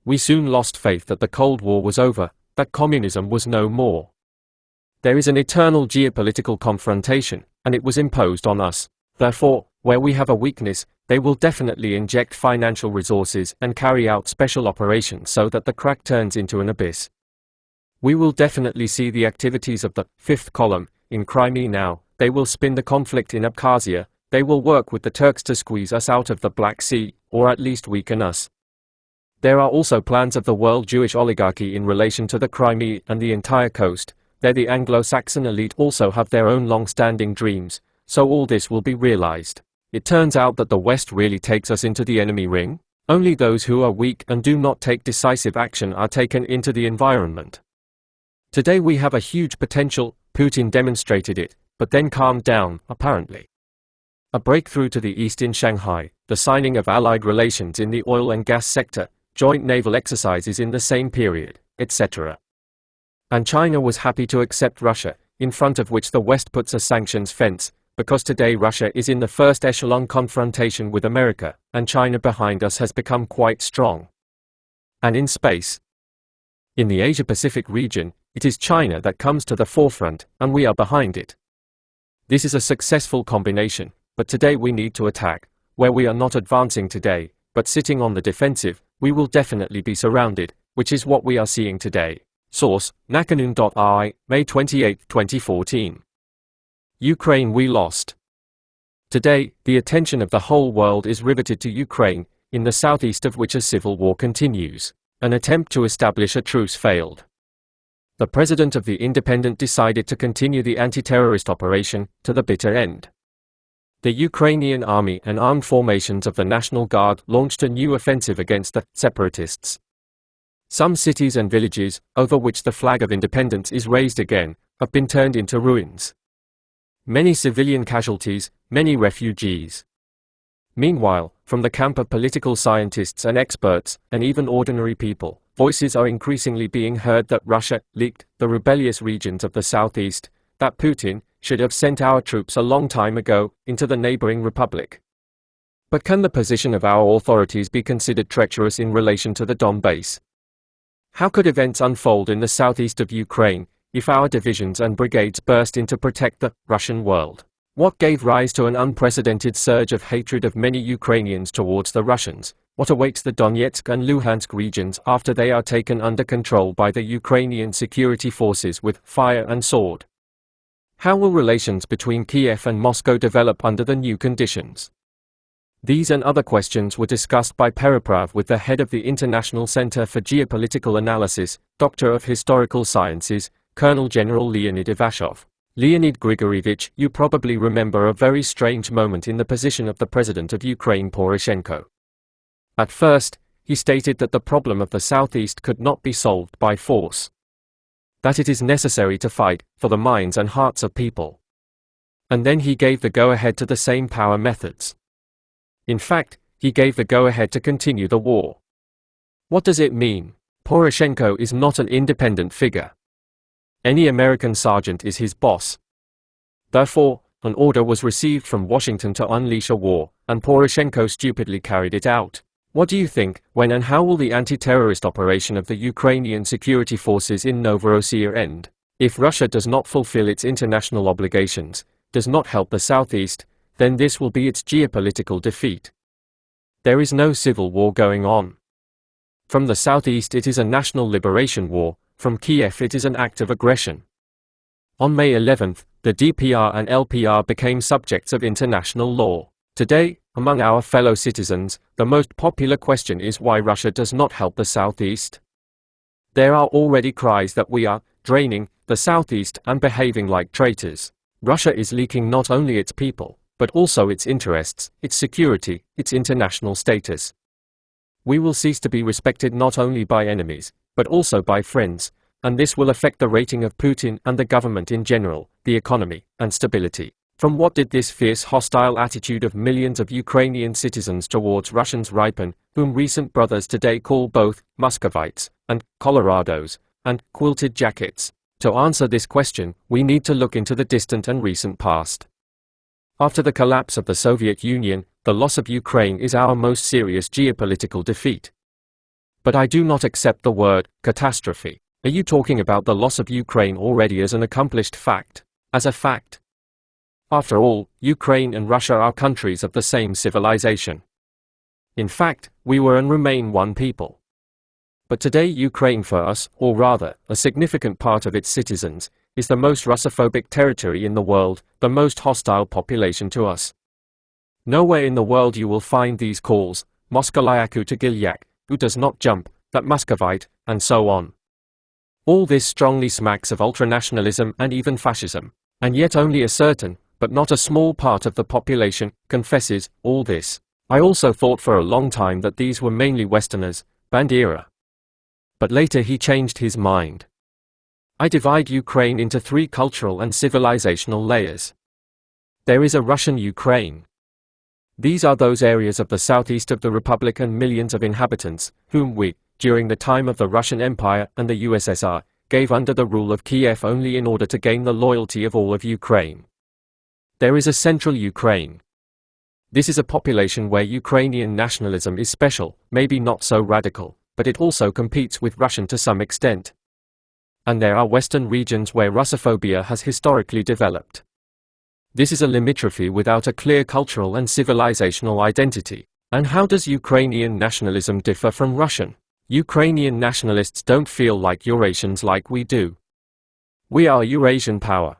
We soon lost faith that the Cold War was over, that communism was no more. There is an eternal geopolitical confrontation, and it was imposed on us. Therefore, where we have a weakness, they will definitely inject financial resources and carry out special operations so that the crack turns into an abyss. We will definitely see the activities of the fifth column in Crimea now. They will spin the conflict in Abkhazia. They will work with the Turks to squeeze us out of the Black Sea, or at least weaken us. There are also plans of the world Jewish oligarchy in relation to the Crimea and the entire coast. There the Anglo-Saxon elite also have their own long-standing dreams, so all this will be realized. It turns out that the West really takes us into the enemy ring. Only those who are weak and do not take decisive action are taken into the environment. Today we have a huge potential. Putin demonstrated it, but then calmed down, apparently. A breakthrough to the east in Shanghai, the signing of allied relations in the oil and gas sector, joint naval exercises in the same period, etc. And China was happy to accept Russia, in front of which the West puts a sanctions fence, because today Russia is in the first echelon confrontation with America, and China behind us has become quite strong. And in space, in the Asia-Pacific region, it is China that comes to the forefront, and we are behind it. This is a successful combination, but today we need to attack. Where we are not advancing today, but sitting on the defensive, we will definitely be surrounded, which is what we are seeing today. Source: Nakanoon.ai, May 28, 2014. Ukraine we lost. Today, the attention of the whole world is riveted to Ukraine, in the southeast of which a civil war continues. An attempt to establish a truce failed. The president of the Independent decided to continue the anti-terrorist operation, to the bitter end. The Ukrainian army and armed formations of the National Guard launched a new offensive against the separatists. Some cities and villages, over which the flag of independence is raised again, have been turned into ruins. Many civilian casualties, many refugees. Meanwhile, from the camp of political scientists and experts, and even ordinary people, voices are increasingly being heard that Russia leaked the rebellious regions of the southeast, that Putin should have sent our troops a long time ago into the neighboring republic. But can the position of our authorities be considered treacherous in relation to the Donbass? How could events unfold in the southeast of Ukraine, if our divisions and brigades burst in to protect the Russian world? What gave rise to an unprecedented surge of hatred of many Ukrainians towards the Russians? What awaits the Donetsk and Luhansk regions after they are taken under control by the Ukrainian security forces with fire and sword? How will relations between Kiev and Moscow develop under the new conditions? These and other questions were discussed by Periprav with the head of the International Center for Geopolitical Analysis, Doctor of Historical Sciences, Colonel General Leonid Ivashov. Leonid Grigorievich, you probably remember a very strange moment in the position of the President of Ukraine Poroshenko. At first, he stated that the problem of the Southeast could not be solved by force. That it is necessary to fight for the minds and hearts of people. And then he gave the go-ahead to the same power methods. In fact, he gave the go-ahead to continue the war. What does it mean? Poroshenko is not an independent figure. Any American sergeant is his boss. Therefore, an order was received from Washington to unleash a war, and Poroshenko stupidly carried it out. What do you think? When and how will the anti-terrorist operation of the Ukrainian security forces in Novorossiya end? If Russia does not fulfill its international obligations, does not help the Southeast, then this will be its geopolitical defeat. There is no civil war going on. From the Southeast it is a national liberation war, from Kiev it is an act of aggression. On May 11th, the DPR and LPR became subjects of international law. Today, among our fellow citizens, the most popular question is why Russia does not help the Southeast. There are already cries that we are draining the Southeast and behaving like traitors. Russia is leaking not only its people, but also its interests, its security, its international status. We will cease to be respected not only by enemies, but also by friends, and this will affect the rating of Putin and the government in general, the economy, and stability. From what did this fierce hostile attitude of millions of Ukrainian citizens towards Russians ripen, whom recent brothers today call both Muscovites, and Colorados, and quilted jackets? To answer this question, we need to look into the distant and recent past. After the collapse of the Soviet Union, the loss of Ukraine is our most serious geopolitical defeat. But I do not accept the word catastrophe. Are you talking about the loss of Ukraine already as an accomplished fact? As a fact? After all, Ukraine and Russia are countries of the same civilization. In fact, we were and remain one people. But today Ukraine for us, or rather, a significant part of its citizens, is the most Russophobic territory in the world, the most hostile population to us. Nowhere in the world you will find these calls, Moskalyaku to Gilyak, who does not jump, that Muscovite, and so on. All this strongly smacks of ultranationalism and even fascism, and yet only a certain, but not a small part of the population, confesses all this. I also thought for a long time that these were mainly Westerners, Bandera. But later he changed his mind. I divide Ukraine into 3 cultural and civilizational layers. There is a Russian Ukraine. These are those areas of the southeast of the Republic and millions of inhabitants, whom we, during the time of the Russian Empire and the USSR, gave under the rule of Kiev only in order to gain the loyalty of all of Ukraine. There is a central Ukraine. This is a population where Ukrainian nationalism is special, maybe not so radical, but it also competes with Russian to some extent. And there are western regions where Russophobia has historically developed. This is a limitrophy without a clear cultural and civilizational identity. And how does Ukrainian nationalism differ from Russian? Ukrainian nationalists don't feel like Eurasians like we do. We are Eurasian power.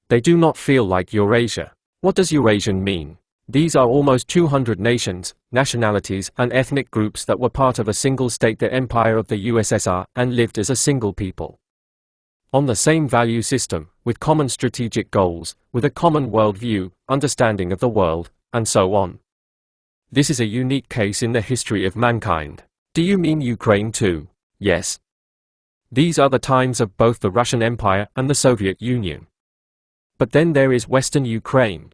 They do not feel like Eurasia. What does Eurasian mean? These are almost 200 nations, nationalities and ethnic groups that were part of a single state, the empire of the USSR, and lived as a single people. On the same value system, with common strategic goals, with a common worldview, understanding of the world, and so on. This is a unique case in the history of mankind. Do you mean Ukraine too? Yes. These are the times of both the Russian Empire and the Soviet Union. But then there is Western Ukraine.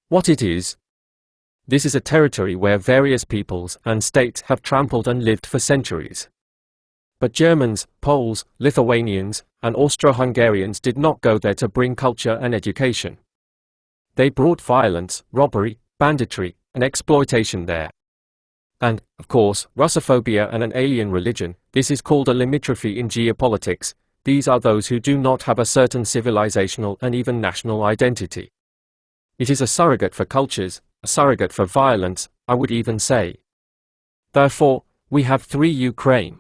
What it is? This is a territory where various peoples and states have trampled and lived for centuries. But Germans, Poles, Lithuanians, and Austro-Hungarians did not go there to bring culture and education. They brought violence, robbery, banditry, and exploitation there. And, of course, Russophobia and an alien religion. This is called a limitrophy in geopolitics. These are those who do not have a certain civilizational and even national identity. It is a surrogate for cultures, a surrogate for violence, I would even say. Therefore, we have 3 Ukraine.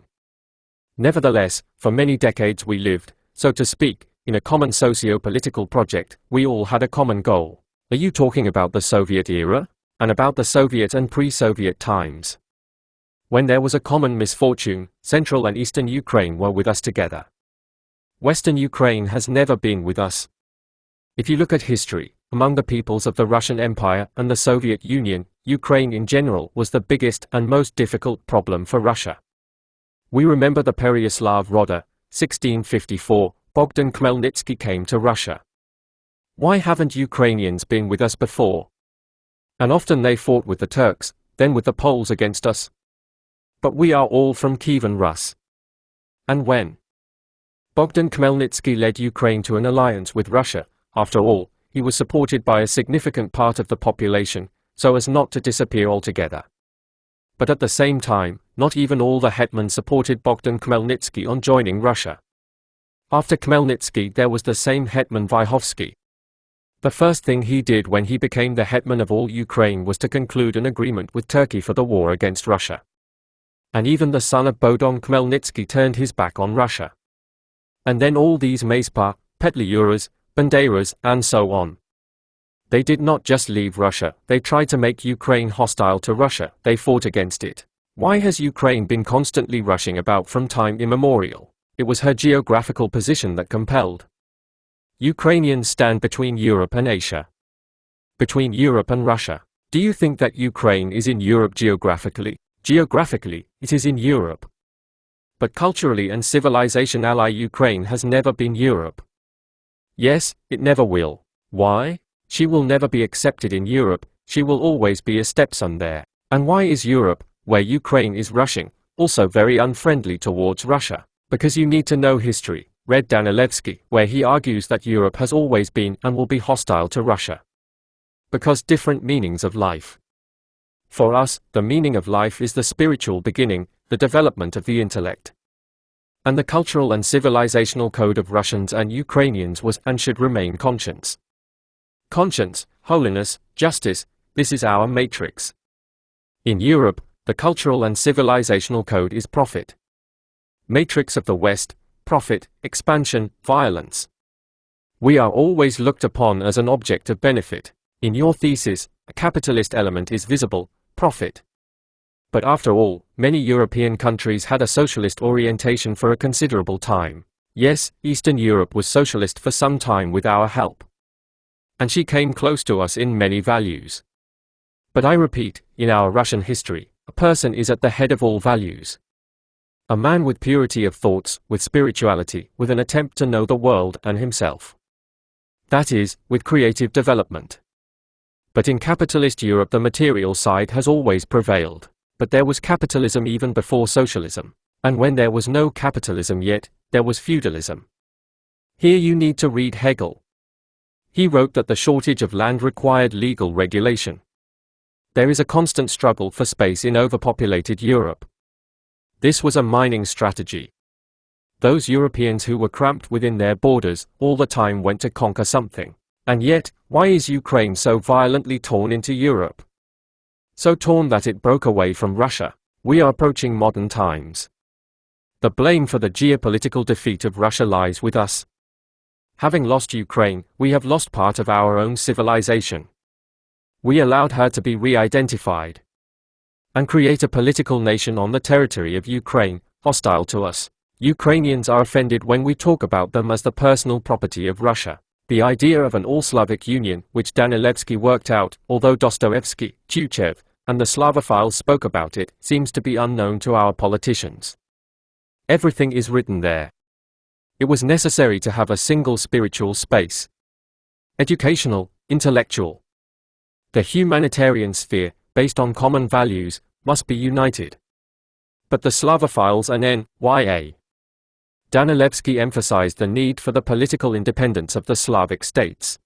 Nevertheless, for many decades we lived, so to speak, in a common socio-political project. We all had a common goal. Are you talking about the Soviet era? And about the Soviet and pre-Soviet times? When there was a common misfortune, Central and Eastern Ukraine were with us together. Western Ukraine has never been with us. If you look at history, Among the peoples of the Russian Empire and the Soviet Union, Ukraine in general was the biggest and most difficult problem for Russia. We remember the Pereyaslav Roda, 1654, Bogdan Khmelnytsky came to Russia. Why haven't Ukrainians been with us before? And often they fought with the Turks, then with the Poles against us. But we are all from Kievan Rus. And when Bogdan Khmelnytsky led Ukraine to an alliance with Russia, after all, he was supported by a significant part of the population, so as not to disappear altogether. But at the same time, not even all the hetmen supported Bogdan Khmelnytsky on joining Russia. After Khmelnytsky there was the same hetman Vyhovsky. The first thing he did when he became the hetman of all Ukraine was to conclude an agreement with Turkey for the war against Russia. And even the son of Bogdan Khmelnytsky turned his back on Russia. And then all these Mazepa, Petliuras, Banderas, and so on. They did not just leave Russia, they tried to make Ukraine hostile to Russia, they fought against it. Why has Ukraine been constantly rushing about from time immemorial? It was her geographical position that compelled. Ukrainians stand between Europe and Asia. Between Europe and Russia. Do you think that Ukraine is in Europe geographically? Geographically, it is in Europe. But culturally and civilization ally Ukraine has never been Europe. Yes, it never will. Why? She will never be accepted in Europe, she will always be a stepson there. And why is Europe, where Ukraine is rushing, also very unfriendly towards Russia? Because you need to know history. Read Danilevsky, where he argues that Europe has always been and will be hostile to Russia. Because different meanings of life. For us, the meaning of life is the spiritual beginning, the development of the intellect. And the cultural and civilizational code of Russians and Ukrainians was and should remain conscience. Conscience, holiness, justice, this is our matrix. In Europe, the cultural and civilizational code is profit. Matrix of the West, profit, expansion, violence. We are always looked upon as an object of benefit. In your thesis, a capitalist element is visible, profit. But after all, many European countries had a socialist orientation for a considerable time. Yes, Eastern Europe was socialist for some time with our help. And she came close to us in many values. But I repeat, in our Russian history, a person is at the head of all values. A man with purity of thoughts, with spirituality, with an attempt to know the world and himself. That is, with creative development. But in capitalist Europe the material side has always prevailed. But there was capitalism even before socialism. And when there was no capitalism yet, there was feudalism. Here you need to read Hegel. He wrote that the shortage of land required legal regulation. There is a constant struggle for space in overpopulated Europe. This was a mining strategy. Those Europeans who were cramped within their borders all the time went to conquer something. And yet, why is Ukraine so violently torn into Europe? So torn that it broke away from Russia. We are approaching modern times. The blame for the geopolitical defeat of Russia lies with us. Having lost Ukraine, we have lost part of our own civilization. We allowed her to be re-identified and create a political nation on the territory of Ukraine, hostile to us. Ukrainians are offended when we talk about them as the personal property of Russia. The idea of an all-Slavic union, which Danilevsky worked out, although Dostoevsky, Tuchev, and the Slavophiles spoke about it, seems to be unknown to our politicians. Everything is written there. It was necessary to have a single spiritual space. Educational, intellectual. The humanitarian sphere, based on common values, must be united. But the Slavophiles and N.Y.A. Danilevsky emphasized the need for the political independence of the Slavic states.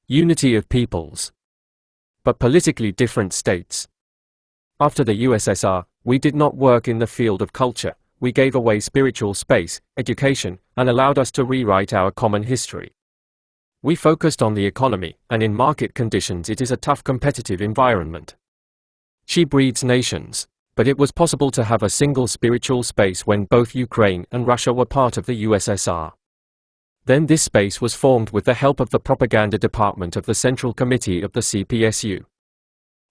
Unity of peoples. But politically different states. After the USSR, we did not work in the field of culture, we gave away spiritual space, education, and allowed us to rewrite our common history. We focused on the economy, and in market conditions it is a tough competitive environment. She breeds nations. But it was possible to have a single spiritual space when both Ukraine and Russia were part of the USSR. Then this space was formed with the help of the propaganda department of the Central Committee of the CPSU.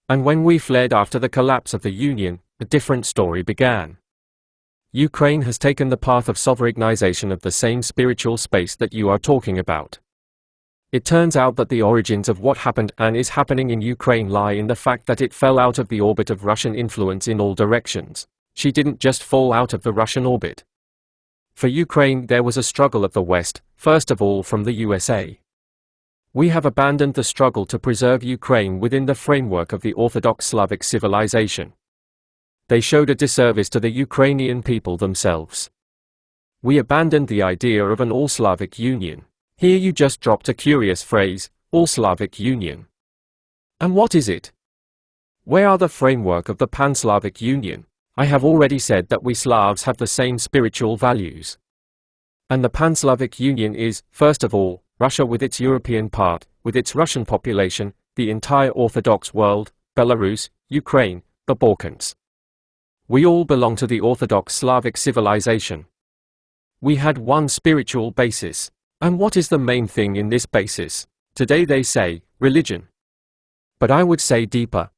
And when we fled after the collapse of the Union, a different story began. Ukraine has taken the path of sovereignization of the same spiritual space that you are talking about. It turns out that the origins of what happened and is happening in Ukraine lie in the fact that it fell out of the orbit of Russian influence in all directions. She didn't just fall out of the Russian orbit. For Ukraine, there was a struggle of the West, first of all from the USA. We have abandoned the struggle to preserve Ukraine within the framework of the Orthodox Slavic civilization. They showed a disservice to the Ukrainian people themselves. We abandoned the idea of an all-Slavic union. Here you just dropped a curious phrase, all-Slavic union. And what is it? Where are the framework of the Pan-Slavic Union? I have already said that we Slavs have the same spiritual values. And the Pan-Slavic Union is, first of all, Russia with its European part, with its Russian population, the entire Orthodox world, Belarus, Ukraine, the Balkans. We all belong to the Orthodox Slavic civilization. We had one spiritual basis. And what is the main thing in this basis? Today they say, religion. But I would say deeper.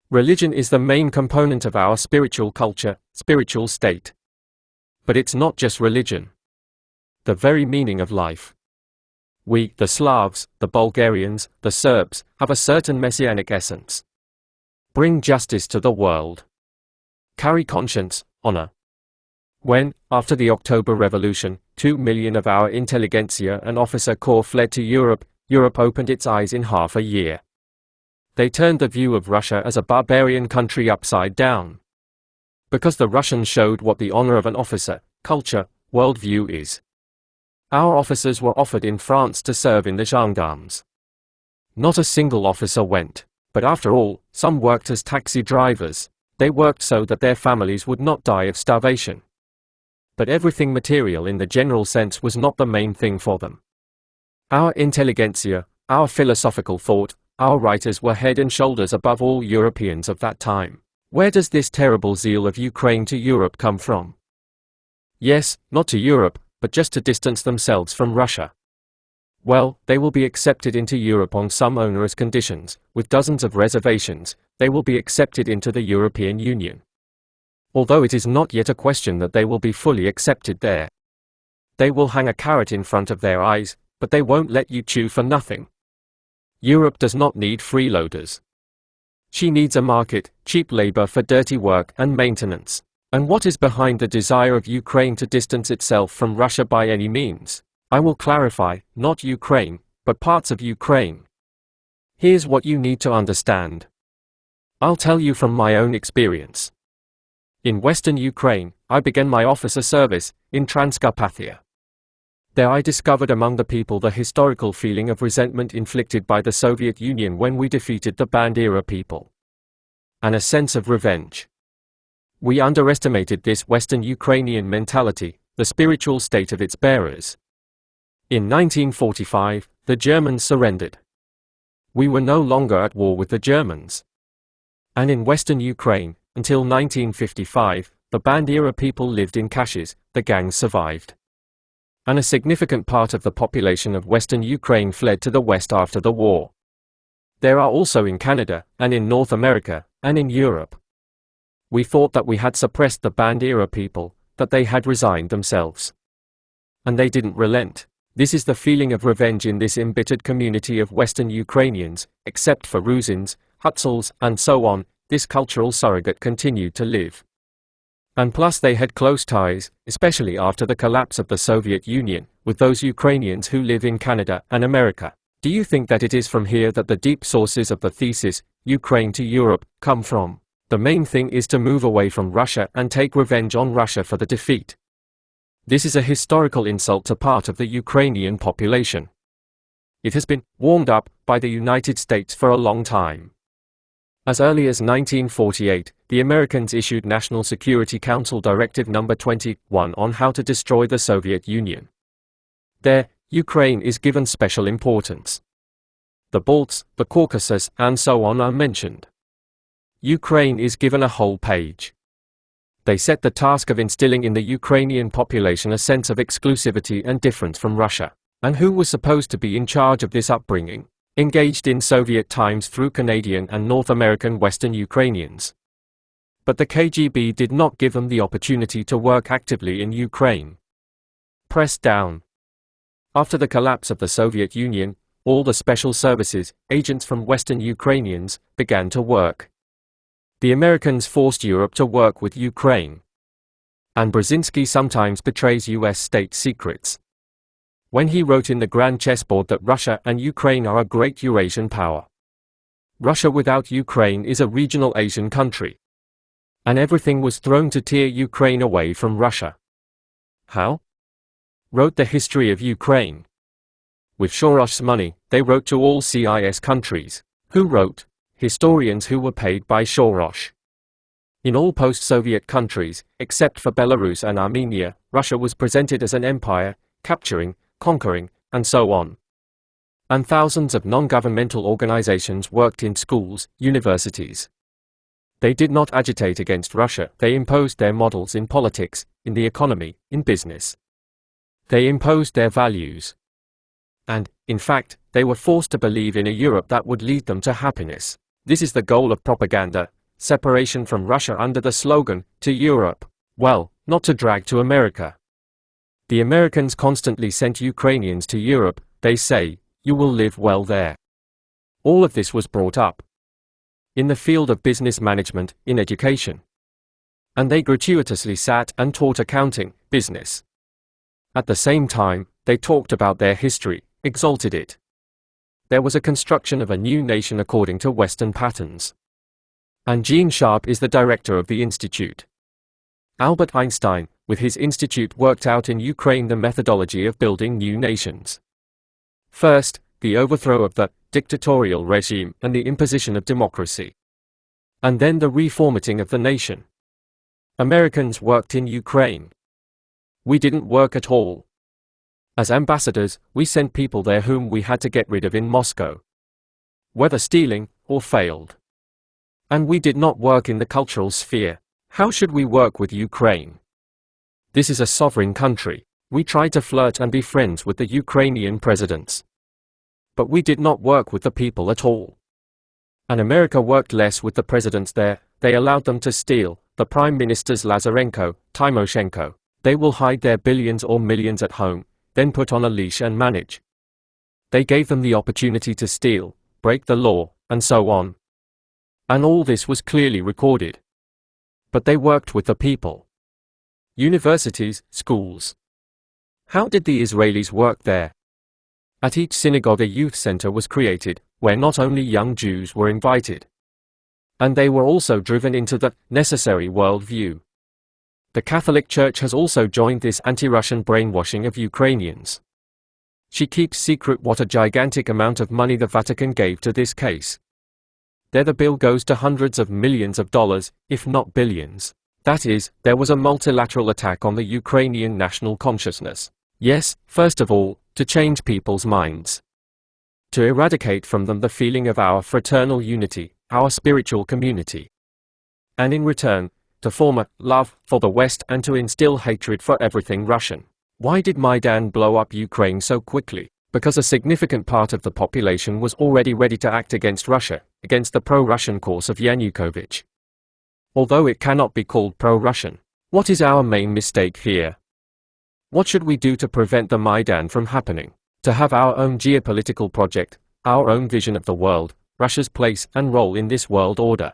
Religion is the main component of our spiritual culture, spiritual state. But it's not just religion. The very meaning of life. We, the Slavs, the Bulgarians, the Serbs, have a certain messianic essence. Bring justice to the world. Carry conscience, honor. When, after the October Revolution, 2 million of our intelligentsia and officer corps fled to Europe, Europe opened its eyes in half a year. They turned the view of Russia as a barbarian country upside down. Because the Russians showed what the honor of an officer, culture, worldview is. Our officers were offered in France to serve in the gendarmes. Not a single officer went, but after all, some worked as taxi drivers. They worked so that their families would not die of starvation. But everything material in the general sense was not the main thing for them. Our intelligentsia, our philosophical thought, our writers were head and shoulders above all Europeans of that time. Where does this terrible zeal of Ukraine to Europe come from? Yes, not to Europe, but just to distance themselves from Russia. Well, they will be accepted into Europe on some onerous conditions, with dozens of reservations. They will be accepted into the European Union. Although it is not yet a question that they will be fully accepted there. They will hang a carrot in front of their eyes, but they won't let you chew for nothing. Europe does not need freeloaders. She needs a market, cheap labor for dirty work and maintenance. And what is behind the desire of Ukraine to distance itself from Russia by any means? I will clarify, not Ukraine, but parts of Ukraine. Here's what you need to understand. I'll tell you from my own experience. In western Ukraine, I began my officer service, in Transcarpathia. There I discovered among the people the historical feeling of resentment inflicted by the Soviet Union when we defeated the Bandera people. And a sense of revenge. We underestimated this Western Ukrainian mentality, the spiritual state of its bearers. In 1945, the Germans surrendered. We were no longer at war with the Germans. And in Western Ukraine, until 1955, the Bandera people lived in caches, the gangs survived. And a significant part of the population of Western Ukraine fled to the West after the war. There are also in Canada, and in North America, and in Europe. We thought that we had suppressed the Bandera people, that they had resigned themselves. And they didn't relent. This is the feeling of revenge in this embittered community of Western Ukrainians, except for Rusins, Hutzels, and so on. This cultural surrogate continued to live. And plus they had close ties, especially after the collapse of the Soviet Union, with those Ukrainians who live in Canada and America. Do you think that it is from here that the deep sources of the thesis, Ukraine to Europe, come from? The main thing is to move away from Russia and take revenge on Russia for the defeat. This is a historical insult to part of the Ukrainian population. It has been warmed up by the United States for a long time. As early as 1948, the Americans issued National Security Council Directive No. 21 on how to destroy the Soviet Union. There, Ukraine is given special importance. The Balts, the Caucasus, and so on are mentioned. Ukraine is given a whole page. They set the task of instilling in the Ukrainian population a sense of exclusivity and difference from Russia. And who was supposed to be in charge of this upbringing? Engaged in Soviet times through Canadian and North American Western Ukrainians. But the KGB did not give them the opportunity to work actively in Ukraine. Pressed down. After the collapse of the Soviet Union, all the special services, agents from Western Ukrainians, began to work. The Americans forced Europe to work with Ukraine. And Brzezinski sometimes betrays US state secrets. When he wrote in the Grand Chessboard that Russia and Ukraine are a great Eurasian power. Russia without Ukraine is a regional Asian country. And everything was thrown to tear Ukraine away from Russia. How? Wrote the history of Ukraine. With Soros's money, they wrote to all CIS countries. Who wrote? Historians who were paid by Soros. In all post-Soviet countries, except for Belarus and Armenia, Russia was presented as an empire, capturing, conquering, and so on. And thousands of non-governmental organizations worked in schools, universities. They did not agitate against Russia, they imposed their models in politics, in the economy, in business. They imposed their values. And, in fact, they were forced to believe in a Europe that would lead them to happiness. This is the goal of propaganda, separation from Russia under the slogan, to Europe. Well, not to drag to America. The Americans constantly sent Ukrainians to Europe, they say, you will live well there. All of this was brought up. In the field of business management, in education. And they gratuitously sat and taught accounting, business. At the same time, they talked about their history, exalted it. There was a construction of a new nation according to Western patterns. And Gene Sharp is the director of the institute. Albert Einstein, with his institute, worked out in Ukraine the methodology of building new nations. First, the overthrow of the dictatorial regime and the imposition of democracy. And then the reformatting of the nation. Americans worked in Ukraine. We didn't work at all. As ambassadors, we sent people there whom we had to get rid of in Moscow. Whether stealing, or failed. And we did not work in the cultural sphere. How should we work with Ukraine? This is a sovereign country. We tried to flirt and be friends with the Ukrainian presidents. But we did not work with the people at all. And America worked less with the presidents there, they allowed them to steal, the prime ministers Lazarenko, Timoshenko. They will hide their billions or millions at home, then put on a leash and manage. They gave them the opportunity to steal, break the law, and so on. And all this was clearly recorded. But they worked with the people. Universities, schools. How did the Israelis work there? At each synagogue a youth center was created, where not only young Jews were invited. And they were also driven into the necessary worldview. The Catholic Church has also joined this anti-Russian brainwashing of Ukrainians. She keeps secret what a gigantic amount of money the Vatican gave to this case. There the bill goes to hundreds of millions of dollars, if not billions. That is, there was a multilateral attack on the Ukrainian national consciousness. Yes, first of all, to change people's minds. To eradicate from them the feeling of our fraternal unity, our spiritual community. And in return, to form a love for the West and to instill hatred for everything Russian. Why did Maidan blow up Ukraine so quickly? Because a significant part of the population was already ready to act against Russia, against the pro-Russian course of Yanukovych. Although it cannot be called pro-Russian. What is our main mistake here? What should we do to prevent the Maidan from happening? To have our own geopolitical project, our own vision of the world, Russia's place and role in this world order.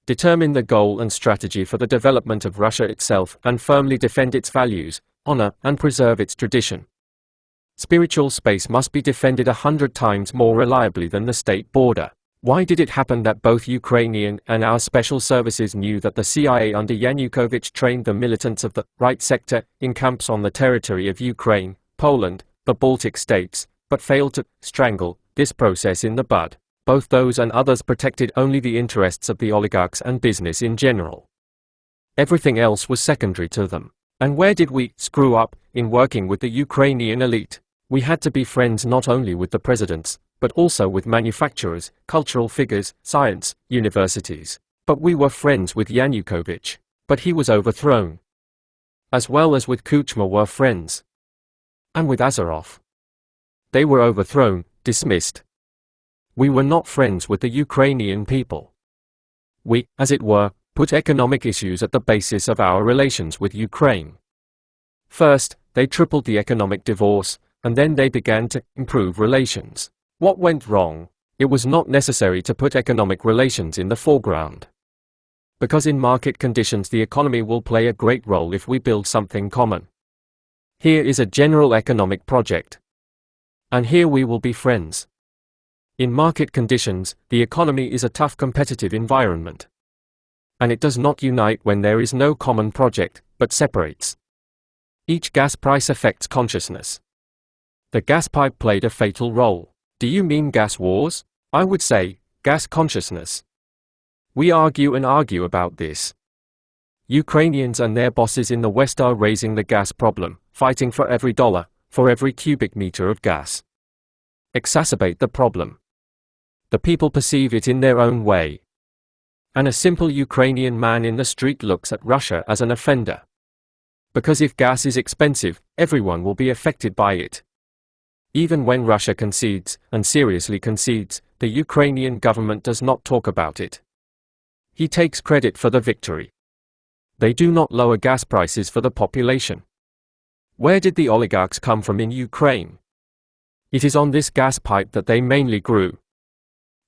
Determine the goal and strategy for the development of Russia itself and firmly defend its values, honor and preserve its tradition. Spiritual space must be defended 100 times more reliably than the state border. Why did it happen that both Ukrainian and our special services knew that the CIA under Yanukovych trained the militants of the right sector in camps on the territory of Ukraine, Poland, the Baltic states, but failed to strangle this process in the bud? Both those and others protected only the interests of the oligarchs and business in general. Everything else was secondary to them. And where did we screw up in working with the Ukrainian elite? We had to be friends not only with the presidents, but also with manufacturers, cultural figures, science, universities. But we were friends with Yanukovych. But he was overthrown. As well as with Kuchma were friends. And with Azarov. They were overthrown, dismissed. We were not friends with the Ukrainian people. We, as it were, put economic issues at the basis of our relations with Ukraine. First, they tripled the economic divorce, and then they began to improve relations. What went wrong? It was not necessary to put economic relations in the foreground. Because in market conditions the economy will play a great role if we build something common. Here is a general economic project. And here we will be friends. In market conditions, the economy is a tough competitive environment. And it does not unite when there is no common project, but separates. Each gas price affects consciousness. The gas pipe played a fatal role. Do you mean gas wars? I would say, gas consciousness. We argue and argue about this. Ukrainians and their bosses in the West are raising the gas problem, fighting for every dollar, for every cubic meter of gas. Exacerbate the problem. The people perceive it in their own way. And a simple Ukrainian man in the street looks at Russia as an offender. Because if gas is expensive, everyone will be affected by it. Even when Russia concedes, and seriously concedes, the Ukrainian government does not talk about it. He takes credit for the victory. They do not lower gas prices for the population. Where did the oligarchs come from in Ukraine? It is on this gas pipe that they mainly grew.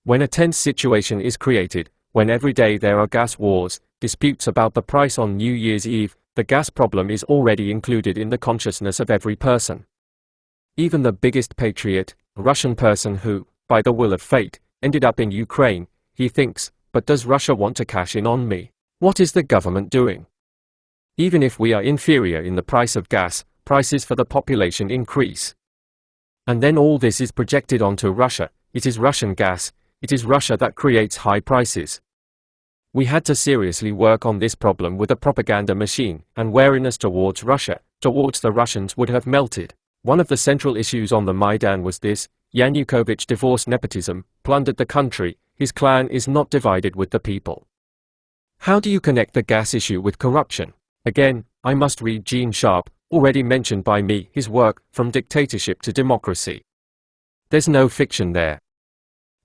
When a tense situation is created, when every day there are gas wars, disputes about the price on New Year's Eve, the gas problem is already included in the consciousness of every person. Even the biggest patriot, a Russian person who, by the will of fate, ended up in Ukraine, he thinks, but does Russia want to cash in on me? What is the government doing? Even if we are inferior in the price of gas, prices for the population increase. And then all this is projected onto Russia. It is Russian gas, it is Russia that creates high prices. We had to seriously work on this problem with a propaganda machine, and wariness towards Russia, towards the Russians would have melted. One of the central issues on the Maidan was this: Yanukovych divorced nepotism, plundered the country, his clan is not divided with the people. How do you connect the gas issue with corruption? Again, I must read Gene Sharp, already mentioned by me, his work, From Dictatorship to Democracy. There's no fiction there.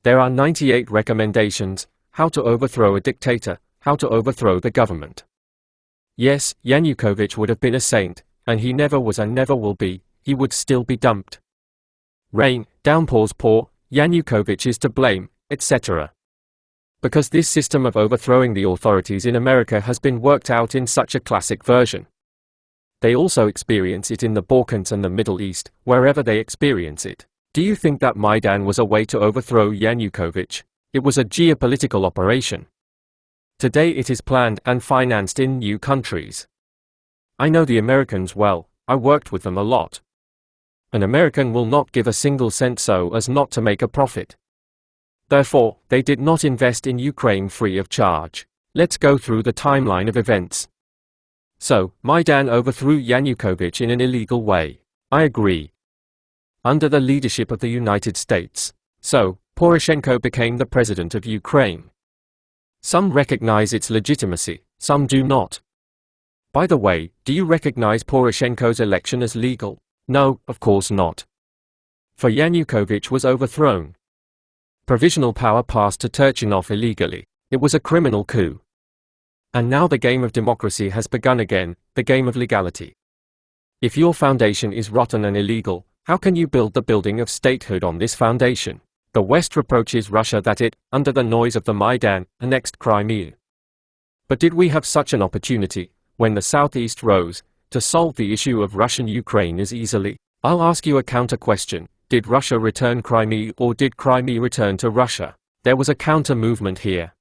There are 98 recommendations: how to overthrow a dictator, how to overthrow the government. Yes, Yanukovych would have been a saint, and he never was and never will be. He would still be dumped. Rain, downpours pour, Yanukovych is to blame, etc. Because this system of overthrowing the authorities in America has been worked out in such a classic version. They also experience it in the Balkans and the Middle East, wherever they experience it. Do you think that Maidan was a way to overthrow Yanukovych? It was a geopolitical operation. Today it is planned and financed in new countries. I know the Americans well, I worked with them a lot. An American will not give a single cent so as not to make a profit. Therefore, they did not invest in Ukraine free of charge. Let's go through the timeline of events. So, Maidan overthrew Yanukovych in an illegal way. I agree. Under the leadership of the United States. So, Poroshenko became the president of Ukraine. Some recognize its legitimacy, some do not. By the way, do you recognize Poroshenko's election as legal? No, of course not. For Yanukovych was overthrown. Provisional power passed to Turchinov illegally. It was a criminal coup. And now the game of democracy has begun again, the game of legality. If your foundation is rotten and illegal, how can you build the building of statehood on this foundation? The West reproaches Russia that it, under the noise of the Maidan, annexed Crimea. But did we have such an opportunity, when the Southeast rose, to solve the issue of Russian Ukraine as easily? I'll ask you a counter question. Did Russia return Crimea or did Crimea return to Russia? There was a counter movement here.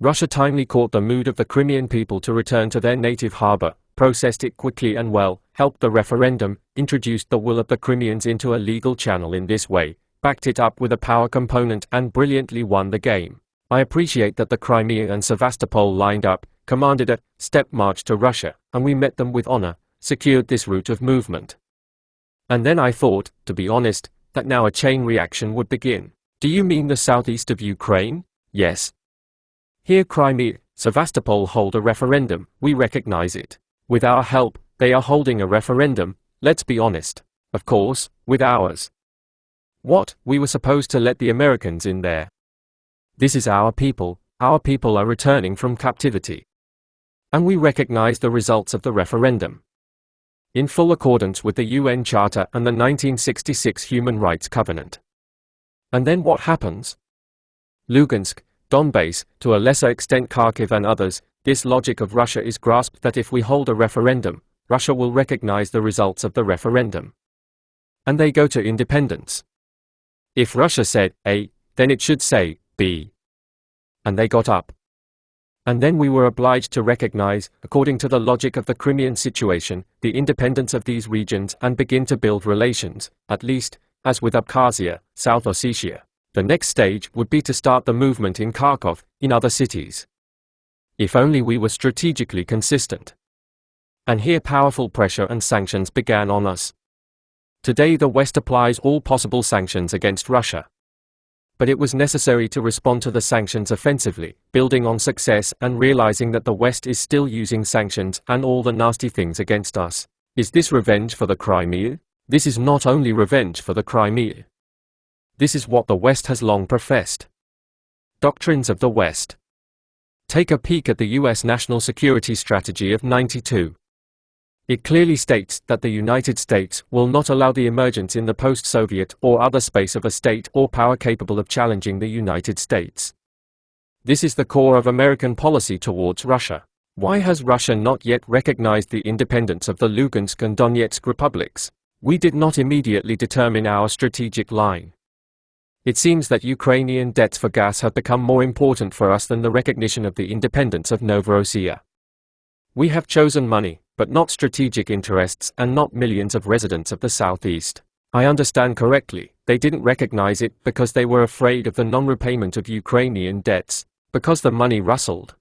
Russia timely caught the mood of the Crimean people to return to their native harbor, processed it quickly and well, helped the referendum, introduced the will of the Crimeans into a legal channel in this way, backed it up with a power component and brilliantly won the game. I appreciate that the Crimea and Sevastopol lined up, commanded a step march to Russia, and we met them with honor, secured this route of movement. And then I thought, to be honest, that now a chain reaction would begin. Do you mean the southeast of Ukraine? Yes. Here Crimea, Sevastopol hold a referendum, we recognize it. With our help, they are holding a referendum, let's be honest. Of course, with ours. What, we were supposed to let the Americans in there? This is our people are returning from captivity. And we recognize the results of the referendum. In full accordance with the UN Charter and the 1966 Human Rights Covenant. And then what happens? Lugansk, Donbass, to a lesser extent Kharkiv and others, this logic of Russia is grasped that if we hold a referendum, Russia will recognize the results of the referendum. And they go to independence. If Russia said A, then it should say B. And they got up. And then we were obliged to recognize, according to the logic of the Crimean situation, the independence of these regions and begin to build relations, at least, as with Abkhazia, South Ossetia. The next stage would be to start the movement in Kharkov, in other cities. If only we were strategically consistent. And here powerful pressure and sanctions began on us. Today the West applies all possible sanctions against Russia. But it was necessary to respond to the sanctions offensively, building on success and realizing that the West is still using sanctions and all the nasty things against us. Is this revenge for the Crimea? This is not only revenge for the Crimea. This is what the West has long professed. Doctrines of the West. Take a peek at the US National Security Strategy of '92. It clearly states that the United States will not allow the emergence in the post-Soviet or other space of a state or power capable of challenging the United States. This is the core of American policy towards Russia. Why has Russia not yet recognized the independence of the Lugansk and Donetsk republics? We did not immediately determine our strategic line. It seems that Ukrainian debts for gas have become more important for us than the recognition of the independence of Novorossiya. We have chosen money, but not strategic interests and not millions of residents of the southeast. I understand correctly, they didn't recognize it because they were afraid of the non-repayment of Ukrainian debts, because the money rustled.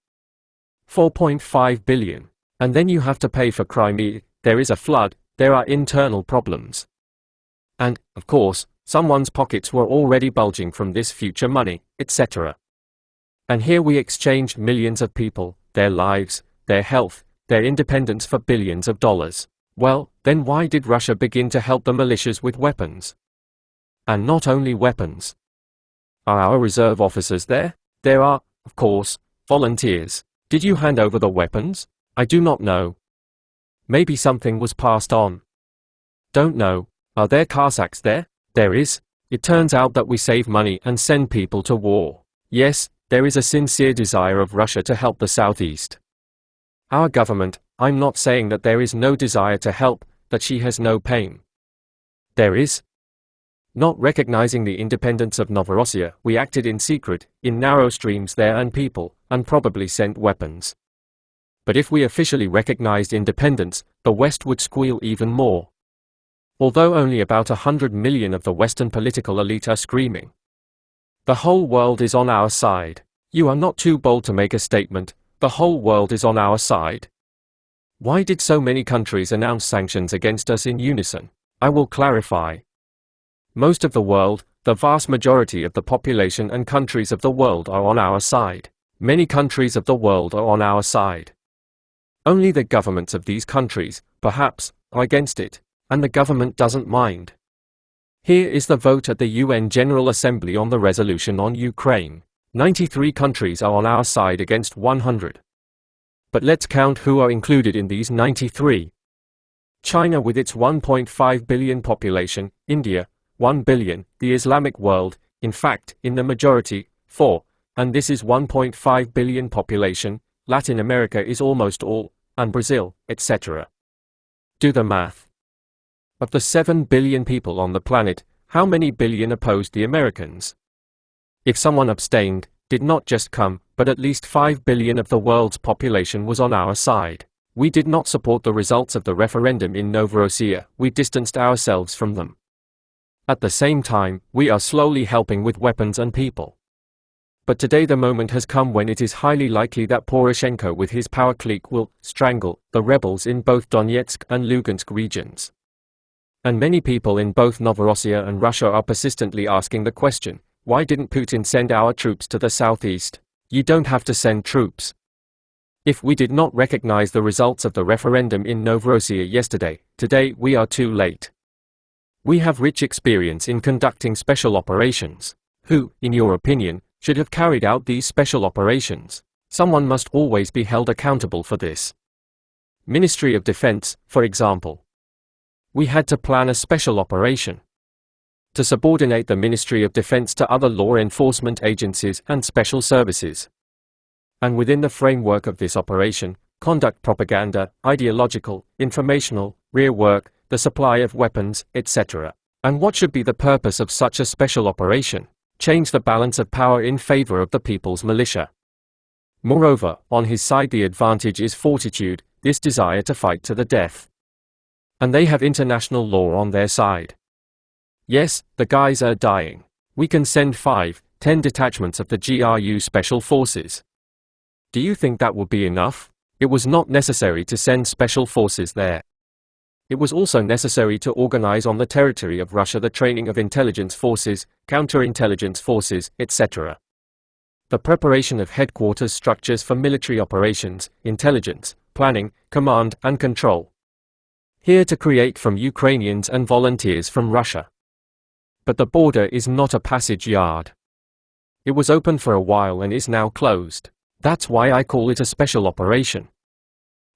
4.5 billion. And then you have to pay for Crimea, there is a flood, there are internal problems. And, of course, someone's pockets were already bulging from this future money, etc. And here we exchanged millions of people, their lives, their health, their independence for billions of dollars. Well, then why did Russia begin to help the militias with weapons? And not only weapons. Are our reserve officers there? There are, of course, volunteers. Did you hand over the weapons? I do not know. Maybe something was passed on. Don't know. Are there Cossacks there? There is. It turns out that we save money and send people to war. Yes, there is a sincere desire of Russia to help the Southeast. Our government, I'm not saying that there is no desire to help, that she has no pain. There is. Not recognizing the independence of Novorossiya, we acted in secret, in narrow streams there and people, and probably sent weapons. But if we officially recognized independence, the West would squeal even more. Although only about 100 million of the Western political elite are screaming. The whole world is on our side. You are not too bold to make a statement, the whole world is on our side. Why did so many countries announce sanctions against us in unison? I will clarify. Most of the world, the vast majority of the population and countries of the world are on our side. Many countries of the world are on our side. Only the governments of these countries, perhaps, are against it. And the government doesn't mind. Here is the vote at the UN General Assembly on the resolution on Ukraine. 93 countries are on our side against 100. But let's count who are included in these 93. China with its 1.5 billion population, India, 1 billion, the Islamic world, in fact, in the majority, 4, and this is 1.5 billion population, Latin America is almost all, and Brazil, etc. Do the math. Of the 7 billion people on the planet, how many billion opposed the Americans? If someone abstained, did not just come, but at least 5 billion of the world's population was on our side. We did not support the results of the referendum in Novorossiya, we distanced ourselves from them. At the same time, we are slowly helping with weapons and people. But today the moment has come when it is highly likely that Poroshenko with his power clique will strangle the rebels in both Donetsk and Lugansk regions. And many people in both Novorossiya and Russia are persistently asking the question, why didn't Putin send our troops to the southeast? You don't have to send troops. If we did not recognize the results of the referendum in Novorossiya yesterday, today we are too late. We have rich experience in conducting special operations. Who, in your opinion, should have carried out these special operations? Someone must always be held accountable for this. Ministry of Defense, for example. We had to plan a special operation. to subordinate the Ministry of Defense to other law enforcement agencies and special services. And within the framework of this operation, conduct propaganda, ideological, informational, rear work, the supply of weapons, etc. And what should be the purpose of such a special operation? Change the balance of power in favor of the people's militia. Moreover, on his side the advantage is fortitude, this desire to fight to the death. And they have international law on their side. Yes, the guys are dying. We can send 5, 10 detachments of the GRU Special Forces. Do you think that would be enough? It was not necessary to send special forces there. It was also necessary to organize on the territory of Russia the training of intelligence forces, counterintelligence forces, etc. The preparation of headquarters structures for military operations, intelligence, planning, command and control. Here to create from Ukrainians and volunteers from Russia. But the border is not a passage yard. It was open for a while and is now closed. That's why I call it a special operation.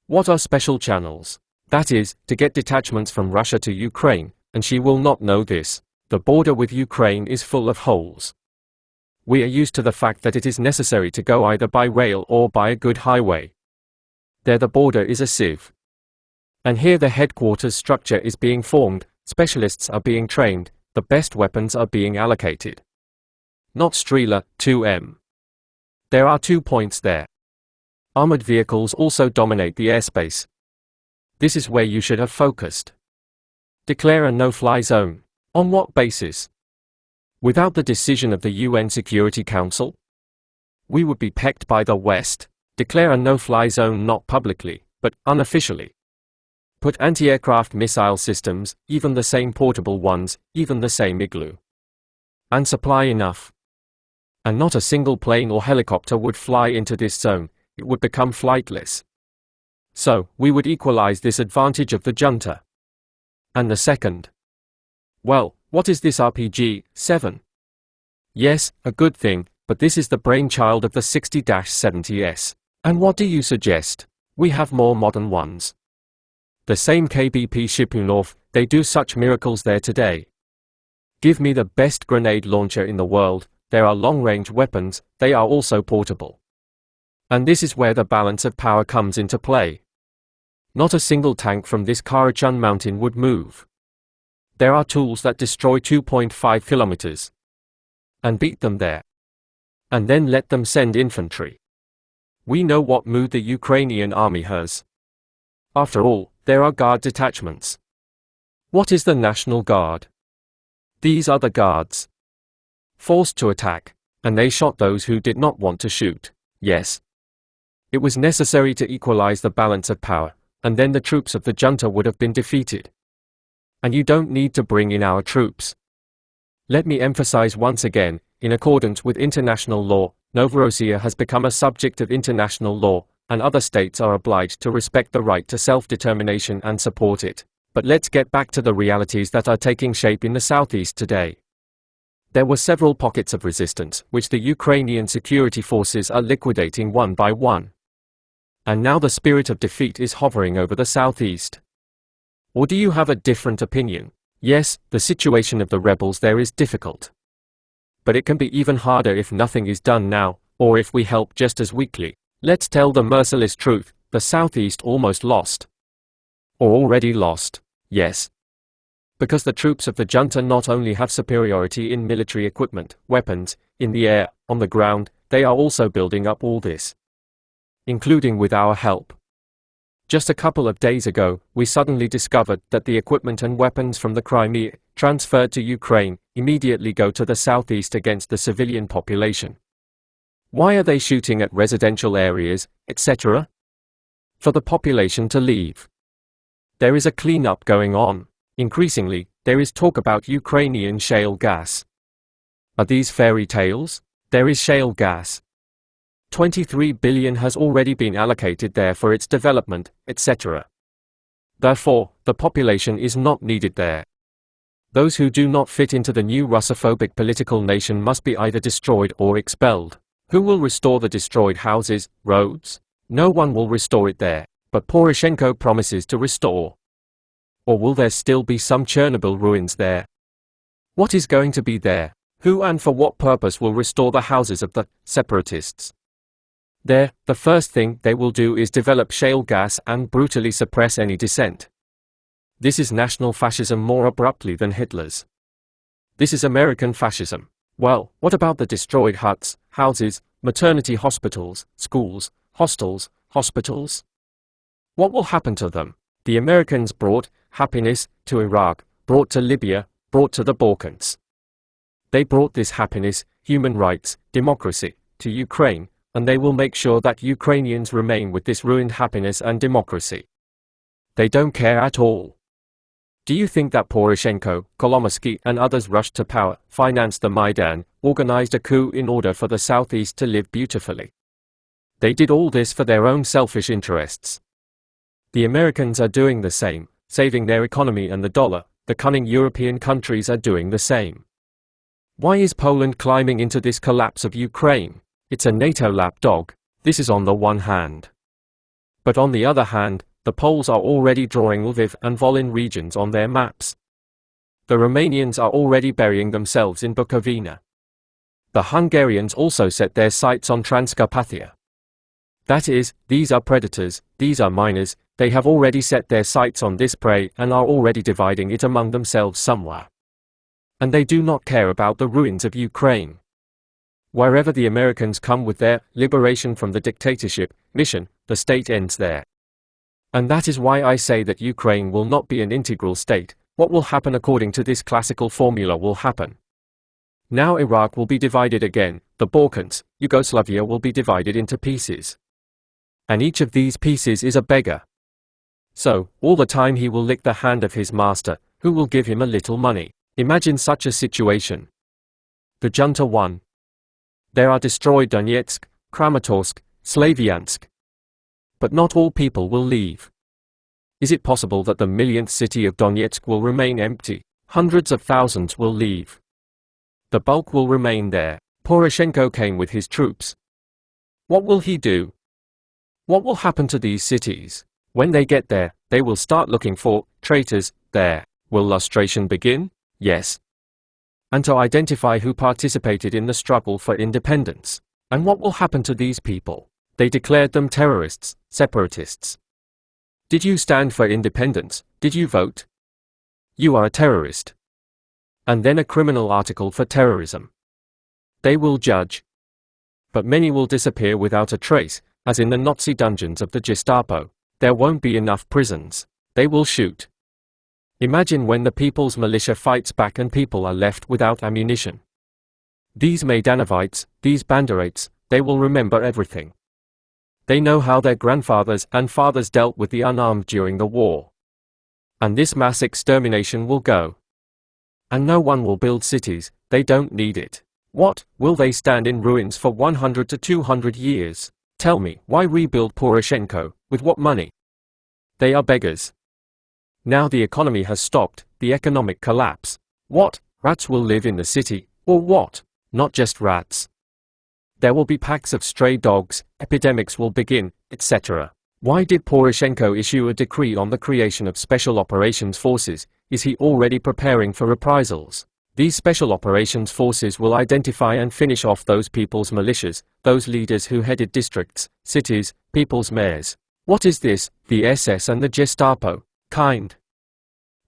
What are special channels? That is, to get detachments from Russia to Ukraine, and she will not know this. The border with Ukraine is full of holes. We are used to the fact that it is necessary to go either by rail or by a good highway. There the border is a sieve. And here the headquarters structure is being formed, specialists are being trained, the best weapons are being allocated. Not Strela, 2M. There are 2 points there. Armored vehicles also dominate the airspace. This is where you should have focused. Declare a no-fly zone. On what basis? Without the decision of the UN Security Council? We would be pecked by the West. Declare a no-fly zone not publicly, but unofficially. Put anti-aircraft missile systems, even the same portable ones, even the same igloo. And supply enough. And not a single plane or helicopter would fly into this zone, it would become flightless. So, we would equalize this advantage of the junta. And the second? Well, what is this RPG-7? Yes, a good thing, but this is the brainchild of the 60-70s. And what do you suggest? We have more modern ones. The same KBP Shipunov, they do such miracles there today. Give me the best grenade launcher in the world, there are long-range weapons, they are also portable. And this is where the balance of power comes into play. Not a single tank from this Karachun mountain would move. There are tools that destroy 2.5 kilometers. And beat them there. And then let them send infantry. We know what mood the Ukrainian army has. After all, there are guard detachments. What is the National Guard? These are the guards. Forced to attack, and they shot those who did not want to shoot. Yes. It was necessary to equalize the balance of power, and then the troops of the junta would have been defeated. And you don't need to bring in our troops. Let me emphasize once again, in accordance with international law, Novorossiya has become a subject of international law, and other states are obliged to respect the right to self-determination and support it. But let's get back to the realities that are taking shape in the southeast today. There were several pockets of resistance, which the Ukrainian security forces are liquidating one by one. And now the spirit of defeat is hovering over the southeast. Or do you have a different opinion? Yes, the situation of the rebels there is difficult. But it can be even harder if nothing is done now, or if we help just as weakly. Let's tell the merciless truth, the southeast almost lost. Or already lost, yes. Because the troops of the junta not only have superiority in military equipment, weapons, in the air, on the ground, they are also building up all this. Including with our help. Just a couple of days ago, we suddenly discovered that the equipment and weapons from the Crimea, transferred to Ukraine, immediately go to the southeast against the civilian population. Why are they shooting at residential areas, etc.? For the population to leave. There is a cleanup going on. Increasingly, there is talk about Ukrainian shale gas. Are these fairy tales? There is shale gas. 23 billion has already been allocated there for its development, etc. Therefore, the population is not needed there. Those who do not fit into the new Russophobic political nation must be either destroyed or expelled. Who will restore the destroyed houses, roads? No one will restore it there, but Poroshenko promises to restore. Or will there still be some Chernobyl ruins there? What is going to be there? Who and for what purpose will restore the houses of the separatists? There, the first thing they will do is develop shale gas and brutally suppress any dissent. This is national fascism more abruptly than Hitler's. This is American fascism. Well, what about the destroyed huts, houses, maternity hospitals, schools, hostels, hospitals? What will happen to them? The Americans brought happiness to Iraq, brought to Libya, brought to the Balkans. They brought this happiness, human rights, democracy, to Ukraine, and they will make sure that Ukrainians remain with this ruined happiness and democracy. They don't care at all. Do you think that Poroshenko, Kolomoisky and others rushed to power, financed the Maidan, organized a coup in order for the Southeast to live beautifully? They did all this for their own selfish interests. The Americans are doing the same, saving their economy and the dollar. The cunning European countries are doing the same. Why is Poland climbing into this collapse of Ukraine? It's a NATO lapdog. This is on the one hand. But on the other hand, the Poles are already drawing Lviv and Volyn regions on their maps. The Romanians are already burying themselves in Bukovina. The Hungarians also set their sights on Transcarpathia. That is, these are predators, these are miners, they have already set their sights on this prey and are already dividing it among themselves somewhere. And they do not care about the ruins of Ukraine. Wherever the Americans come with their liberation from the dictatorship mission, the state ends there. And that is why I say that Ukraine will not be an integral state. What will happen according to this classical formula will happen. Now Iraq will be divided again, the Balkans, Yugoslavia will be divided into pieces. And each of these pieces is a beggar. So, all the time he will lick the hand of his master, who will give him a little money. Imagine such a situation. The junta won. There are destroyed Donetsk, Kramatorsk, Slaviansk. But not all people will leave. Is it possible that the millionth city of Donetsk will remain empty? Hundreds of thousands will leave. The bulk will remain there. Poroshenko came with his troops. What will he do? What will happen to these cities? When they get there, they will start looking for traitors there. Will lustration begin? Yes. And to identify who participated in the struggle for independence. And what will happen to these people? They declared them terrorists, separatists. Did you stand for independence? Did you vote? You are a terrorist. And then a criminal article for terrorism. They will judge. But many will disappear without a trace, as in the Nazi dungeons of the Gestapo. There won't be enough prisons. They will shoot. Imagine when the people's militia fights back and people are left without ammunition. These Maidanovites, these Banderates, they will remember everything. They know how their grandfathers and fathers dealt with the unarmed during the war. And this mass extermination will go. And no one will build cities, they don't need it. What, will they stand in ruins for 100 to 200 years? Tell me, why rebuild Poroshenko, with what money? They are beggars. Now the economy has stopped, the economic collapse. What, rats will live in the city, or what? Not just rats. There will be packs of stray dogs, epidemics will begin, etc. Why did Poroshenko issue a decree on the creation of special operations forces? Is he already preparing for reprisals? These special operations forces will identify and finish off those people's militias, those leaders who headed districts, cities, people's mayors. What is this, the SS and the Gestapo? Kind.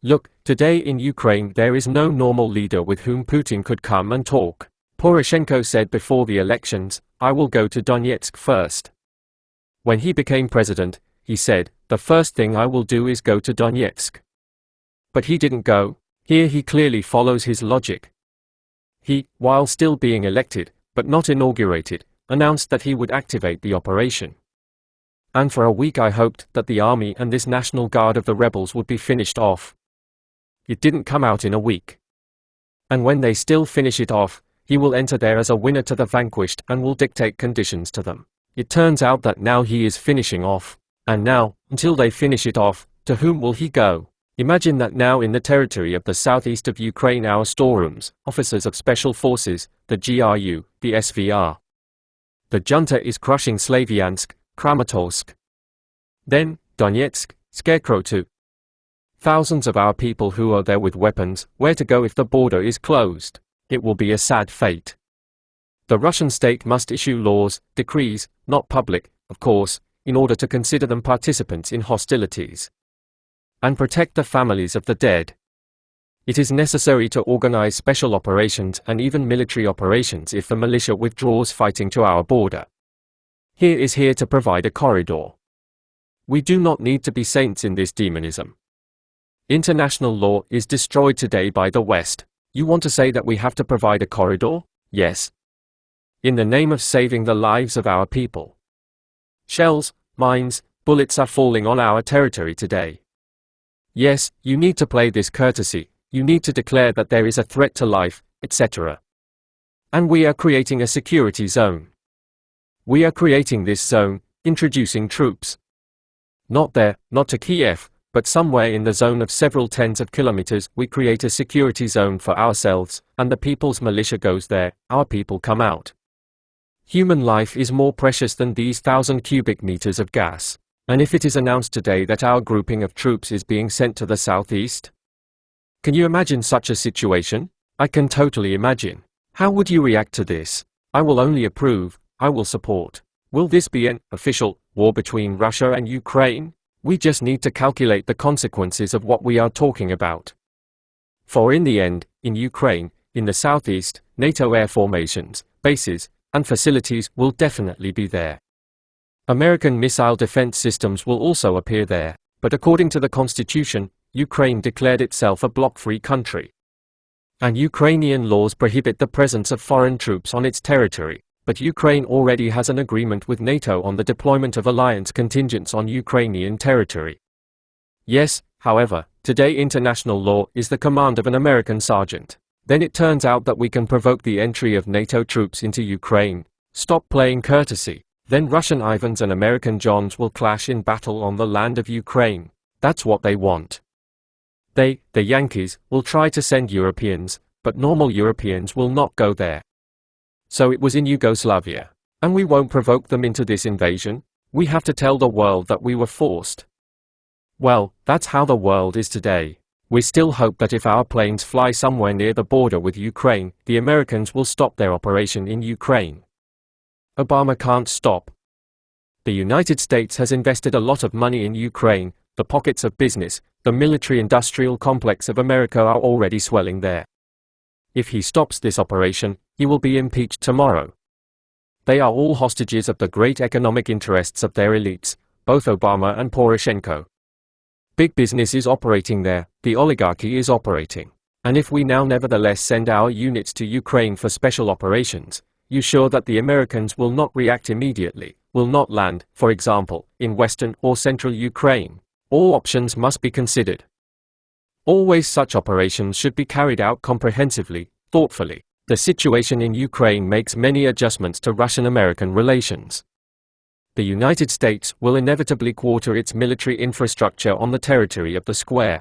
Look, today in Ukraine there is no normal leader with whom Putin could come and talk. Poroshenko said before the elections, I will go to Donetsk first. When he became president, he said, the first thing I will do is go to Donetsk. But he didn't go. Here he clearly follows his logic. He, while still being elected, but not inaugurated, announced that he would activate the operation. And for a week I hoped that the army and this National Guard of the rebels would be finished off. It didn't come out in a week. And when they still finish it off, he will enter there as a winner to the vanquished and will dictate conditions to them. It turns out that now he is finishing off. And now, until they finish it off, to whom will he go? Imagine that now in the territory of the southeast of Ukraine our storerooms, officers of special forces, the GRU, the SVR. The junta is crushing Slaviansk, Kramatorsk. Then, Donetsk, Scarecrow too. Thousands of our people who are there with weapons, where to go if the border is closed? It will be a sad fate. The Russian state must issue laws, decrees, not public, of course, in order to consider them participants in hostilities and protect the families of the dead. It is necessary to organize special operations and even military operations if the militia withdraws fighting to our border. Here is here to provide a corridor. We do not need to be saints in this demonism. International law is destroyed today by the West. You want to say that we have to provide a corridor? Yes. In the name of saving the lives of our people. Shells, mines, bullets are falling on our territory today. Yes, you need to play this courtesy, you need to declare that there is a threat to life, etc. And we are creating a security zone. We are creating this zone, introducing troops. Not there, not to Kiev, but somewhere in the zone of several tens of kilometers we create a security zone for ourselves, and the people's militia goes there, our people come out. Human life is more precious than these 1,000 cubic meters of gas. And if it is announced today that our grouping of troops is being sent to the southeast? Can you imagine such a situation? I can totally imagine. How would you react to this? I will only approve, I will support. Will this be an official war between Russia and Ukraine? We just need to calculate the consequences of what we are talking about. For in the end, in Ukraine, in the southeast, NATO air formations, bases, and facilities will definitely be there. American missile defense systems will also appear there, but according to the constitution, Ukraine declared itself a bloc-free country. And Ukrainian laws prohibit the presence of foreign troops on its territory, but Ukraine already has an agreement with NATO on the deployment of alliance contingents on Ukrainian territory. Yes, however, today international law is the command of an American sergeant. Then it turns out that we can provoke the entry of NATO troops into Ukraine. Stop playing courtesy. Then Russian Ivans and American Johns will clash in battle on the land of Ukraine. That's what they want. They, the Yankees, will try to send Europeans, but normal Europeans will not go there. So it was in Yugoslavia. And we won't provoke them into this invasion? We have to tell the world that we were forced. Well, that's how the world is today. We still hope that if our planes fly somewhere near the border with Ukraine, the Americans will stop their operation in Ukraine. Obama can't stop. The United States has invested a lot of money in Ukraine, the pockets of business, the military-industrial complex of America are already swelling there. If he stops this operation, he will be impeached tomorrow. They are all hostages of the great economic interests of their elites, both Obama and Poroshenko. Big business is operating there, the oligarchy is operating. And if we now nevertheless send our units to Ukraine for special operations, you sure that the Americans will not react immediately, will not land, for example, in western or central Ukraine? All options must be considered. Always such operations should be carried out comprehensively, thoughtfully. The situation in Ukraine makes many adjustments to Russian-American relations. The United States will inevitably quarter its military infrastructure on the territory of the square.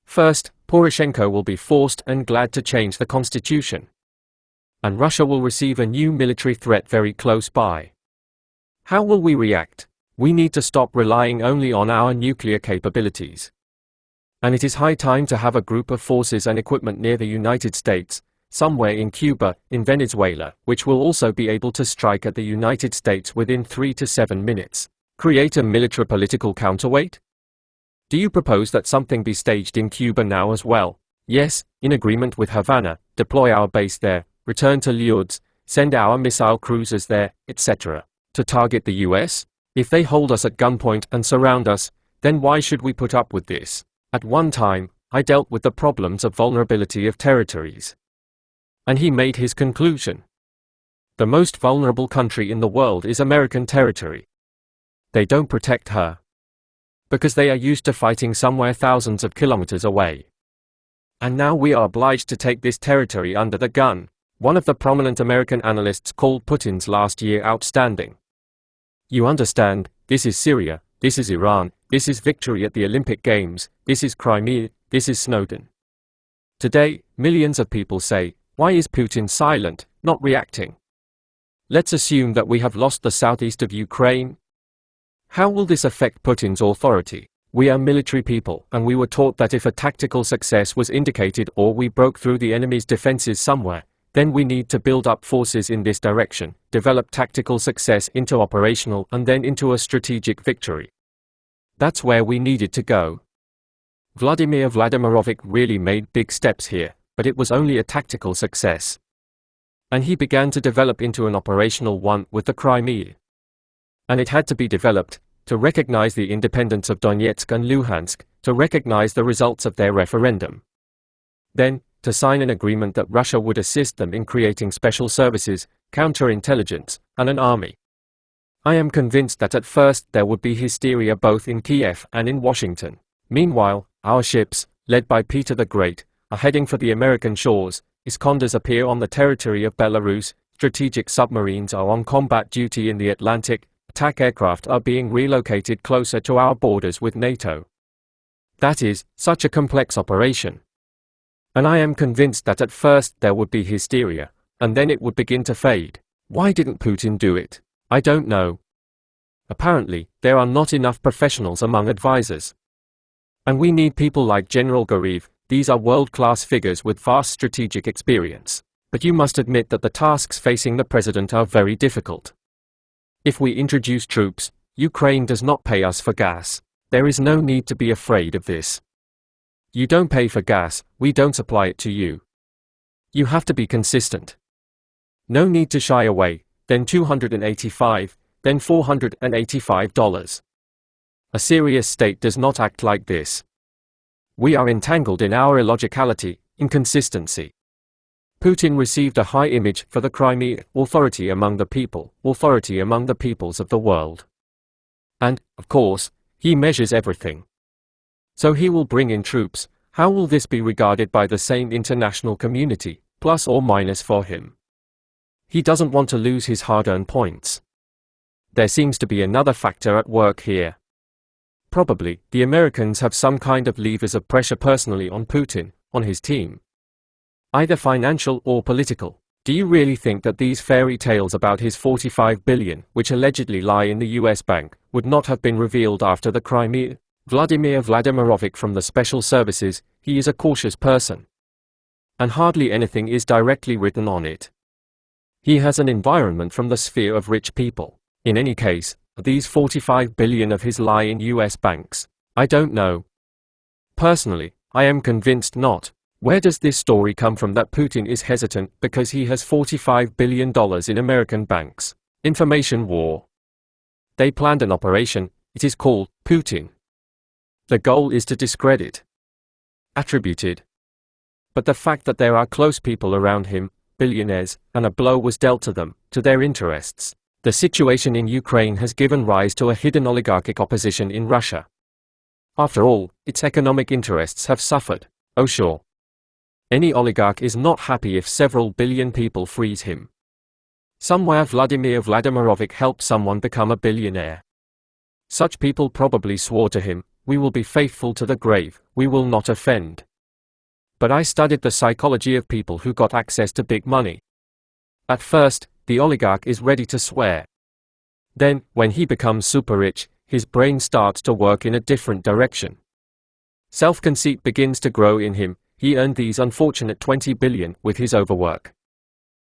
First, Poroshenko will be forced and glad to change the constitution. And Russia will receive a new military threat very close by. How will we react? We need to stop relying only on our nuclear capabilities. And it is high time to have a group of forces and equipment near the United States, somewhere in Cuba, in Venezuela, which will also be able to strike at the United States within 3 to 7 minutes. Create a military-political counterweight? Do you propose that something be staged in Cuba now as well? Yes, in agreement with Havana, deploy our base there, return to Leonid, send our missile cruisers there, etc. To target the US? If they hold us at gunpoint and surround us, then why should we put up with this? At one time, I dealt with the problems of vulnerability of territories. And he made his conclusion. The most vulnerable country in the world is American territory. They don't protect her. Because they are used to fighting somewhere thousands of kilometers away. And now we are obliged to take this territory under the gun. One of the prominent American analysts called Putin's last year outstanding. You understand, this is Syria, this is Iran, this is victory at the Olympic Games, this is Crimea, this is Snowden. Today, millions of people say, why is Putin silent, not reacting? Let's assume that we have lost the southeast of Ukraine. How will this affect Putin's authority? We are military people, and we were taught that if a tactical success was indicated or we broke through the enemy's defenses somewhere, then we need to build up forces in this direction, develop tactical success into operational and then into a strategic victory. That's where we needed to go. Vladimir Vladimirovich really made big steps here, but it was only a tactical success. And he began to develop into an operational one with the Crimea. And it had to be developed, to recognize the independence of Donetsk and Luhansk, to recognize the results of their referendum. Then, to sign an agreement that Russia would assist them in creating special services, counterintelligence, and an army. I am convinced that at first there would be hysteria both in Kiev and in Washington. Meanwhile, our ships, led by Peter the Great, are heading for the American shores. Iskanders appear on the territory of Belarus, strategic submarines are on combat duty in the Atlantic, attack aircraft are being relocated closer to our borders with NATO. That is, such a complex operation. And I am convinced that at first there would be hysteria, and then it would begin to fade. Why didn't Putin do it? I don't know. Apparently, there are not enough professionals among advisors. And we need people like General Guriev. These are world-class figures with vast strategic experience. But you must admit that the tasks facing the president are very difficult. If we introduce troops, Ukraine does not pay us for gas. There is no need to be afraid of this. You don't pay for gas, we don't supply it to you. You have to be consistent. No need to shy away, then $285, then $485. A serious state does not act like this. We are entangled in our illogicality, inconsistency. Putin received a high image for the Crimea, authority among the people, authority among the peoples of the world. And, of course, he measures everything. So he will bring in troops. How will this be regarded by the same international community, plus or minus for him? He doesn't want to lose his hard-earned points. There seems to be another factor at work here. Probably, the Americans have some kind of levers of pressure personally on Putin, on his team. Either financial or political. Do you really think that these fairy tales about his $45 billion, which allegedly lie in the US bank, would not have been revealed after the Crimea? Vladimir Vladimirovich from the Special Services, he is a cautious person. And hardly anything is directly written on it. He has an environment from the sphere of rich people. In any case, these $45 billion of his lie in US banks? I don't know. Personally, I am convinced not. Where does this story come from that Putin is hesitant because he has $45 billion in American banks? Information war. They planned an operation, it is called Putin. The goal is to discredit. Attributed. But the fact that there are close people around him, billionaires, and a blow was dealt to them, to their interests. The situation in Ukraine has given rise to a hidden oligarchic opposition in Russia. After all, its economic interests have suffered. Oh sure. Any oligarch is not happy if several billion people freeze him. Somewhere Vladimir Vladimirovich helped someone become a billionaire. Such people probably swore to him, "We will be faithful to the grave, we will not offend." But I studied the psychology of people who got access to big money. At first, the oligarch is ready to swear. Then, when he becomes super rich, his brain starts to work in a different direction. Self-conceit begins to grow in him. He earned these unfortunate 20 billion with his overwork.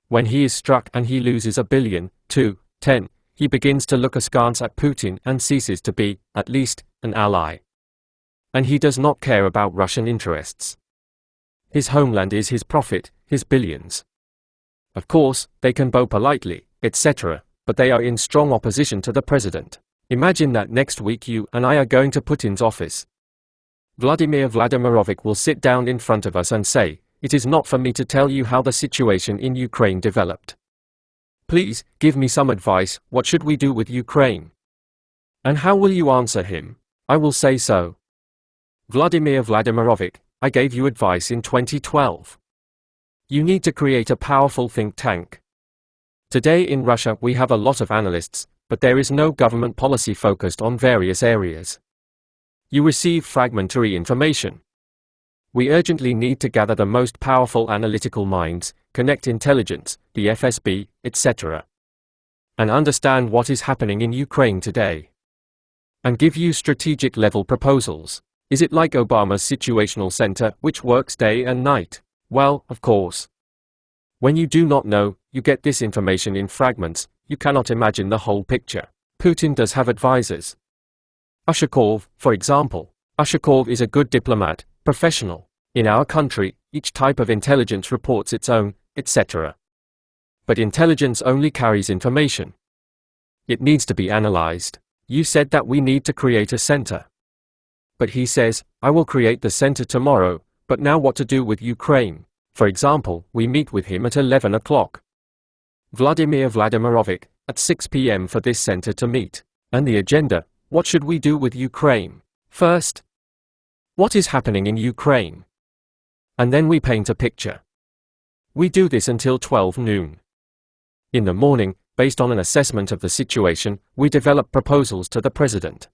When he is struck and he loses $1 billion, 2, 10, he begins to look askance at Putin and ceases to be, at least, an ally. And he does not care about Russian interests. His homeland is his profit, his billions. Of course, they can bow politely, etc., but they are in strong opposition to the president. Imagine that next week you and I are going to Putin's office. Vladimir Vladimirovich will sit down in front of us and say, "It is not for me to tell you how the situation in Ukraine developed. Please, give me some advice, what should we do with Ukraine?" And how will you answer him? I will say so. Vladimir Vladimirovich, I gave you advice in 2012. You need to create a powerful think tank. Today in Russia we have a lot of analysts, but there is no government policy focused on various areas. You receive fragmentary information. We urgently need to gather the most powerful analytical minds, connect intelligence, the FSB, etc., and understand what is happening in Ukraine today. and give you strategic level proposals. Is it like Obama's situational center, which works day and night? Well, of course. When you do not know, you get this information in fragments, you cannot imagine the whole picture. Putin does have advisors. Ushakov, for example. Ushakov is a good diplomat, professional. In our country, each type of intelligence reports its own, etc. But intelligence only carries information. It needs to be analyzed. You said that we need to create a center. But he says, I will create the center tomorrow, but now what to do with Ukraine? For example, we meet with him at 11 o'clock. Vladimir Vladimirovich, at 6 p.m. for this center to meet. And the agenda, what should we do with Ukraine? First, what is happening in Ukraine? And then we paint a picture. We do this until 12 noon. In the morning, based on an assessment of the situation, we develop proposals to the president.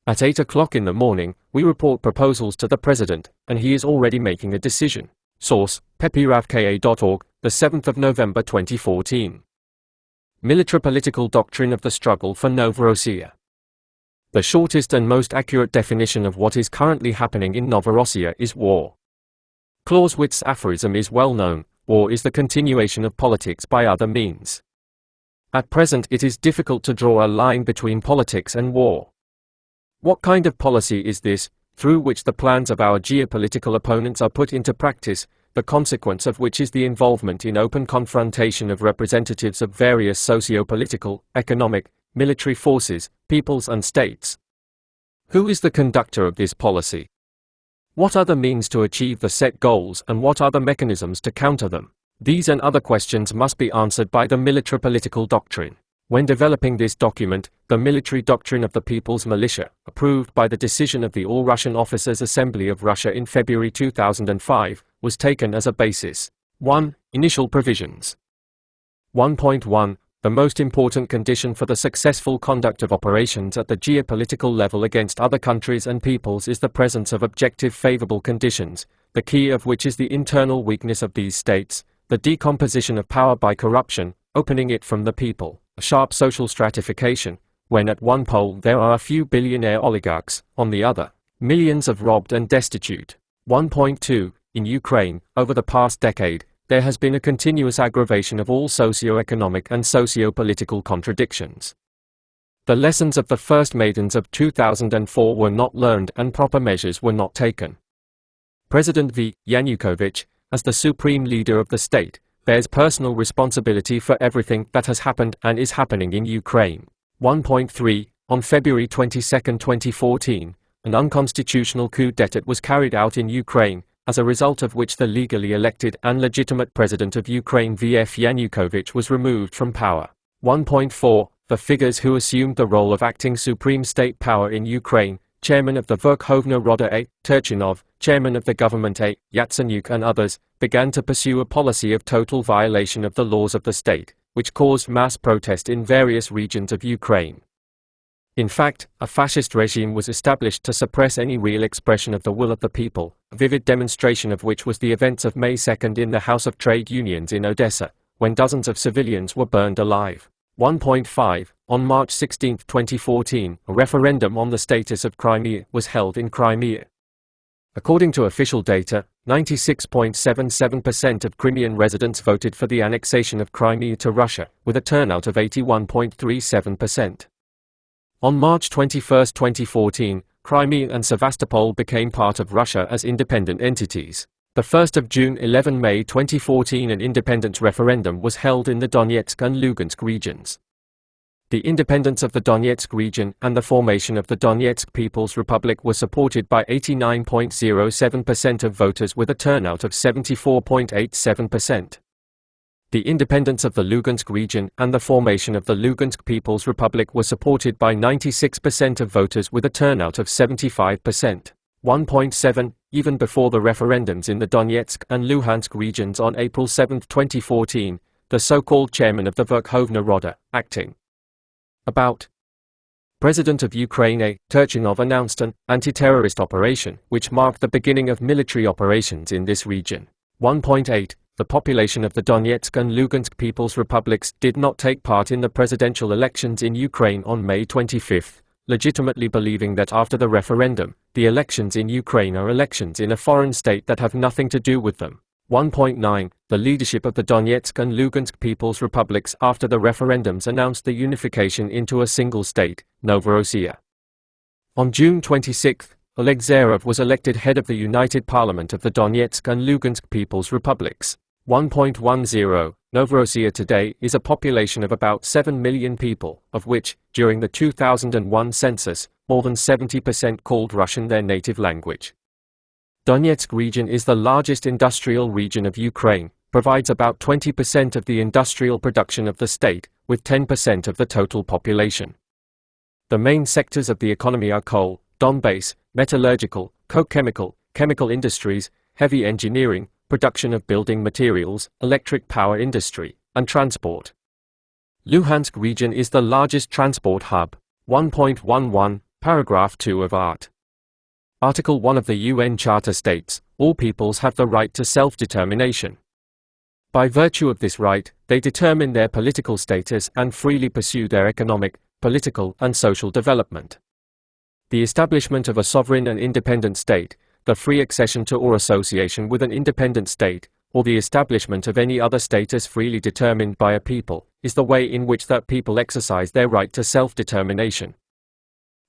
At 8 o'clock in the morning, we report proposals to the president, and he is already making a decision. Source, pepiravka.org, the 7th of November 2014. Military-political doctrine of the struggle for Novorossiya. The shortest and most accurate definition of what is currently happening in Novorossiya is war. Clausewitz's aphorism is well known, war is the continuation of politics by other means. At present it is difficult to draw a line between politics and war. What kind of policy is this, through which the plans of our geopolitical opponents are put into practice, the consequence of which is the involvement in open confrontation of representatives of various socio-political, economic, military forces, peoples and states? Who is the conductor of this policy? What are the means to achieve the set goals and what are the mechanisms to counter them? These and other questions must be answered by the military-political doctrine. When developing this document, the Military Doctrine of the People's Militia, approved by the decision of the All-Russian Officers' Assembly of Russia in February 2005, was taken as a basis. 1. Initial provisions. 1.1. The most important condition for the successful conduct of operations at the geopolitical level against other countries and peoples is the presence of objective favorable conditions, the key of which is the internal weakness of these states, the decomposition of power by corruption, opening it from the people, a sharp social stratification, when at one pole there are a few billionaire oligarchs, on the other, millions of robbed and destitute. 1.2. In Ukraine, over the past decade, there has been a continuous aggravation of all socio-economic and socio-political contradictions. The lessons of the first Maidens of 2004 were not learned and proper measures were not taken. President V. Yanukovych, as the supreme leader of the state, bears personal responsibility for everything that has happened and is happening in Ukraine. 1.3. On February 22, 2014, an unconstitutional coup d'état was carried out in Ukraine, as a result of which the legally elected and legitimate president of Ukraine V.F. Yanukovych was removed from power. 1.4. The figures who assumed the role of acting supreme state power in Ukraine, chairman of the Verkhovna Rada A. Turchinov, chairman of the government A. Yatsenyuk and others, began to pursue a policy of total violation of the laws of the state, which caused mass protest in various regions of Ukraine. In fact, a fascist regime was established to suppress any real expression of the will of the people, a vivid demonstration of which was the events of May 2 in the House of Trade Unions in Odessa, when dozens of civilians were burned alive. 1.5. On March 16, 2014, a referendum on the status of Crimea was held in Crimea. According to official data, 96.77% of Crimean residents voted for the annexation of Crimea to Russia, with a turnout of 81.37%. On March 21, 2014, Crimea and Sevastopol became part of Russia as independent entities. The 1st of June 11 May 2014 an independence referendum was held in the Donetsk and Lugansk regions. The independence of the Donetsk region and the formation of the Donetsk People's Republic were supported by 89.07% of voters with a turnout of 74.87%. The independence of the Lugansk region and the formation of the Lugansk People's Republic were supported by 96% of voters with a turnout of 75%. 1.7. Even before the referendums in the Donetsk and Luhansk regions on April 7, 2014, the so-called chairman of the Verkhovna Rada, acting about President of Ukraine A. Turchinov announced an anti-terrorist operation, which marked the beginning of military operations in this region. 1.8. The population of the Donetsk and Lugansk People's Republics did not take part in the presidential elections in Ukraine on May 25, legitimately believing that after the referendum, the elections in Ukraine are elections in a foreign state that have nothing to do with them. 1.9. The leadership of the Donetsk and Lugansk People's Republics after the referendums announced the unification into a single state, Novorossiya. On June 26, Oleg Zarov was elected head of the United Parliament of the Donetsk and Lugansk People's Republics. 1.10. Novorossiya today is a population of about 7 million people, of which, during the 2001 census, more than 70% called Russian their native language. Donetsk region is the largest industrial region of Ukraine, provides about 20% of the industrial production of the state, with 10% of the total population. The main sectors of the economy are coal, Donbass, metallurgical, coke-chemical, chemical industries, heavy engineering, production of building materials, electric power industry, and transport. Luhansk region is the largest transport hub. 1.11, paragraph 2 of Art. Article 1 of the UN Charter states, all peoples have the right to self-determination. By virtue of this right, they determine their political status and freely pursue their economic, political, and social development. The establishment of a sovereign and independent state, the free accession to or association with an independent state, or the establishment of any other status freely determined by a people, is the way in which that people exercise their right to self-determination.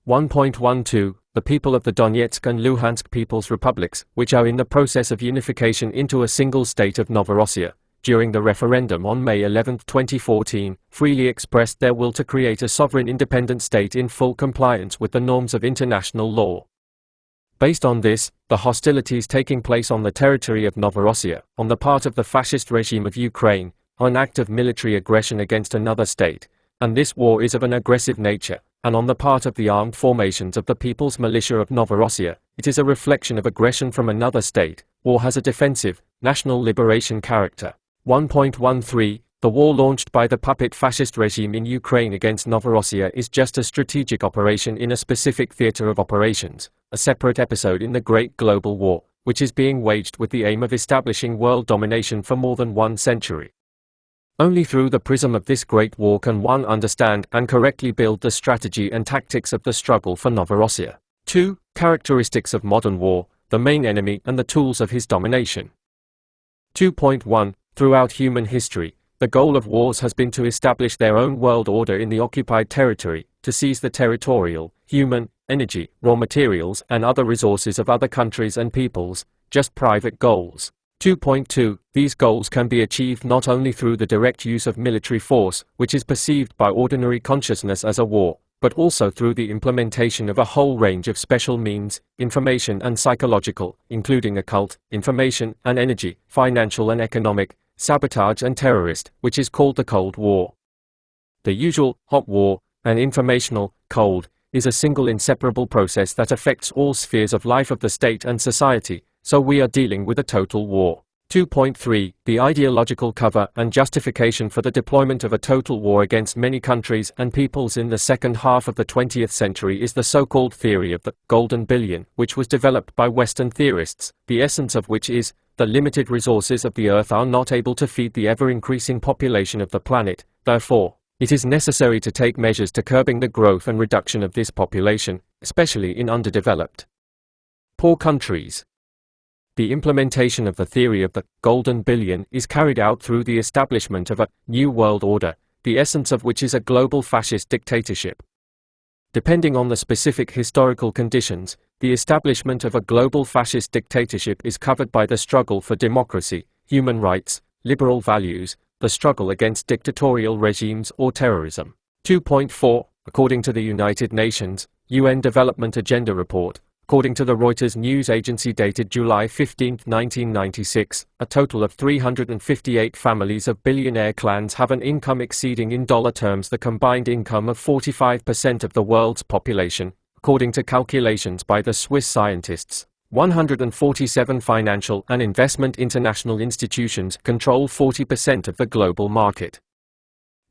1.12. The people of the Donetsk and Luhansk People's Republics, which are in the process of unification into a single state of Novorossiya, during the referendum on May 11, 2014, freely expressed their will to create a sovereign independent state in full compliance with the norms of international law. Based on this, the hostilities taking place on the territory of Novorossiya, on the part of the fascist regime of Ukraine, are an act of military aggression against another state, and this war is of an aggressive nature, and on the part of the armed formations of the People's Militia of Novorossiya, it is a reflection of aggression from another state. War has a defensive, national liberation character. 1.13. The war launched by the puppet fascist regime in Ukraine against Novorossiya is just a strategic operation in a specific theater of operations, a separate episode in the Great Global War, which is being waged with the aim of establishing world domination for more than 1 century. Only through the prism of this great war can one understand and correctly build the strategy and tactics of the struggle for Novorossiya. 2. Characteristics of modern war, the main enemy and the tools of his domination. 2.1. Throughout human history, the goal of wars has been to establish their own world order in the occupied territory, to seize the territorial, human, energy, raw materials and other resources of other countries and peoples, just private goals. 2.2. These goals can be achieved not only through the direct use of military force, which is perceived by ordinary consciousness as a war, but also through the implementation of a whole range of special means, information and psychological, including occult, information and energy, financial and economic, sabotage and terrorist, which is called the Cold War. The usual, hot war, and informational, cold, is a single inseparable process that affects all spheres of life of the state and society, so we are dealing with a total war. 2.3. The ideological cover and justification for the deployment of a total war against many countries and peoples in the second half of the 20th century is the so-called theory of the Golden Billion, which was developed by Western theorists, the essence of which is, the limited resources of the Earth are not able to feed the ever-increasing population of the planet, therefore, it is necessary to take measures to curbing the growth and reduction of this population, especially in underdeveloped, poor countries. The implementation of the theory of the Golden Billion is carried out through the establishment of a new world order, the essence of which is a global fascist dictatorship. Depending on the specific historical conditions, the establishment of a global fascist dictatorship is covered by the struggle for democracy, human rights, liberal values, the struggle against dictatorial regimes or terrorism. 2.4. According to the United Nations, UN Development Agenda Report, according to the Reuters news agency dated July 15, 1996, a total of 358 families of billionaire clans have an income exceeding in dollar terms the combined income of 45% of the world's population, according to calculations by the Swiss scientists. 147 financial and investment international institutions control 40% of the global market.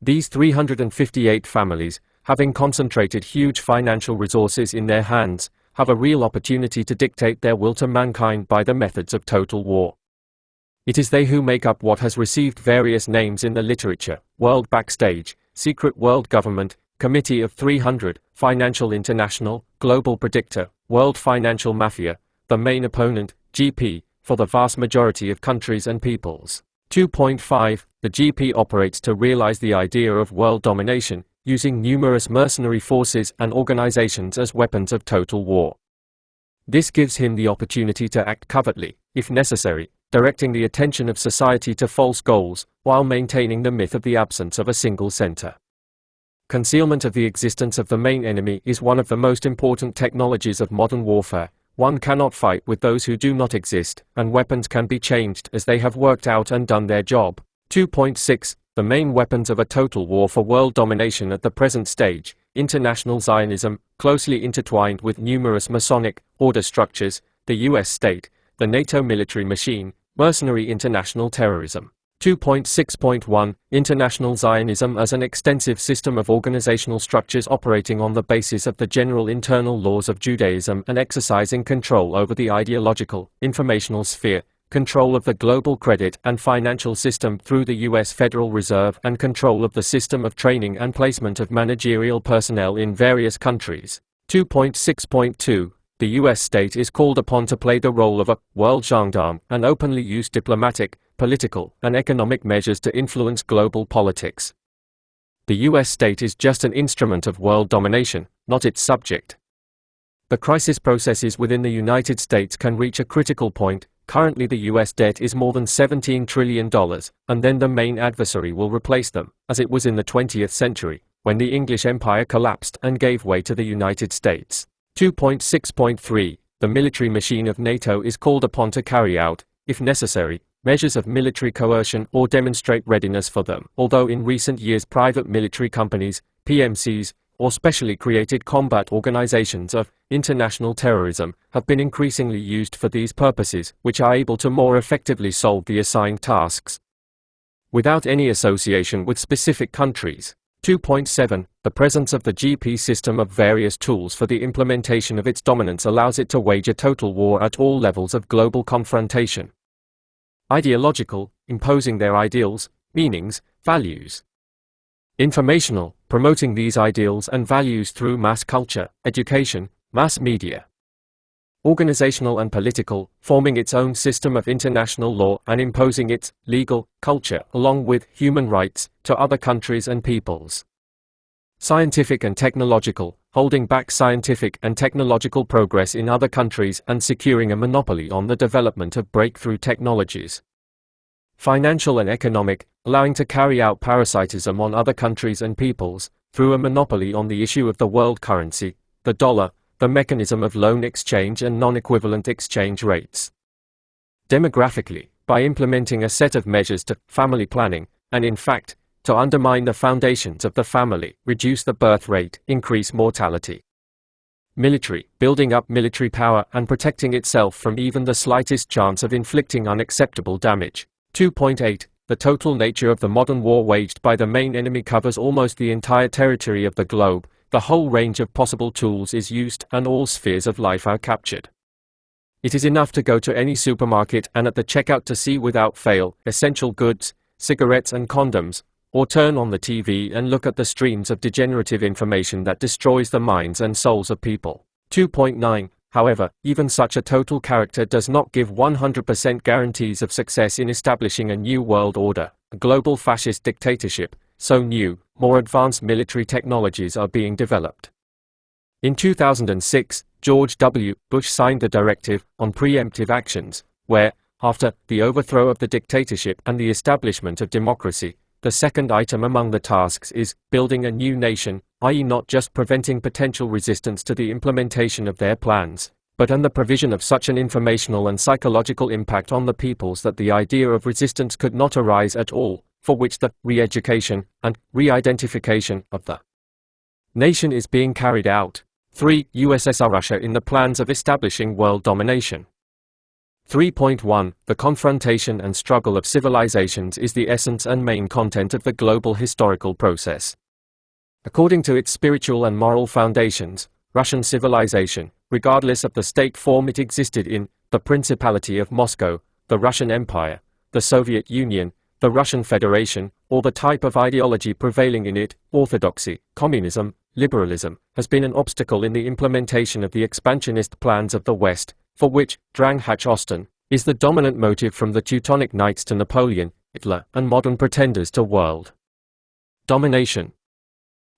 These 358 families, having concentrated huge financial resources in their hands, have a real opportunity to dictate their will to mankind by the methods of total war. It is they who make up what has received various names in the literature: world backstage, secret world government, Committee of 300, Financial International, Global Predictor, World Financial Mafia, the main opponent, GP, for the vast majority of countries and peoples. 2.5. The GP operates to realize the idea of world domination, using numerous mercenary forces and organizations as weapons of total war. This gives him the opportunity to act covertly, if necessary, directing the attention of society to false goals, while maintaining the myth of the absence of a single center. Concealment of the existence of the main enemy is one of the most important technologies of modern warfare. One cannot fight with those who do not exist, and weapons can be changed as they have worked out and done their job. 2.6. The main weapons of a total war for world domination at the present stage: international Zionism, closely intertwined with numerous Masonic order structures, the US state, the NATO military machine, mercenary international terrorism. 2.6.1. International Zionism as an extensive system of organizational structures operating on the basis of the general internal laws of Judaism and exercising control over the ideological, informational sphere, control of the global credit and financial system through the US Federal Reserve, and control of the system of training and placement of managerial personnel in various countries. 2.6.2. The US state is called upon to play the role of a world gendarme and openly use diplomatic, political, and economic measures to influence global politics. The US state is just an instrument of world domination, not its subject. The crisis processes within the United States can reach a critical point. Currently the US debt is more than $17 trillion, and then the main adversary will replace them, as it was in the 20th century, when the English Empire collapsed and gave way to the United States. 2.6.3. The military machine of NATO is called upon to carry out, if necessary, measures of military coercion or demonstrate readiness for them, although in recent years private military companies, PMCs, or specially created combat organizations of international terrorism have been increasingly used for these purposes, which are able to more effectively solve the assigned tasks without any association with specific countries. 2.7. The presence of the GP system of various tools for the implementation of its dominance allows it to wage a total war at all levels of global confrontation. Ideological, imposing their ideals, meanings, values. Informational, promoting these ideals and values through mass culture, education, mass media. Organizational and political, forming its own system of international law and imposing its legal culture along with human rights to other countries and peoples. Scientific and technological, holding back scientific and technological progress in other countries and securing a monopoly on the development of breakthrough technologies. Financial and economic, allowing to carry out parasitism on other countries and peoples, through a monopoly on the issue of the world currency, the dollar, the mechanism of loan exchange and non-equivalent exchange rates. Demographically, by implementing a set of measures to family planning, and in fact, to undermine the foundations of the family, reduce the birth rate, increase mortality. Military, building up military power and protecting itself from even the slightest chance of inflicting unacceptable damage. 2.8. The total nature of the modern war waged by the main enemy covers almost the entire territory of the globe. The whole range of possible tools is used and all spheres of life are captured. It is enough to go to any supermarket and at the checkout to see without fail essential goods, cigarettes and condoms, or turn on the TV and look at the streams of degenerative information that destroys the minds and souls of people. 2.9. However, even such a total character does not give 100% guarantees of success in establishing a new world order, a global fascist dictatorship. So new, more advanced military technologies are being developed. In 2006, George W. Bush signed the Directive on Preemptive Actions, where, after the overthrow of the dictatorship and the establishment of democracy, the second item among the tasks is building a new nation, i.e. not just preventing potential resistance to the implementation of their plans, but and the provision of such an informational and psychological impact on the peoples that the idea of resistance could not arise at all, for which the re-education and re-identification of the nation is being carried out. 3. USSR Russia in the plans of establishing world domination. 3.1. The confrontation and struggle of civilizations is the essence and main content of the global historical process. According to its spiritual and moral foundations, Russian civilization, regardless of the state form it existed in, the Principality of Moscow, the Russian Empire, the Soviet Union, The Russian Federation, or the type of ideology prevailing in it, orthodoxy, communism, liberalism, has been an obstacle in the implementation of the expansionist plans of the West, for which, Drang Hach Osten, is the dominant motive from the Teutonic Knights to Napoleon, Hitler, and modern pretenders to world domination.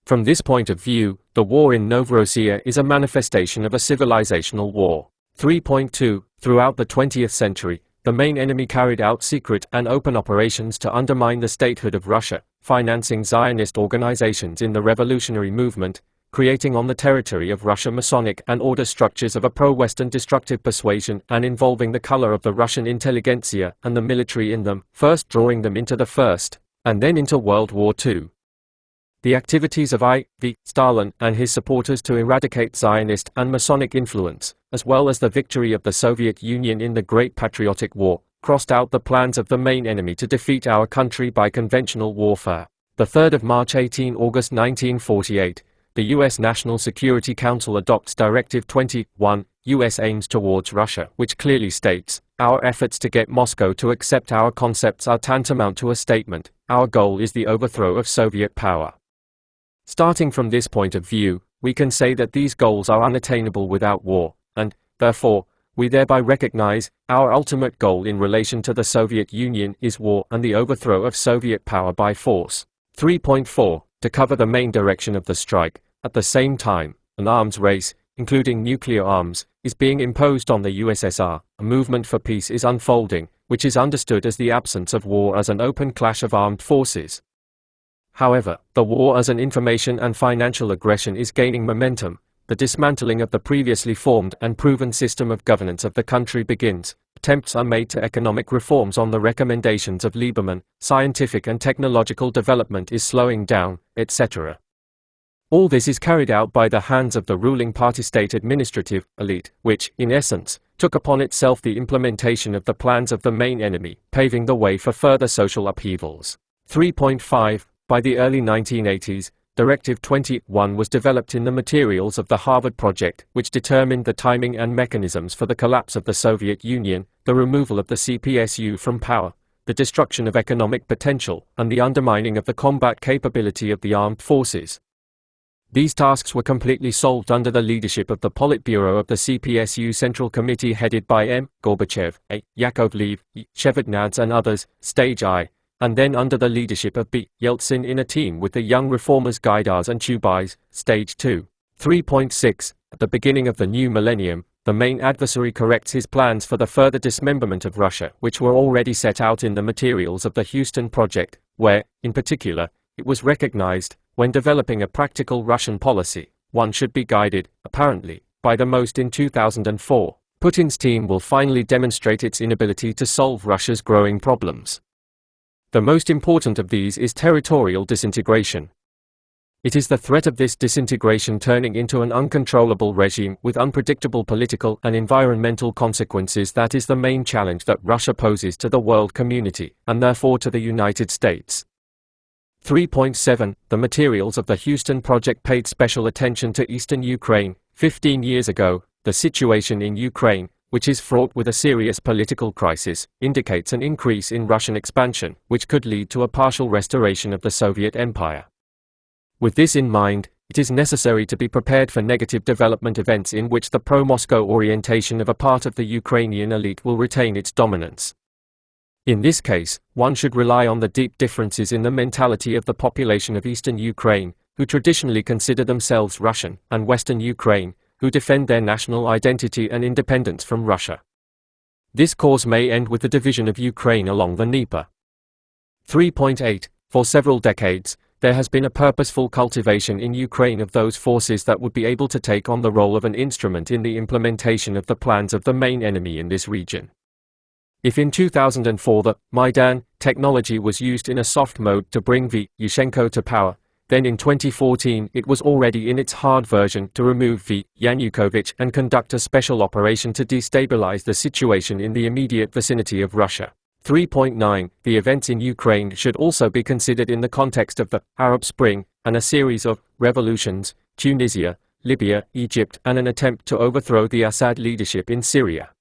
From this point of view, the war in Novorossiya is a manifestation of a civilizational war. 3.2 Throughout the 20th century, the main enemy carried out secret and open operations to undermine the statehood of Russia, financing Zionist organizations in the revolutionary movement, creating on the territory of Russia Masonic and order structures of a pro-Western destructive persuasion and involving the color of the Russian intelligentsia and the military in them, first drawing them into the First, and then into World War II. The activities of I.V. Stalin and his supporters to eradicate Zionist and Masonic influence, as well as the victory of the Soviet Union in the Great Patriotic War, crossed out the plans of the main enemy to defeat our country by conventional warfare. The 3rd of March 18 August 1948, the U.S. National Security Council adopts Directive 21, U.S. aims towards Russia, which clearly states, our efforts to get Moscow to accept our concepts are tantamount to a statement, our goal is the overthrow of Soviet power. Starting from this point of view, we can say that these goals are unattainable without war, and, therefore, we thereby recognize, our ultimate goal in relation to the Soviet Union is war and the overthrow of Soviet power by force. 3.4 To cover the main direction of the strike, at the same time, an arms race, including nuclear arms, is being imposed on the USSR. A movement for peace is unfolding, which is understood as the absence of war as an open clash of armed forces. However, the war as an information and financial aggression is gaining momentum. The dismantling of the previously formed and proven system of governance of the country begins. Attempts are made to economic reforms on the recommendations of Lieberman. Scientific and technological development is slowing down, etc. All this is carried out by the hands of the ruling party state administrative elite, which, in essence, took upon itself the implementation of the plans of the main enemy, paving the way for further social upheavals. 3.5 By the early 1980s, Directive 21 was developed in the materials of the Harvard Project, which determined the timing and mechanisms for the collapse of the Soviet Union, the removal of the CPSU from power, the destruction of economic potential, and the undermining of the combat capability of the armed forces. These tasks were completely solved under the leadership of the Politburo of the CPSU Central Committee headed by M. Gorbachev, A. Yakovlev, E. Shevardnadze and others, Stage I, and then under the leadership of B. Yeltsin in a team with the young reformers Gaidars and Chubais, Stage 2. 3.6 At the beginning of the new millennium, the main adversary corrects his plans for the further dismemberment of Russia, which were already set out in the materials of the Houston Project, where, in particular, it was recognized, when developing a practical Russian policy, one should be guided, apparently, by the most in 2004. Putin's team will finally demonstrate its inability to solve Russia's growing problems. The most important of these is territorial disintegration. It is the threat of this disintegration turning into an uncontrollable regime with unpredictable political and environmental consequences that is the main challenge that Russia poses to the world community, and therefore to the United States. 3.7 The materials of the Houston Project paid special attention to eastern Ukraine. 15 years ago, the situation in Ukraine, which is fraught with a serious political crisis, indicates an increase in Russian expansion, which could lead to a partial restoration of the Soviet Empire. With this in mind, it is necessary to be prepared for negative development events in which the pro-Moscow orientation of a part of the Ukrainian elite will retain its dominance. In this case, one should rely on the deep differences in the mentality of the population of eastern Ukraine, who traditionally consider themselves Russian, and western Ukraine, who defend their national identity and independence from Russia. This cause may end with the division of Ukraine along the Dnieper. 3.8 For several decades, there has been a purposeful cultivation in Ukraine of those forces that would be able to take on the role of an instrument in the implementation of the plans of the main enemy in this region. If in 2004 the Maidan technology was used in a soft mode to bring V. Yushchenko to power, then in 2014 it was already in its hard version to remove V. Yanukovych and conduct a special operation to destabilize the situation in the immediate vicinity of Russia. 3.9 The events in Ukraine should also be considered in the context of the Arab Spring, and a series of revolutions, Tunisia, Libya, Egypt, and an attempt to overthrow the Assad leadership in Syria.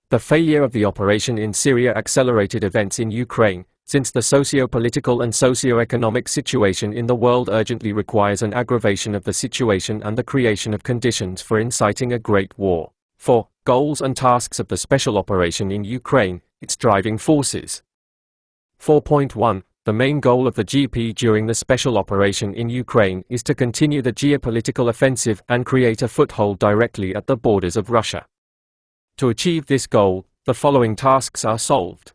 The failure of the operation in Syria accelerated events in Ukraine, since the socio-political and socio-economic situation in the world urgently requires an aggravation of the situation and the creation of conditions for inciting a great war. 4. Goals and tasks of the special operation in Ukraine, its driving forces. 4.1. The main goal of the GP during the special operation in Ukraine is to continue the geopolitical offensive and create a foothold directly at the borders of Russia. To achieve this goal, the following tasks are solved.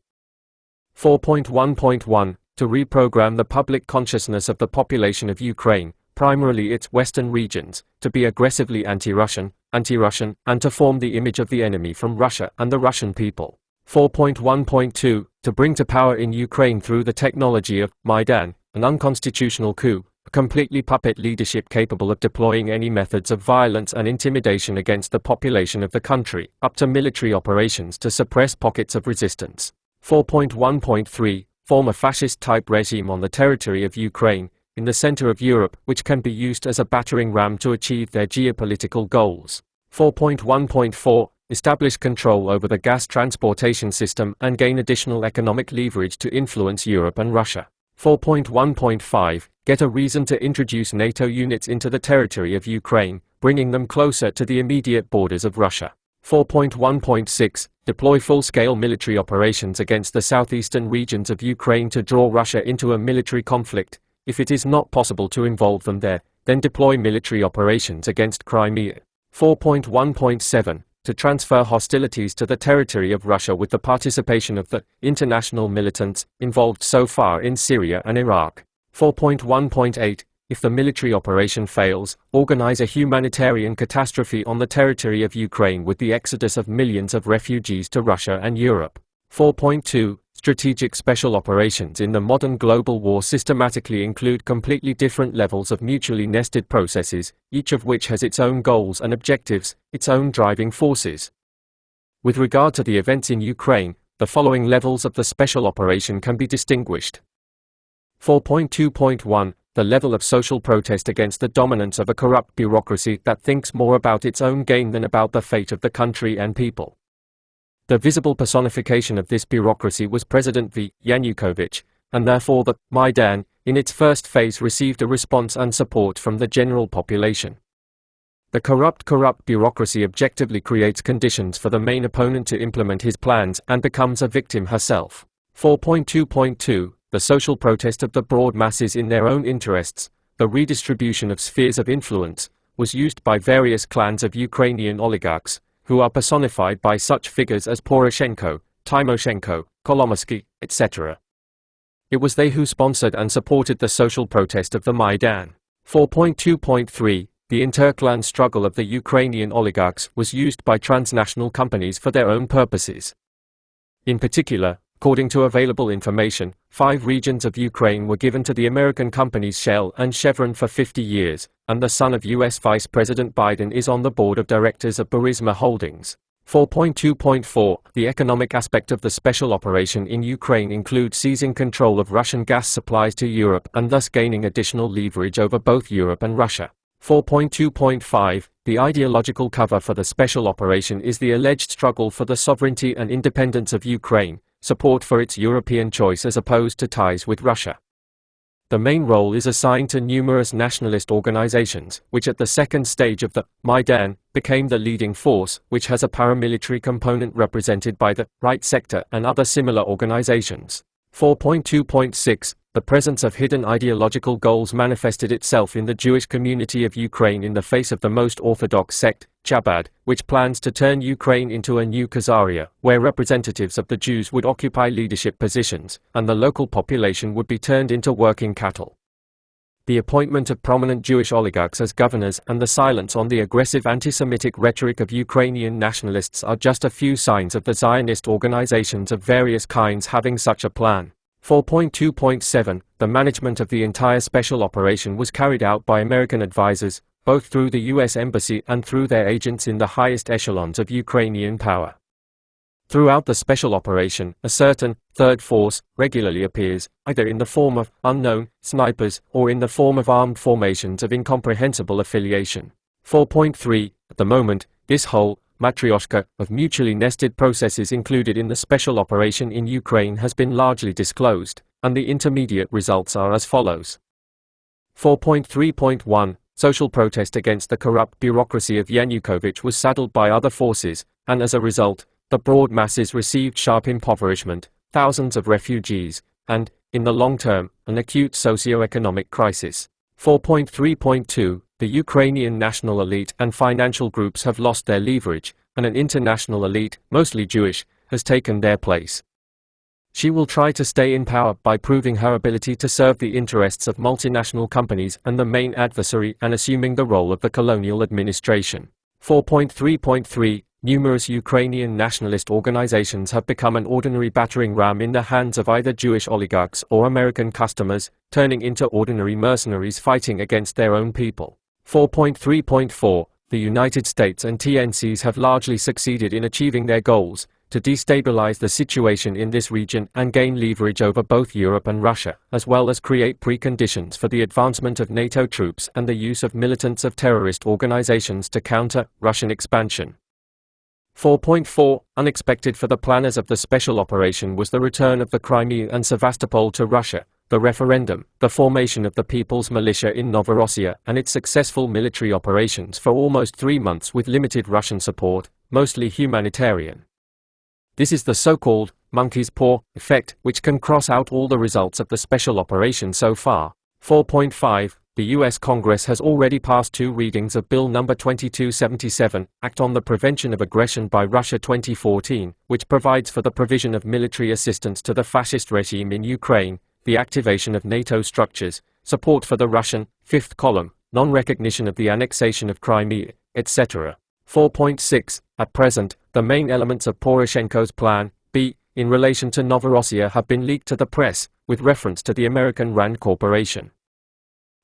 4.1.1. To reprogram the public consciousness of the population of Ukraine, primarily its western regions, to be aggressively anti-Russian, and to form the image of the enemy from Russia and the Russian people. 4.1.2. To bring to power in Ukraine through the technology of Maidan, an unconstitutional coup, a completely puppet leadership capable of deploying any methods of violence and intimidation against the population of the country, up to military operations to suppress pockets of resistance. 4.1.3. Form a fascist-type regime on the territory of Ukraine, in the center of Europe, which can be used as a battering ram to achieve their geopolitical goals. 4.1.4. Establish control over the gas transportation system and gain additional economic leverage to influence Europe and Russia. 4.1.5. Get a reason to introduce NATO units into the territory of Ukraine, bringing them closer to the immediate borders of Russia. 4.1.6. Deploy full-scale military operations against the southeastern regions of Ukraine to draw Russia into a military conflict. If it is not possible to involve them there, then deploy military operations against Crimea. 4.1.7. To transfer hostilities to the territory of Russia with the participation of the international militants involved so far in Syria and Iraq. 4.1.8. If the military operation fails, organize a humanitarian catastrophe on the territory of Ukraine with the exodus of millions of refugees to Russia and Europe. 4.2. Strategic special operations in the modern global war systematically include completely different levels of mutually nested processes, each of which has its own goals and objectives, its own driving forces. With regard to the events in Ukraine, the following levels of the special operation can be distinguished. 4.2.1. The level of social protest against the dominance of a corrupt bureaucracy that thinks more about its own gain than about the fate of the country and people. The visible personification of this bureaucracy was President V. Yanukovych, and therefore the Maidan, in its first phase, received a response and support from the general population. The corrupt bureaucracy objectively creates conditions for the main opponent to implement his plans and becomes a victim herself. 4.2.2. The social protest of the broad masses in their own interests, the redistribution of spheres of influence, was used by various clans of Ukrainian oligarchs, who are personified by such figures as Poroshenko, Tymoshenko, Kolomoisky, etc. It was they who sponsored and supported the social protest of the Maidan. 4.2.3. The interclan struggle of the Ukrainian oligarchs was used by transnational companies for their own purposes. In particular, according to available information, 5 regions of Ukraine were given to the American companies Shell and Chevron for 50 years, and the son of U.S. Vice President Biden is on the board of directors of Burisma Holdings. 4.2.4. The economic aspect of the special operation in Ukraine includes seizing control of Russian gas supplies to Europe and thus gaining additional leverage over both Europe and Russia. 4.2.5. The ideological cover for the special operation is the alleged struggle for the sovereignty and independence of Ukraine, support for its European choice as opposed to ties with Russia. The main role is assigned to numerous nationalist organizations, which at the second stage of the Maidan became the leading force, which has a paramilitary component represented by the Right Sector and other similar organizations. 4.2.6. The presence of hidden ideological goals manifested itself in the Jewish community of Ukraine in the face of the most orthodox sect, Chabad, which plans to turn Ukraine into a new Khazaria, where representatives of the Jews would occupy leadership positions, and the local population would be turned into working cattle. The appointment of prominent Jewish oligarchs as governors and the silence on the aggressive anti-Semitic rhetoric of Ukrainian nationalists are just a few signs of the Zionist organizations of various kinds having such a plan. 4.2.7. The management of the entire special operation was carried out by American advisors, both through the U.S. Embassy and through their agents in the highest echelons of Ukrainian power. Throughout the special operation, a certain third force regularly appears, either in the form of unknown snipers or in the form of armed formations of incomprehensible affiliation. 4.3. At the moment, this whole matryoshka, of mutually nested processes included in the special operation in Ukraine has been largely disclosed, and the intermediate results are as follows. 4.3.1 Social protest against the corrupt bureaucracy of Yanukovych was saddled by other forces, and as a result, the broad masses received sharp impoverishment, thousands of refugees, and, in the long term, an acute socio-economic crisis. 4.3.2 The Ukrainian national elite and financial groups have lost their leverage, and an international elite, mostly Jewish, has taken their place. She will try to stay in power by proving her ability to serve the interests of multinational companies and the main adversary and assuming the role of the colonial administration. 4.3.3 Numerous Ukrainian nationalist organizations have become an ordinary battering ram in the hands of either Jewish oligarchs or American customers, turning into ordinary mercenaries fighting against their own people. 4.3.4 The United States and TNCs have largely succeeded in achieving their goals, to destabilize the situation in this region and gain leverage over both Europe and Russia, as well as create preconditions for the advancement of NATO troops and the use of militants of terrorist organizations to counter Russian expansion. 4.4 Unexpected for the planners of the special operation was the return of the Crimea and Sevastopol to Russia, the referendum, the formation of the People's Militia in Novorossiya, and its successful military operations for almost 3 months with limited Russian support, mostly humanitarian. This is the so-called monkey's paw effect, which can cross out all the results of the special operation so far. 4.5 The U.S. Congress has already passed 2 readings of Bill No. 2277, Act on the Prevention of Aggression by Russia 2014, which provides for the provision of military assistance to the fascist regime in Ukraine, the activation of NATO structures, support for the Russian Fifth Column, non-recognition of the annexation of Crimea, etc. 4.6 At present, the main elements of Poroshenko's Plan B, in relation to Novorossiya have been leaked to the press, with reference to the American RAND Corporation.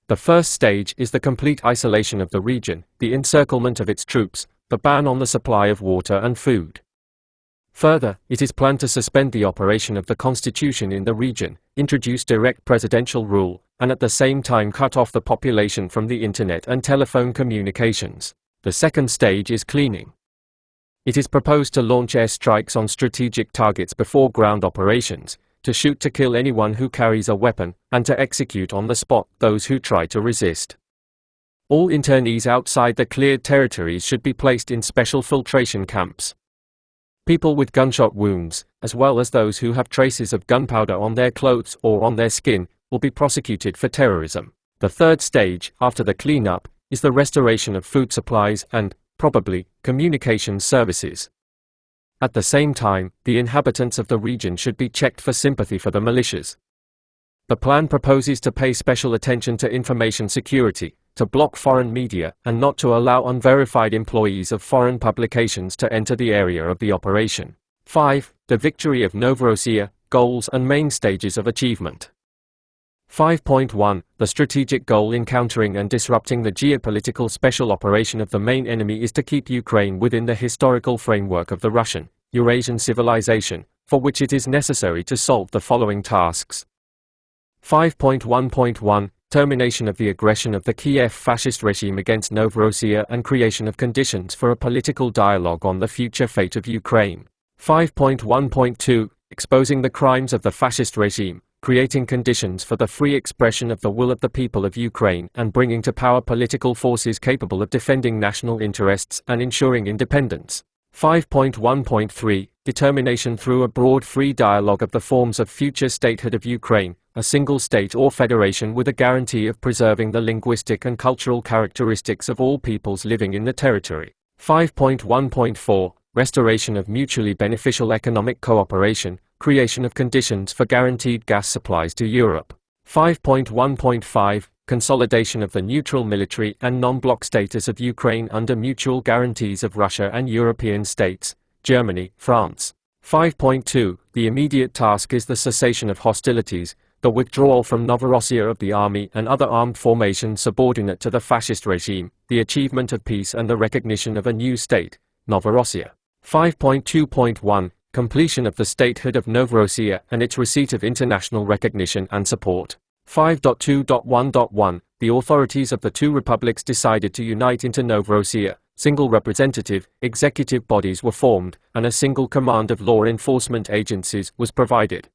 The first stage is the complete isolation of the region, the encirclement of its troops, the ban on the supply of water and food. Further, it is planned to suspend the operation of the constitution in the region, introduce direct presidential rule, and at the same time cut off the population from the internet and telephone communications. The second stage is cleaning. It is proposed to launch airstrikes on strategic targets before ground operations, to shoot to kill anyone who carries a weapon, and to execute on the spot those who try to resist. All internees outside the cleared territories should be placed in special filtration camps. People with gunshot wounds, as well as those who have traces of gunpowder on their clothes or on their skin, will be prosecuted for terrorism. The third stage, after the cleanup, is the restoration of food supplies and, probably, communications services. At the same time, the inhabitants of the region should be checked for sympathy for the militias. The plan proposes to pay special attention to information security, to block foreign media, and not to allow unverified employees of foreign publications to enter the area of the operation. 5. The victory of Novorossiya, goals and main stages of achievement. 5.1 The strategic goal in countering and disrupting the geopolitical special operation of the main enemy is to keep Ukraine within the historical framework of the Russian, Eurasian civilization, for which it is necessary to solve the following tasks. 5.1.1 Termination of the aggression of the Kiev fascist regime against Novorossiya and creation of conditions for a political dialogue on the future fate of Ukraine. 5.1.2 Exposing the crimes of the fascist regime, creating conditions for the free expression of the will of the people of Ukraine and bringing to power political forces capable of defending national interests and ensuring independence. 5.1.3 Determination through a broad free dialogue of the forms of future statehood of Ukraine, a single state or federation with a guarantee of preserving the linguistic and cultural characteristics of all peoples living in the territory. 5.1.4 Restoration of mutually beneficial economic cooperation, creation of conditions for guaranteed gas supplies to Europe. 5.1.5 Consolidation of the neutral military and non-bloc status of Ukraine under mutual guarantees of Russia and European states, Germany, France. 5.2 The immediate task is the cessation of hostilities, the withdrawal from Novorossiya of the army and other armed formations subordinate to the fascist regime, the achievement of peace and the recognition of a new state, Novorossiya. 5.2.1 Completion of the statehood of Novorossiya and its receipt of international recognition and support. 5.2.1.1 The authorities of the two republics decided to unite into Novorossiya, single representative, executive bodies were formed, and a single command of law enforcement agencies was provided.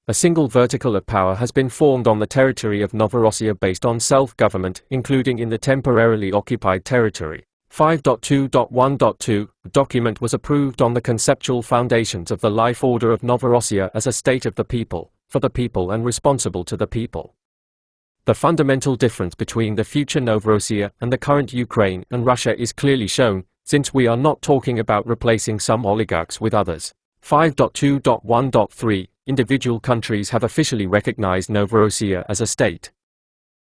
A single vertical of power has been formed on the territory of Novorossiya based on self-government, including in the temporarily occupied territory. 5.2.1.2 The document was approved on the conceptual foundations of the life order of Novorossiya as a state of the people, for the people and responsible to the people. The fundamental difference between the future Novorossiya and the current Ukraine and Russia is clearly shown, since we are not talking about replacing some oligarchs with others. 5.2.1.3 Individual countries have officially recognized Novorossiya as a state.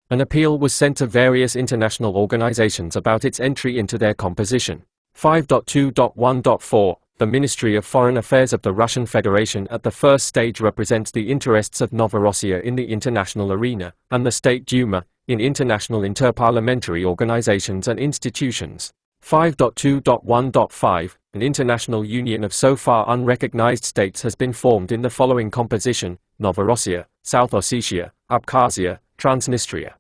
An appeal was sent to various international organizations about its entry into their composition. 5.2.1.4 The Ministry of Foreign Affairs of the Russian Federation at the first stage represents the interests of Novorossiya in the international arena, and the State Duma, in international interparliamentary organizations and institutions. 5.2.1.5 An international union of so far unrecognized states has been formed in the following composition: Novorossiya, South Ossetia, Abkhazia, Transnistria.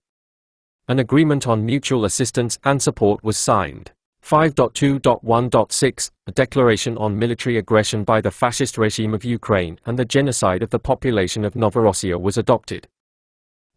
An agreement on mutual assistance and support was signed. 5.2.1.6 A declaration on military aggression by the fascist regime of Ukraine and the genocide of the population of Novorossiya was adopted.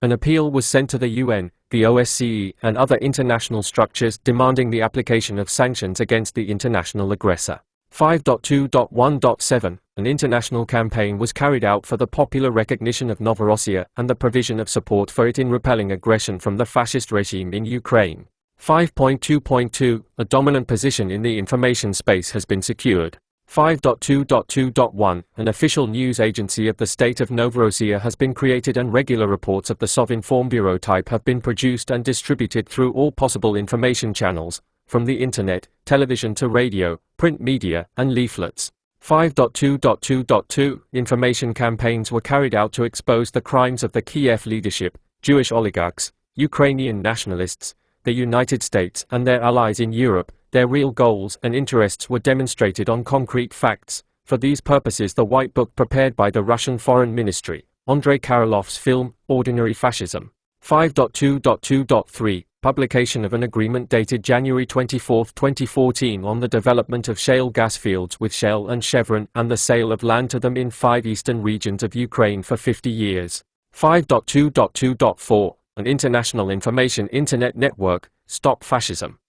An appeal was sent to the UN, the OSCE, and other international structures demanding the application of sanctions against the international aggressor. 5.2.1.7 An international campaign was carried out for the popular recognition of Novorossiya and the provision of support for it in repelling aggression from the fascist regime in Ukraine. 5.2.2 A dominant position in the information space has been secured. 5.2.2.1 An official news agency of the state of Novorossiya has been created and regular reports of the Sovinformbureau type have been produced and distributed through all possible information channels, from the internet, television to radio, print media, and leaflets. 5.2.2.2 Information campaigns were carried out to expose the crimes of the Kiev leadership, Jewish oligarchs, Ukrainian nationalists, the United States and their allies in Europe. Their real goals and interests were demonstrated on concrete facts. For these purposes, the White Book prepared by the Russian Foreign Ministry, Andrei Karalov's film, Ordinary Fascism. 5.2.2.3 Publication of an agreement dated January 24, 2014 on the development of shale gas fields with Shell and Chevron and the sale of land to them in 5 eastern regions of Ukraine for 50 years. 5.2.2.4 An international information internet network, Stop Fascism.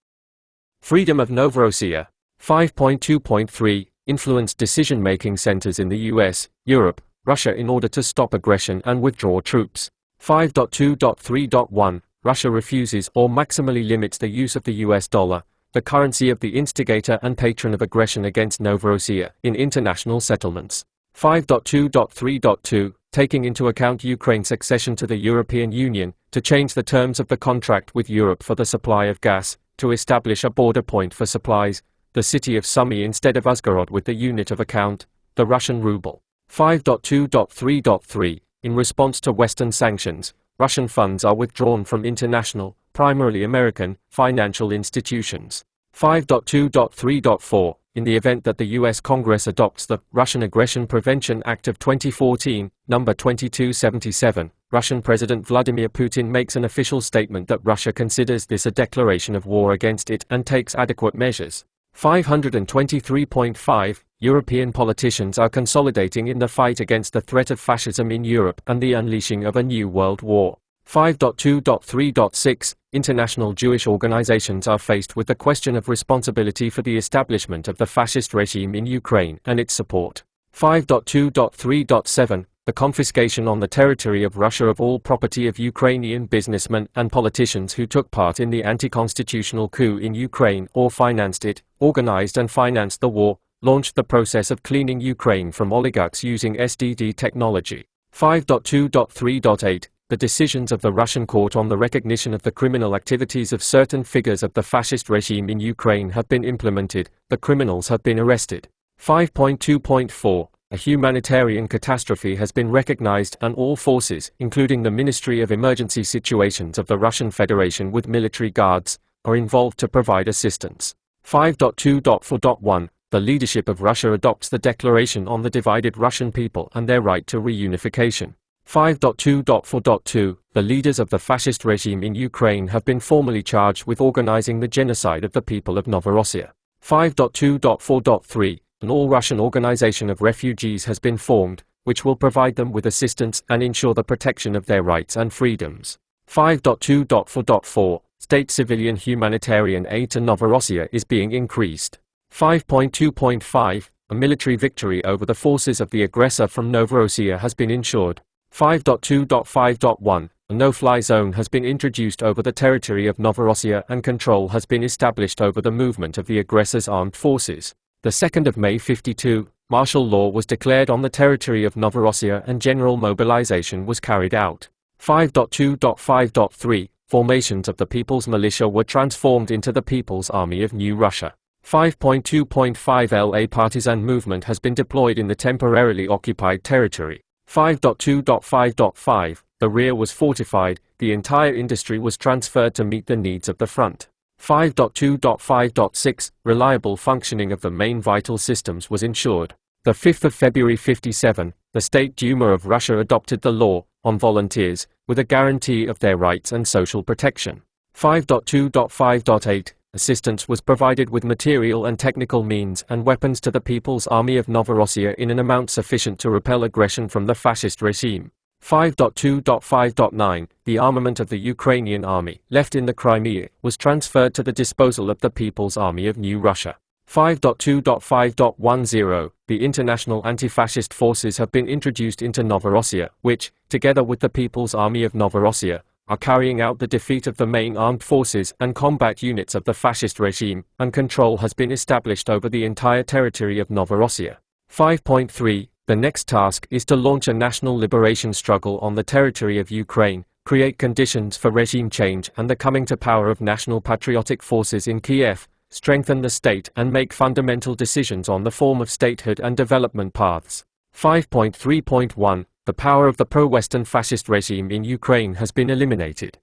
Freedom of Novorossiya. 5.2.3 Influence decision-making centers in the US, Europe, Russia in order to stop aggression and withdraw troops. 5.2.3.1 Russia refuses or maximally limits the use of the US dollar, the currency of the instigator and patron of aggression against Novorossiya, in international settlements. 5.2.3.2 Taking into account Ukraine's accession to the European Union, to change the terms of the contract with Europe for the supply of gas, to establish a border point for supplies, the city of Sumy instead of Uzhgorod with the unit of account, the Russian ruble. 5.2.3.3 In response to Western sanctions, Russian funds are withdrawn from international, primarily American, financial institutions. 5.2.3.4 In the event that the U.S. Congress adopts the Russian Aggression Prevention Act of 2014, number 2277, Russian President Vladimir Putin makes an official statement that Russia considers this a declaration of war against it and takes adequate measures. 523.5 European politicians are consolidating in the fight against the threat of fascism in Europe and the unleashing of a new world war. 5.2.3.6 International Jewish organizations are faced with the question of responsibility for the establishment of the fascist regime in Ukraine and its support. 5.2.3.7 The confiscation on the territory of Russia of all property of Ukrainian businessmen and politicians who took part in the anti-constitutional coup in Ukraine or financed it, organized and financed the war, launched the process of cleaning Ukraine from oligarchs using SDD technology. 5.2.3.8 The decisions of the Russian court on the recognition of the criminal activities of certain figures of the fascist regime in Ukraine have been implemented, the criminals have been arrested. 5.2.4 A humanitarian catastrophe has been recognized and all forces, including the Ministry of Emergency Situations of the Russian Federation with military guards, are involved to provide assistance. 5.2.4.1 The leadership of Russia adopts the Declaration on the Divided Russian People and their right to reunification. 5.2.4.2 The leaders of the fascist regime in Ukraine have been formally charged with organizing the genocide of the people of Novorossiya. 5.2.4.3 An all-Russian organization of refugees has been formed, which will provide them with assistance and ensure the protection of their rights and freedoms. 5.2.4.4 State civilian humanitarian aid to Novorossiya is being increased. 5.2.5 A military victory over the forces of the aggressor from Novorossiya has been ensured. 5.2.5.1 A no-fly zone has been introduced over the territory of Novorossiya and control has been established over the movement of the aggressor's armed forces. The 2nd of May 52, martial law was declared on the territory of Novorossiya and general mobilization was carried out. 5.2.5.3 Formations of the People's Militia were transformed into the People's Army of New Russia. 5.2.5 LA partisan movement has been deployed in the temporarily occupied territory. 5.2.5.5 The rear was fortified, the entire industry was transferred to meet the needs of the front. 5.2.5.6 Reliable functioning of the main vital systems was ensured. The 5th of February 57, the State Duma of Russia adopted the law on volunteers, with a guarantee of their rights and social protection. 5.2.5.8 Assistance was provided with material and technical means and weapons to the People's Army of Novorossiya in an amount sufficient to repel aggression from the fascist regime. 5.2.5.9 The armament of the Ukrainian army, left in the Crimea, was transferred to the disposal of the People's Army of New Russia. 5.2.5.10 The international anti-fascist forces have been introduced into Novorossiya, which, together with the People's Army of Novorossiya, are carrying out the defeat of the main armed forces and combat units of the fascist regime, and control has been established over the entire territory of Novorossiya. 5.3 The next task is to launch a national liberation struggle on the territory of Ukraine, create conditions for regime change and the coming to power of national patriotic forces in Kiev, strengthen the state and make fundamental decisions on the form of statehood and development paths. 5.3.1 The power of the pro-Western fascist regime in Ukraine has been eliminated.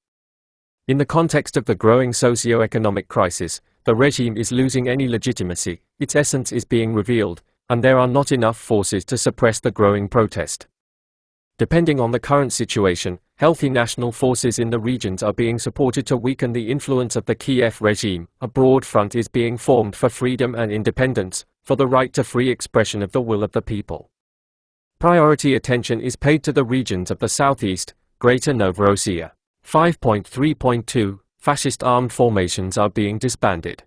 In the context of the growing socio-economic crisis, the regime is losing any legitimacy, its essence is being revealed, and there are not enough forces to suppress the growing protest. Depending on the current situation, healthy national forces in the regions are being supported to weaken the influence of the Kiev regime. A broad front is being formed for freedom and independence, for the right to free expression of the will of the people. Priority attention is paid to the regions of the southeast, Greater Novorossiya. 5.3.2 Fascist armed formations are being disbanded.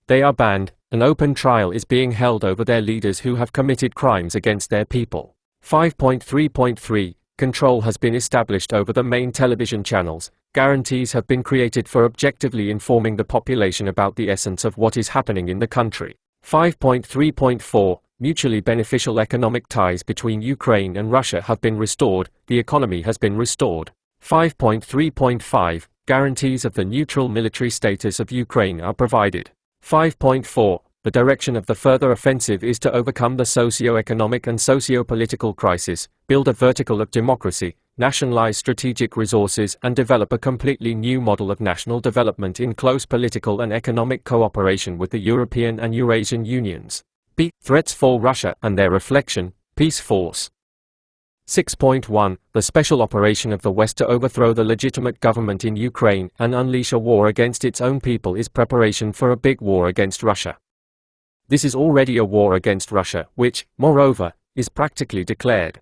They are banned. An open trial is being held over their leaders who have committed crimes against their people. 5.3.3 Control has been established over the main television channels. Guarantees have been created for objectively informing the population about the essence of what is happening in the country. 5.3.4 Mutually beneficial economic ties between Ukraine and Russia have been restored, the economy has been restored. 5.3.5 Guarantees of the neutral military status of Ukraine are provided. 5.4 The direction of the further offensive is to overcome the socio-economic and socio-political crisis, build a vertical of democracy, nationalize strategic resources and develop a completely new model of national development in close political and economic cooperation with the European and Eurasian unions. B. Threats for Russia and their reflection, Peace Force. 6.1 The special operation of the West to overthrow the legitimate government in Ukraine and unleash a war against its own people is preparation for a big war against Russia. This is already a war against Russia, which, moreover, is practically declared.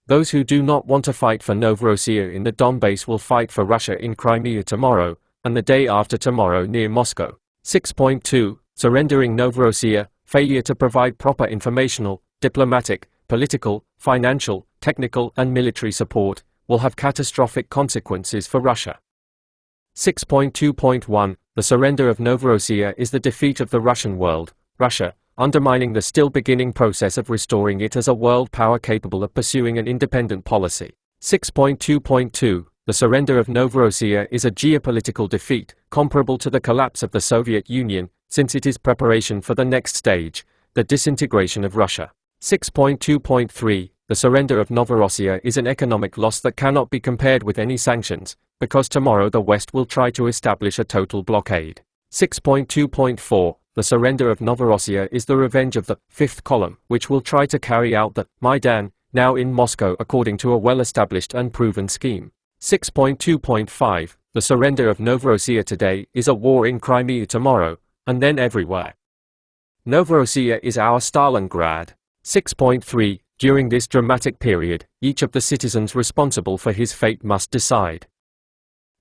Those who do not want to fight for Novorossiya in the Donbass will fight for Russia in Crimea tomorrow, and the day after tomorrow near Moscow. 6.2 Surrendering Novorossiya, failure to provide proper informational, diplomatic, political, financial, technical and military support, will have catastrophic consequences for Russia. 6.2.1 The surrender of Novorossiya is the defeat of the Russian world, Russia, undermining the still beginning process of restoring it as a world power capable of pursuing an independent policy. 6.2.2 The surrender of Novorossiya is a geopolitical defeat, comparable to the collapse of the Soviet Union, since it is preparation for the next stage, the disintegration of Russia. 6.2.3 The surrender of Novorossiya is an economic loss that cannot be compared with any sanctions, because tomorrow the West will try to establish a total blockade. 6.2.4 The surrender of Novorossiya is the revenge of the fifth column, which will try to carry out the Maidan now in Moscow according to a well-established and proven scheme. 6.2.5 The surrender of Novorossiya today is a war in Crimea tomorrow, and then everywhere. Novorossiya is our Stalingrad. 6.3 During this dramatic period, each of the citizens responsible for his fate must decide.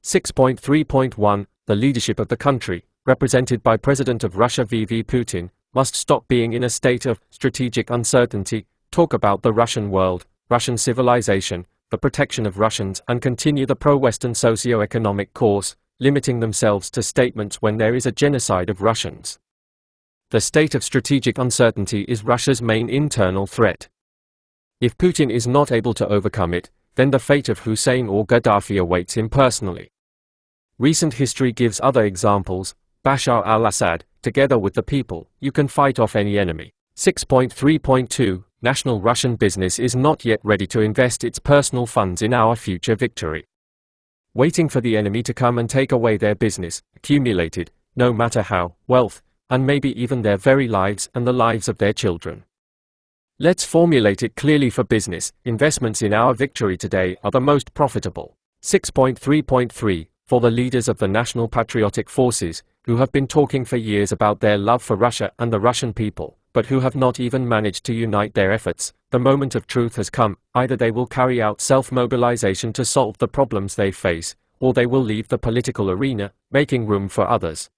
6.3.1 The leadership of the country, represented by President of Russia V.V. Putin, must stop being in a state of strategic uncertainty, talk about the Russian world, Russian civilization, the protection of Russians, and continue the pro-Western socio-economic course, limiting themselves to statements when there is a genocide of Russians. The state of strategic uncertainty is Russia's main internal threat. If Putin is not able to overcome it, then the fate of Hussein or Gaddafi awaits him personally. Recent history gives other examples. Bashar al-Assad, together with the people, you can fight off any enemy. 6.3.2 National Russian business is not yet ready to invest its personal funds in our future victory. Waiting for the enemy to come and take away their business, accumulated, no matter how, wealth, and maybe even their very lives and the lives of their children. Let's formulate it clearly for business. Investments in our victory today are the most profitable. 6.3.3 For the leaders of the National Patriotic Forces, who have been talking for years about their love for Russia and the Russian people, but who have not even managed to unite their efforts, the moment of truth has come. Either they will carry out self-mobilization to solve the problems they face, or they will leave the political arena, making room for others.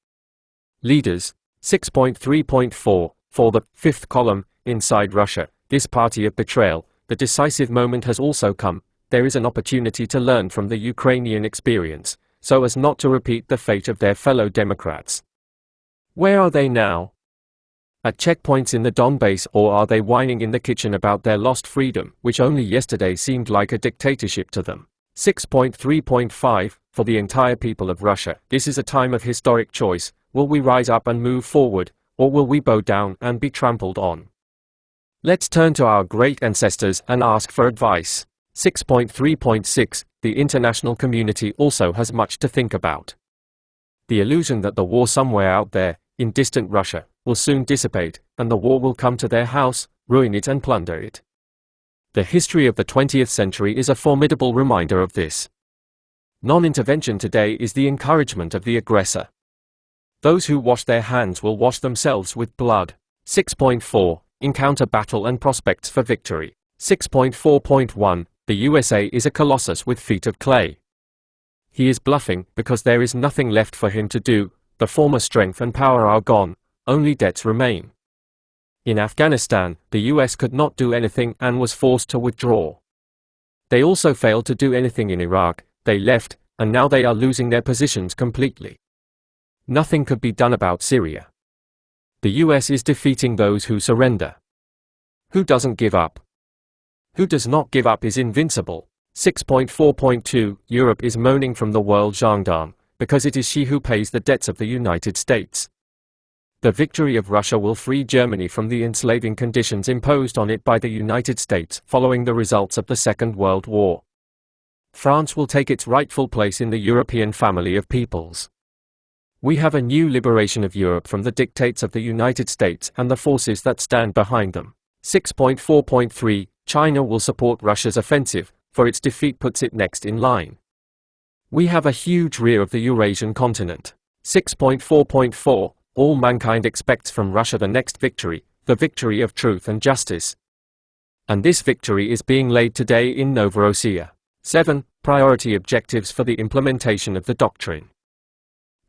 Leaders. 6.3.4 For the fifth column, inside Russia, this party of betrayal, the decisive moment has also come. There is an opportunity to learn from the Ukrainian experience, so as not to repeat the fate of their fellow Democrats. Where are they now? At checkpoints in the Donbass, or are they whining in the kitchen about their lost freedom, which only yesterday seemed like a dictatorship to them? 6.3.5 For the entire people of Russia, this is a time of historic choice. Will we rise up and move forward, or will we bow down and be trampled on? Let's turn to our great ancestors and ask for advice. 6.3.6 The international community also has much to think about. The illusion that the war somewhere out there, in distant Russia, will soon dissipate, and the war will come to their house, ruin it and plunder it. The history of the 20th century is a formidable reminder of this. Non-intervention today is the encouragement of the aggressor. Those who wash their hands will wash themselves with blood. 6.4 Encounter battle and prospects for victory. 6.4.1 The USA is a colossus with feet of clay. He is bluffing because there is nothing left for him to do. The former strength and power are gone, only debts remain. In Afghanistan, the US could not do anything and was forced to withdraw. They also failed to do anything in Iraq. They left, and now they are losing their positions completely. Nothing could be done about Syria. The US is defeating those who surrender. Who doesn't give up? Who does not give up is invincible. 6.4.2 Europe is moaning from the world gendarme, because it is she who pays the debts of the United States. The victory of Russia will free Germany from the enslaving conditions imposed on it by the United States following the results of the Second World War. France will take its rightful place in the European family of peoples. We have a new liberation of Europe from the dictates of the United States and the forces that stand behind them. 6.4.3 China will support Russia's offensive, for its defeat puts it next in line. We have a huge rear of the Eurasian continent. 6.4.4 All mankind expects from Russia the next victory, the victory of truth and justice. And this victory is being laid today in Novorossiya. 7. Priority objectives for the implementation of the Doctrine.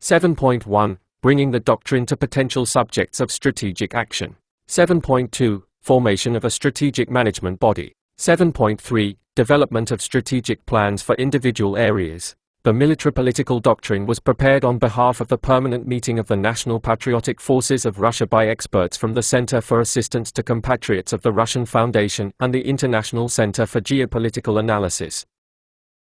7.1 Bringing the Doctrine to potential subjects of strategic action. 7.2 Formation of a strategic management body. 7.3 Development of strategic plans for individual areas. The military-political doctrine was prepared on behalf of the permanent meeting of the National Patriotic Forces of Russia by experts from the Center for Assistance to Compatriots of the Russian Foundation and the International Center for Geopolitical Analysis.